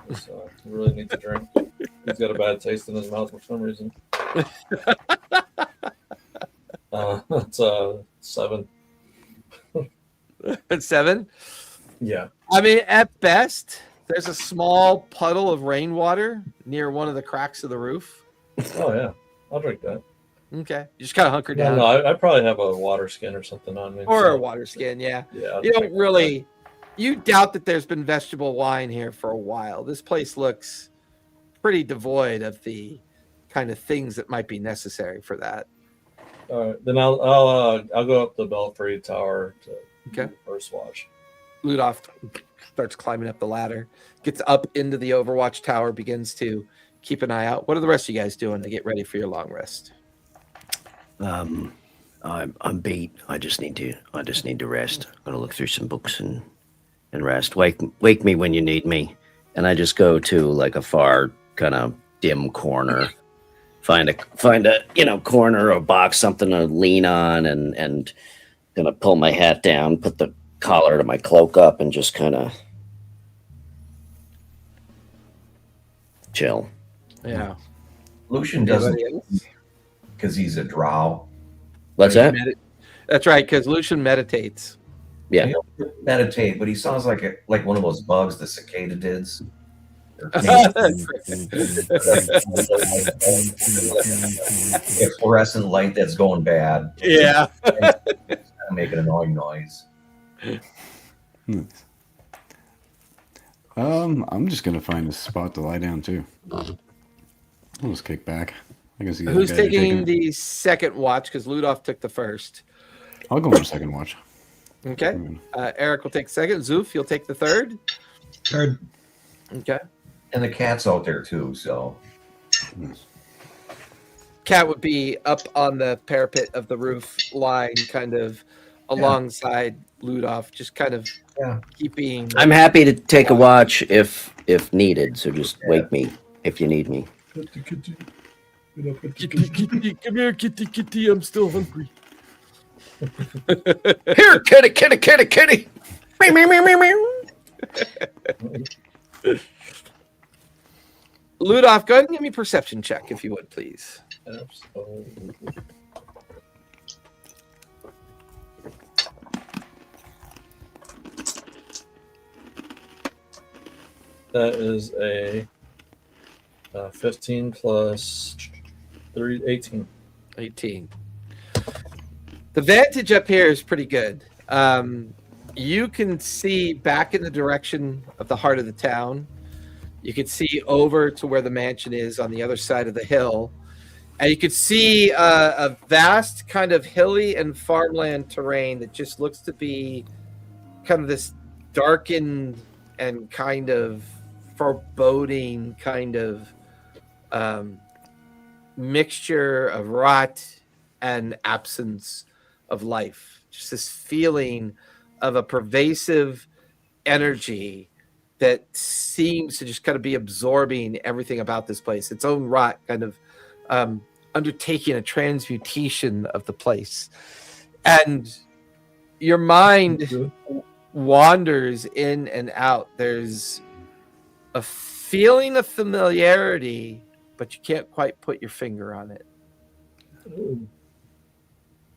S5: he really needs a drink. He's got a bad taste in his mouth for some reason. That's 7.
S1: 7?
S5: Yeah.
S1: I mean, at best, there's a small puddle of rainwater near one of the cracks of the roof.
S5: Oh yeah, I'll drink that.
S1: Okay, you just kind of hunker
S5: No,
S1: down.
S5: no, I probably have a water skin or something on me.
S1: Or
S5: so-
S1: a water skin, yeah.
S5: Yeah. I'll
S1: You
S5: drink
S1: don't really, you doubt that there's been vegetable wine here for a while. This place looks pretty devoid of the kind of things that might be necessary for that.
S5: that. All right, then I'll go up the belfry tower to
S1: Okay.
S5: do the first watch.
S1: Ludolf starts climbing up the ladder, gets up into the Overwatch tower, begins to keep an eye out. What are the rest of you guys doing to get ready for your long rest?
S3: I'm beat. I just need to rest. I'm gonna look through some books and rest. Wake me when you need me. And I just go to like a far kind of dim corner, find a corner or box, something to lean on, and gonna pull my hat down, put the collar to my cloak up, and just kind of chill.
S1: Yeah.
S4: Lucian doesn't,
S1: Anybody else?
S4: because he's a drow.
S3: What's that?
S1: That's right, because Lucian meditates.
S3: Yeah.
S4: He don't meditate, but he sounds like one of those bugs the cicada dids. A fluorescent light that's going bad.
S1: Yeah.
S4: Making an annoying noise.
S2: Nice. I'm just gonna find a spot to lie down too. I'll just kick back. I can see that
S1: Who's
S2: guy
S1: taking the second watch? Because Ludolf took the first.
S2: I'll go on second watch.
S1: Okay. Eric will take second. Zoof, you'll take the third.
S6: Third.
S1: Okay.
S4: And the cat's out there too, so.
S1: Cat would be up on the parapet of the roof line, kind of alongside Ludolf, just kind of keeping.
S3: I'm happy to take a watch if needed. So just wake me if you need me.
S5: Kitty.
S1: Come here, kitty. I'm still hungry.
S3: Here, kitty. Meow, meow, meow, meow, meow.
S1: Ludolf, go ahead and give me a perception check, if you would, please.
S5: Absolutely. That is a 15 plus 3, 18.
S1: 18. The vantage up here is pretty good. You can see back in the direction of the heart of the town. You can see over to where the mansion is on the other side of the hill. And you can see a vast kind of hilly and farmland terrain that just looks to be kind of this darkened and kind of foreboding kind of mixture of rot and absence of life. Just this feeling of a pervasive energy that seems to just kind of be absorbing everything about this place. Its own rot kind of undertaking a transmutation of the place. And your mind wanders in and out. There's a feeling of familiarity, but you can't quite put your finger on it.
S5: Oh,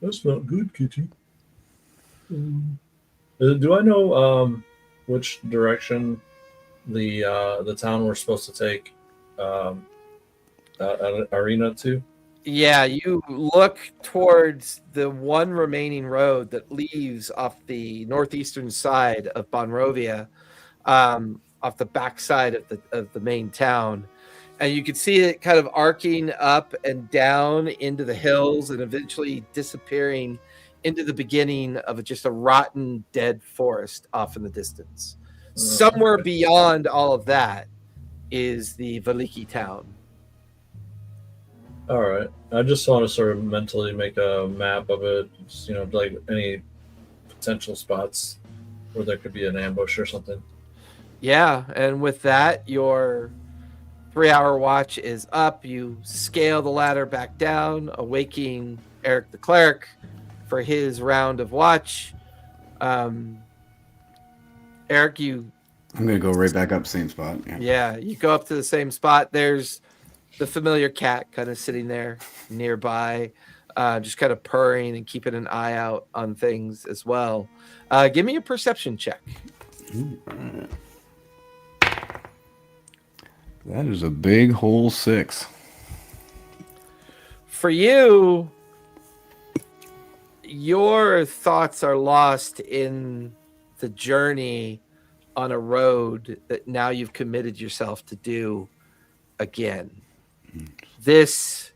S5: that's not good, Kitty. Do I know which direction the town we're supposed to take Ireena to?
S1: Yeah, you look towards the one remaining road that leaves off the northeastern side of Bonrovia, off the backside of the main town, and you can see it kind of arcing up and down into the hills and eventually disappearing into the beginning of just a rotten, dead forest off in the distance. Somewhere beyond all of that is the Vallaki town.
S5: All right. I just want to sort of mentally make a map of it, just, like any potential spots where there could be an ambush or something.
S1: Yeah, and with that, your 3-hour watch is up. You scale the ladder back down, awaking Eric the cleric for his round of watch. Eric, I'm
S2: going to go right back up, same spot.
S1: Yeah, you go up to the same spot. There's the familiar cat kind of sitting there nearby, just kind of purring and keeping an eye out on things as well. Give me a perception check.
S2: That is a big whole 6.
S1: For you, your thoughts are lost in the journey on a road that now you've committed yourself to do again. This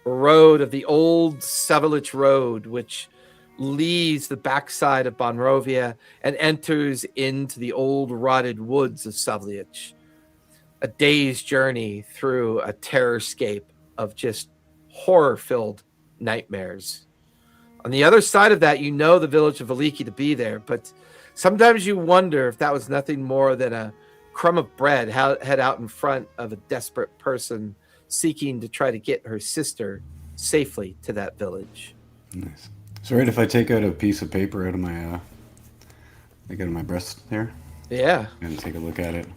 S1: road of the old Savlich Road, which leaves the backside of Bonrovia and enters into the old rotted woods of Savlich. A day's journey through a terrorscape of just horror-filled nightmares. On the other side of that, you know the village of Vallaki to be there, but sometimes you wonder if that was nothing more than a crumb of bread head out in front of a desperate person seeking to try to get her sister safely to that village.
S2: Nice. Is it right if I take out a piece of paper out of my breast here?
S1: Yeah.
S2: And take a look at it.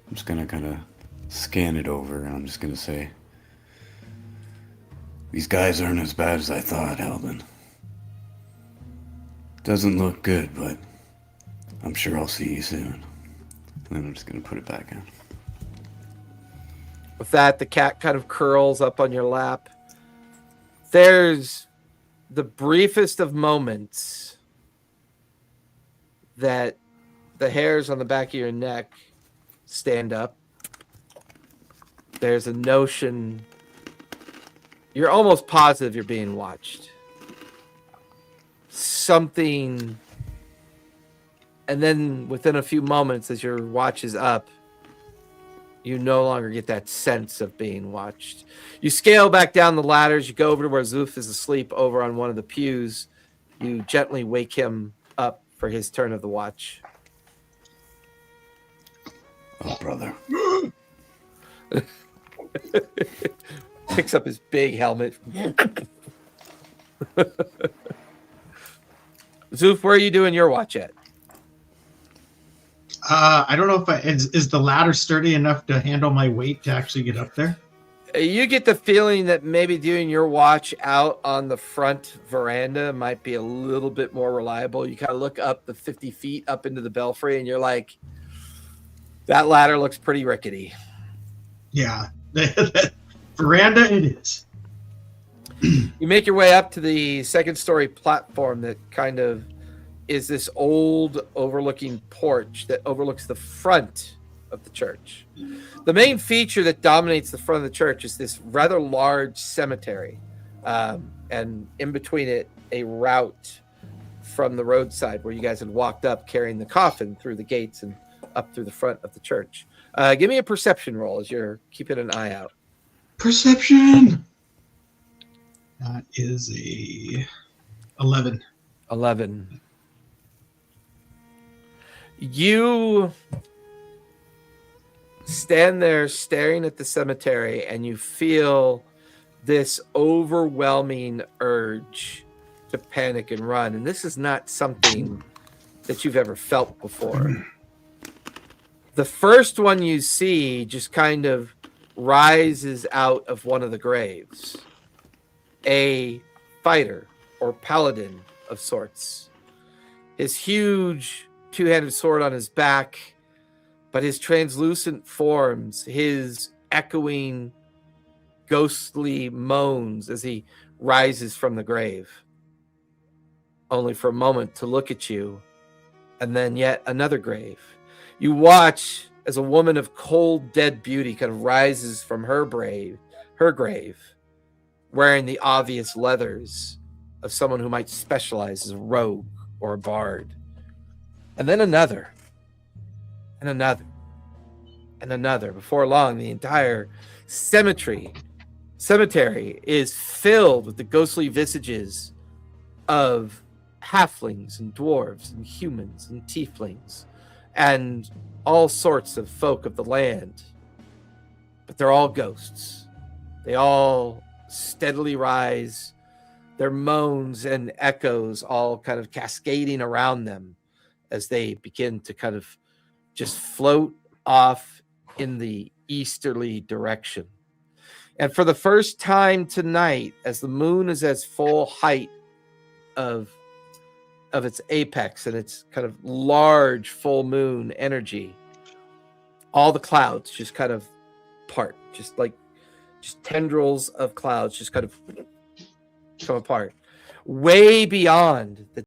S2: I'm just going to kind of scan it over, and I'm just going to say, these guys aren't as bad as I thought, Alvin. Doesn't look good, but I'm sure I'll see you soon. And then I'm just going to put it back in.
S1: With that, the cat kind of curls up on your lap. There's the briefest of moments that the hairs on the back of your neck stand up. There's a notion You're almost positive you're being watched. Something, and then within a few moments, as your watch is up, you no longer get that sense of being watched. You scale back down the ladders. You go over to where Zoof is asleep over on one of the pews. You gently wake him up for his turn of the watch.
S2: Oh, brother.
S1: Picks up his big helmet. Zoof, where are you doing your watch at?
S6: I don't know if is the ladder sturdy enough to handle my weight to actually get up there.
S1: You get the feeling that maybe doing your watch out on the front veranda might be a little bit more reliable. You kind of look up the 50 feet up into the belfry, and you're like, that ladder looks pretty rickety.
S6: Yeah, veranda it is.
S1: You make your way up to the second story platform that kind of is this old overlooking porch that overlooks the front of the church. The main feature that dominates the front of the church is this rather large cemetery, and in between it, a route from the roadside where you guys had walked up carrying the coffin through the gates and up through the front of the church. Give me a perception roll as you're keeping an eye out.
S6: Perception. That is a 11.
S1: 11. You stand there staring at the cemetery, and you feel this overwhelming urge to panic and run. And this is not something that you've ever felt before. The first one you see just kind of rises out of one of the graves. A fighter or paladin of sorts. His huge two-handed sword on his back, but his translucent forms, his echoing ghostly moans as he rises from the grave, only for a moment to look at you, and then yet another grave. You watch as a woman of cold, dead beauty kind of rises from her grave, wearing the obvious leathers of someone who might specialize as a rogue or a bard. And then another, and another, and another. Before long, the entire cemetery is filled with the ghostly visages of halflings and dwarves and humans and tieflings and all sorts of folk of the land. But they're all ghosts. They all steadily rise, their moans and echoes all kind of cascading around them as they begin to kind of just float off in the easterly direction. And for the first time tonight, as the moon is at full height of its apex and its kind of large full moon energy, all the clouds just kind of part, just tendrils of clouds just kind of come apart, way beyond the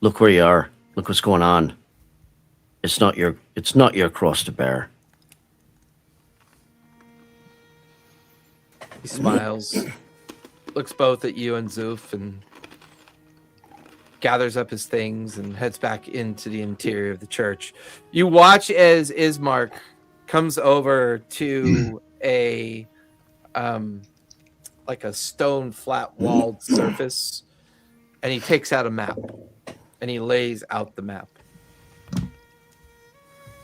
S3: Look where you are. Look what's going on. It's not your cross to bear.
S1: He smiles, looks both at you and Zoof, and gathers up his things and heads back into the interior of the church. You watch as Ismark comes over to a like a stone flat walled surface, and he takes out a map and he lays out the map.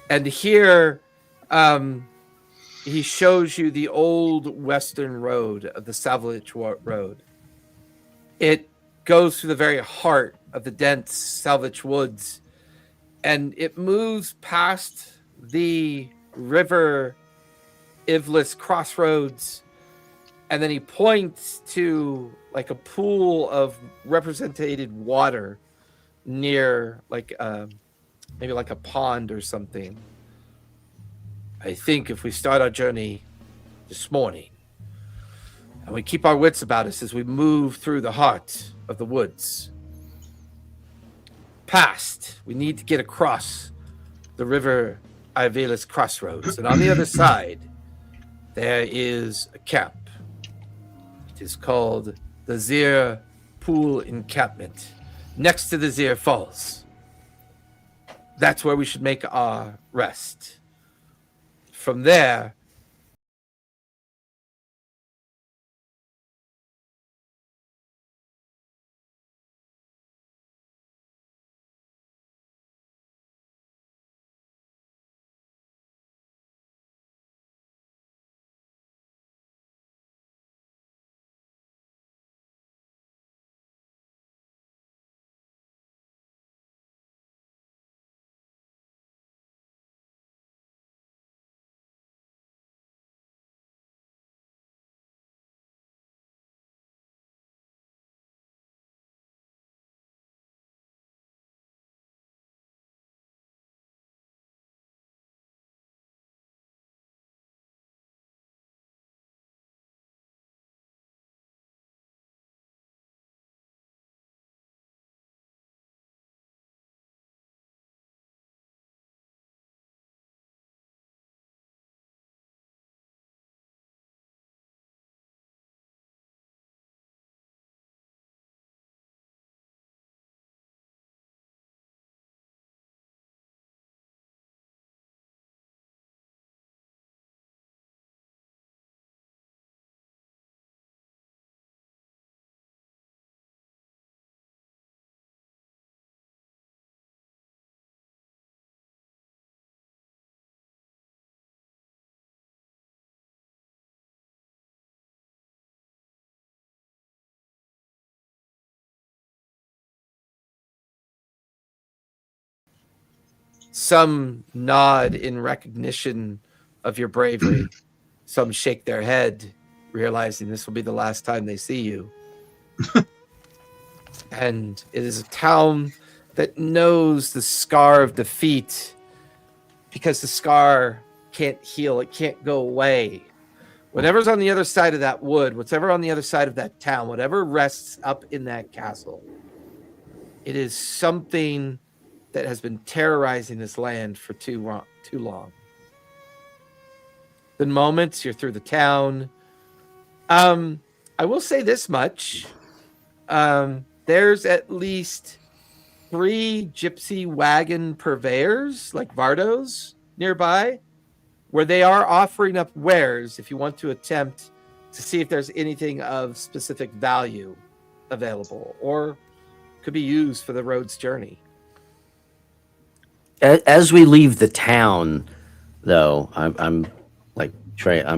S1: And here he shows you the old western road of the Salvage Road. It goes through the very heart of the dense Salvage Woods, and it moves past the river Ivlis crossroads, and then he points to like a pool of represented water near like maybe like a pond or something. I think if we start our journey this morning and we keep our wits about us as we move through the heart of the woods, we need to get across the river Ivelis crossroads, and on the other side there is a camp. It is called the Zir Pool Encampment, next to the Zir Falls. That's where we should make our rest. From there, some nod in recognition of your bravery. Some shake their head, realizing this will be the last time they see you. And it is a town that knows the scar of defeat, because the scar can't heal. It can't go away. Whatever's on the other side of that wood, whatever on the other side of that town, whatever rests up in that castle, it is something that has been terrorizing this land for too long. The moment you're through the town, I will say this much. There's at least 3 gypsy wagon purveyors, like Vardos, nearby, where they are offering up wares if you want to attempt to see if there's anything of specific value available or could be used for the road's journey.
S3: As we leave the town, though, I'm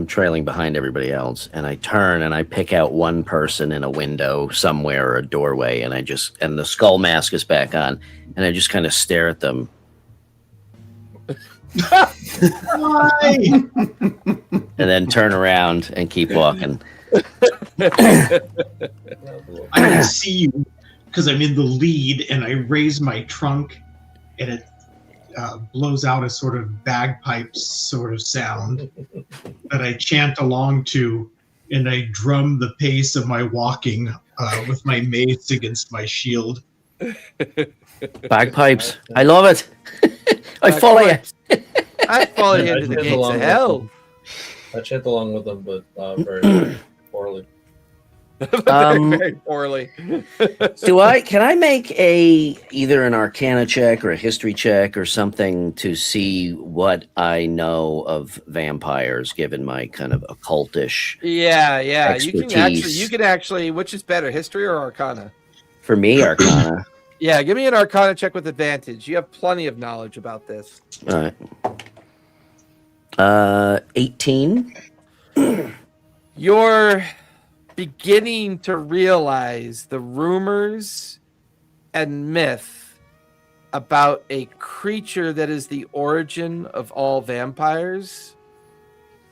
S3: trailing behind everybody else, and I turn and I pick out one person in a window somewhere or a doorway, and the skull mask is back on, and I just kind of stare at them.
S6: Why?
S3: And then turn around and keep walking.
S6: I can see you because I'm in the lead, and I raise my trunk, and it blows out a sort of bagpipes sort of sound that I chant along to, and I drum the pace of my walking with my mace against my shield.
S3: Bagpipes. I love it. I follow you.
S1: I follow you
S5: I
S1: into the
S5: chant
S1: gates
S5: along
S1: of
S5: with
S1: hell.
S5: them. I chant along with them, but very poorly.
S1: Very poorly.
S3: Can I make either an Arcana check or a history check or something to see what I know of vampires, given my kind of occultish
S1: Yeah.
S3: expertise?
S1: You can actually. Which is better, history or Arcana?
S3: For me, Arcana.
S1: Yeah, give me an Arcana check with advantage. You have plenty of knowledge about this.
S3: All right. 18.
S1: You're beginning to realize the rumors and myth about a creature that is the origin of all vampires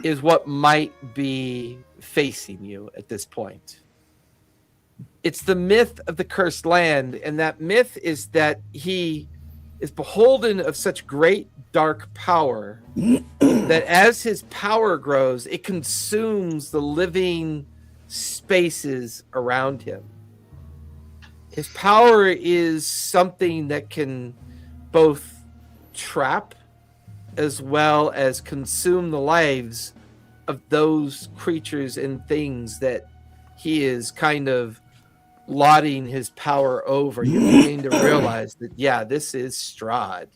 S1: is what might be facing you at this point. It's the myth of the cursed land, and that myth is that he is beholden of such great dark power that as his power grows, it consumes the living spaces around him. His power is something that can both trap as well as consume the lives of those creatures and things that he is kind of lauding his power over. You're beginning to realize that, yeah, this is Strahd.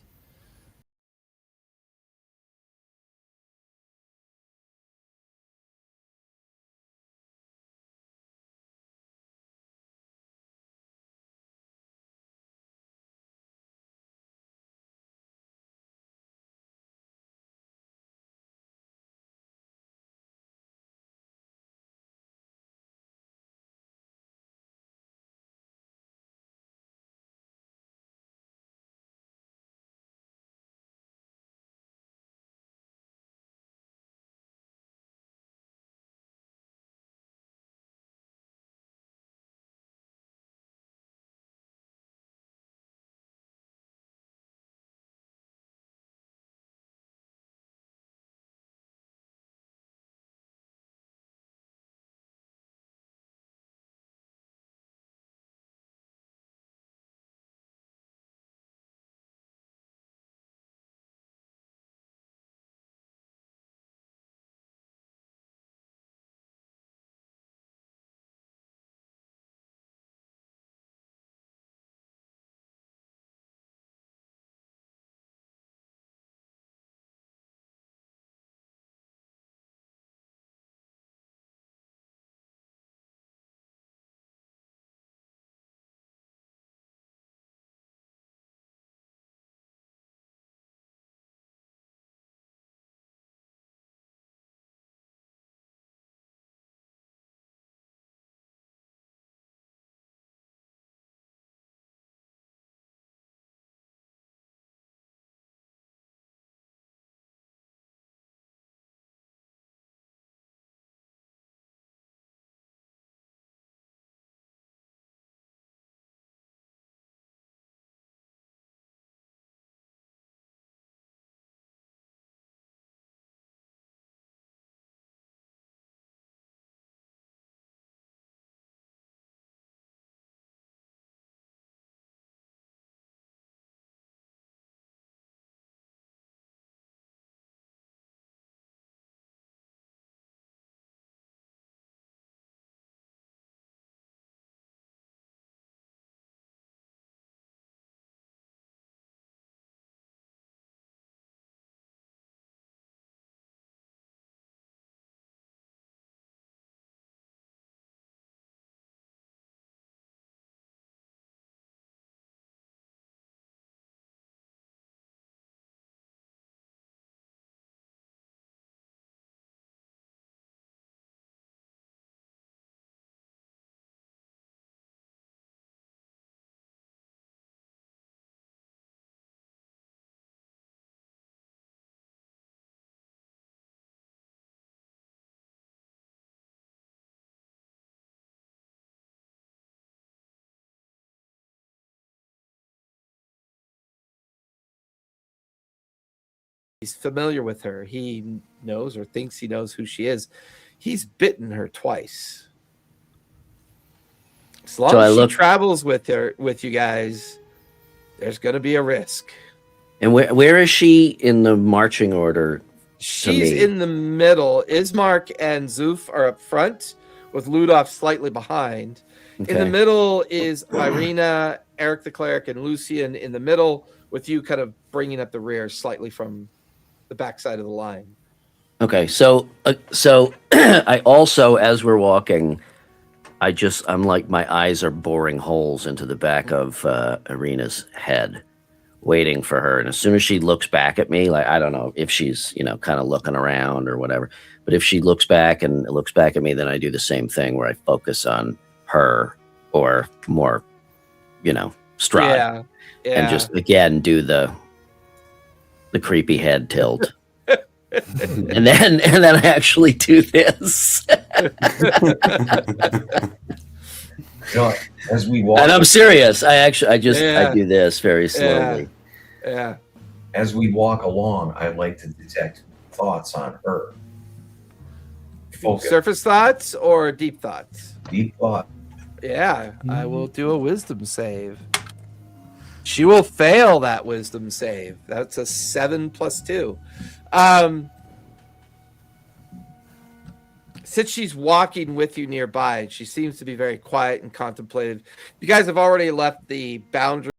S1: He's familiar with her. He knows or thinks he knows who she is. He's bitten her twice. As long
S3: So
S1: as
S3: I
S1: she
S3: look-
S1: travels with you guys, there's going to be a risk.
S3: And where is she in the marching order?
S1: She's
S3: me.
S1: in the middle. Ismark and Zoof are up front, with Ludolf slightly behind. In the
S3: Okay.
S1: middle is Ireena, Eric the cleric, and Lucian in the middle, with you kind of bringing up the rear slightly from the backside of the line.
S3: Okay, so I also, as we're walking, I'm like, my eyes are boring holes into the back of Ireena's head, waiting for her. And as soon as she looks back at me, like, I don't know if she's, kind of looking around or whatever, but if she looks back at me, then I do the same thing where I focus on her, or more, Strahd,
S1: Yeah.
S3: and just again do the creepy head tilt. and then I actually do this.
S4: As we walk,
S3: And I'm serious. I do this very slowly.
S1: Yeah.
S4: As we walk along, I like to detect thoughts on her. Focus.
S1: Surface thoughts or deep thoughts?
S4: Deep thought.
S1: Yeah, I will do a wisdom save. She will fail that wisdom save. That's a 7 + 2. Since she's walking with you nearby, she seems to be very quiet and contemplative. You guys have already left the boundary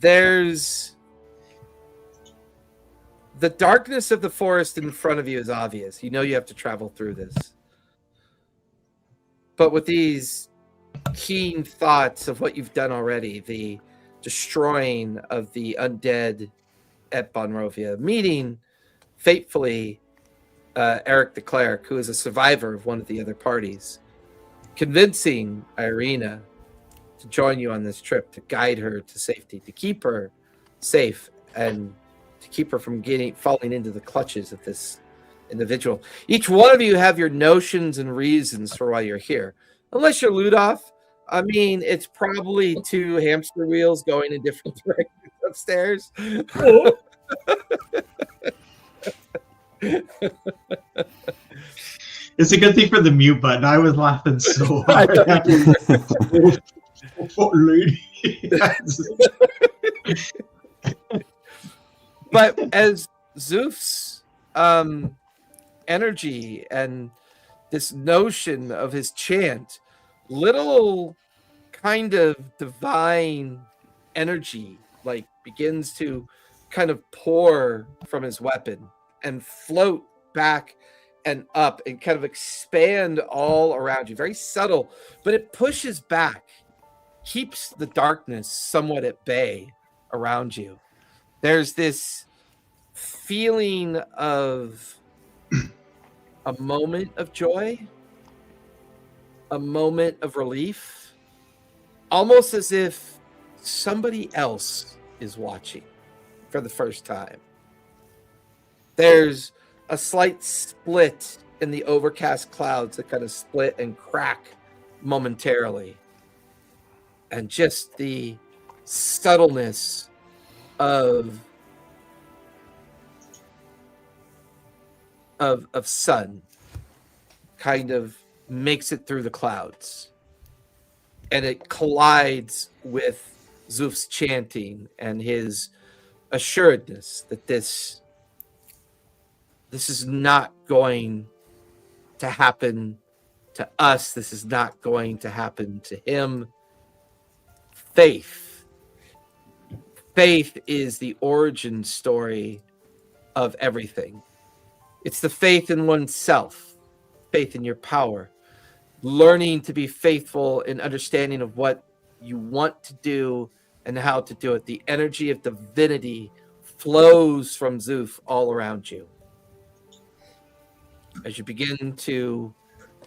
S1: There's the darkness of the forest in front of you is obvious. You know you have to travel through this. But with these keen thoughts of what you've done already, the destroying of the undead at Bonrovia, meeting fatefully Eric the Cleric, who is a survivor of one of the other parties, convincing Ireena to join you on this trip, to guide her to safety, to keep her safe, and to keep her from falling into the clutches of this individual. Each one of you have your notions and reasons for why you're here. Unless you're Ludolf, I mean, it's probably two hamster wheels going in different directions upstairs.
S6: It's a good thing for the mute button. I was laughing so hard. Oh, lady.
S1: But as Zoof's energy and this notion of his chant, little kind of divine energy like begins to kind of pour from his weapon and float back and up and kind of expand all around you. Very subtle, but it pushes back, keeps the darkness somewhat at bay around you. There's this feeling of a moment of joy, a moment of relief, almost as if somebody else is watching for the first time. There's a slight split in the overcast clouds that kind of split and crack momentarily. And just the subtleness of sun kind of makes it through the clouds. And it collides with Zoof's chanting and his assuredness that this is not going to happen to us. This is not going to happen to him. Faith is the origin story of everything. It's the faith in oneself, faith in your power, learning to be faithful in understanding of what you want to do and how to do it. The energy of divinity flows from Zoof all around you. As you begin to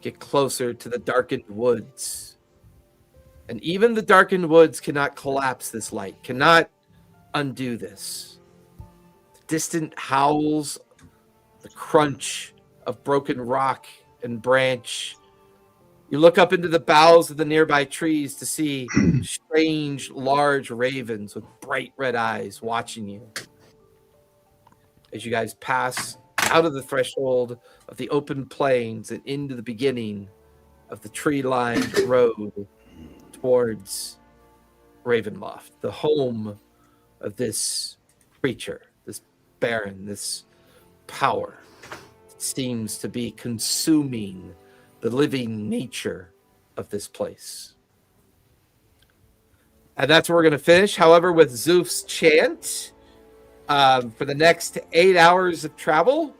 S1: get closer to the darkened woods, and even the darkened woods cannot collapse this light, cannot undo this. The distant howls, the crunch of broken rock and branch. You look up into the boughs of the nearby trees to see strange, large ravens with bright red eyes watching you. As you guys pass out of the threshold of the open plains and into the beginning of the tree-lined road towards Ravenloft, the home of this creature, this baron, this power that seems to be consuming the living nature of this place. And that's where we're going to finish. However, with Zoof's chant, for the next 8 hours of travel,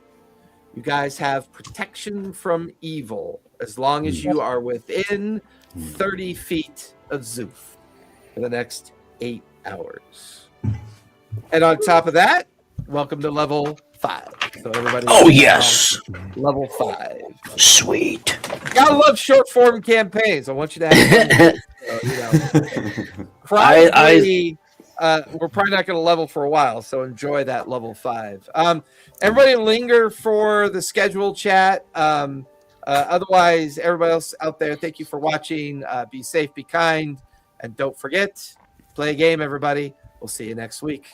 S1: you guys have protection from evil as long as you are within 30 feet of Zoof for the next 8 hours. And on top of that, welcome to level 5. So everybody,
S3: yes,
S1: level 5.
S3: Sweet.
S1: Gotta love short form campaigns. I want you to have probably, we're probably not going to level for a while, so enjoy that level 5. Everybody linger for the schedule chat. Otherwise, everybody else out there, thank you for watching. Be safe, be kind, and don't forget, play a game, everybody. We'll see you next week.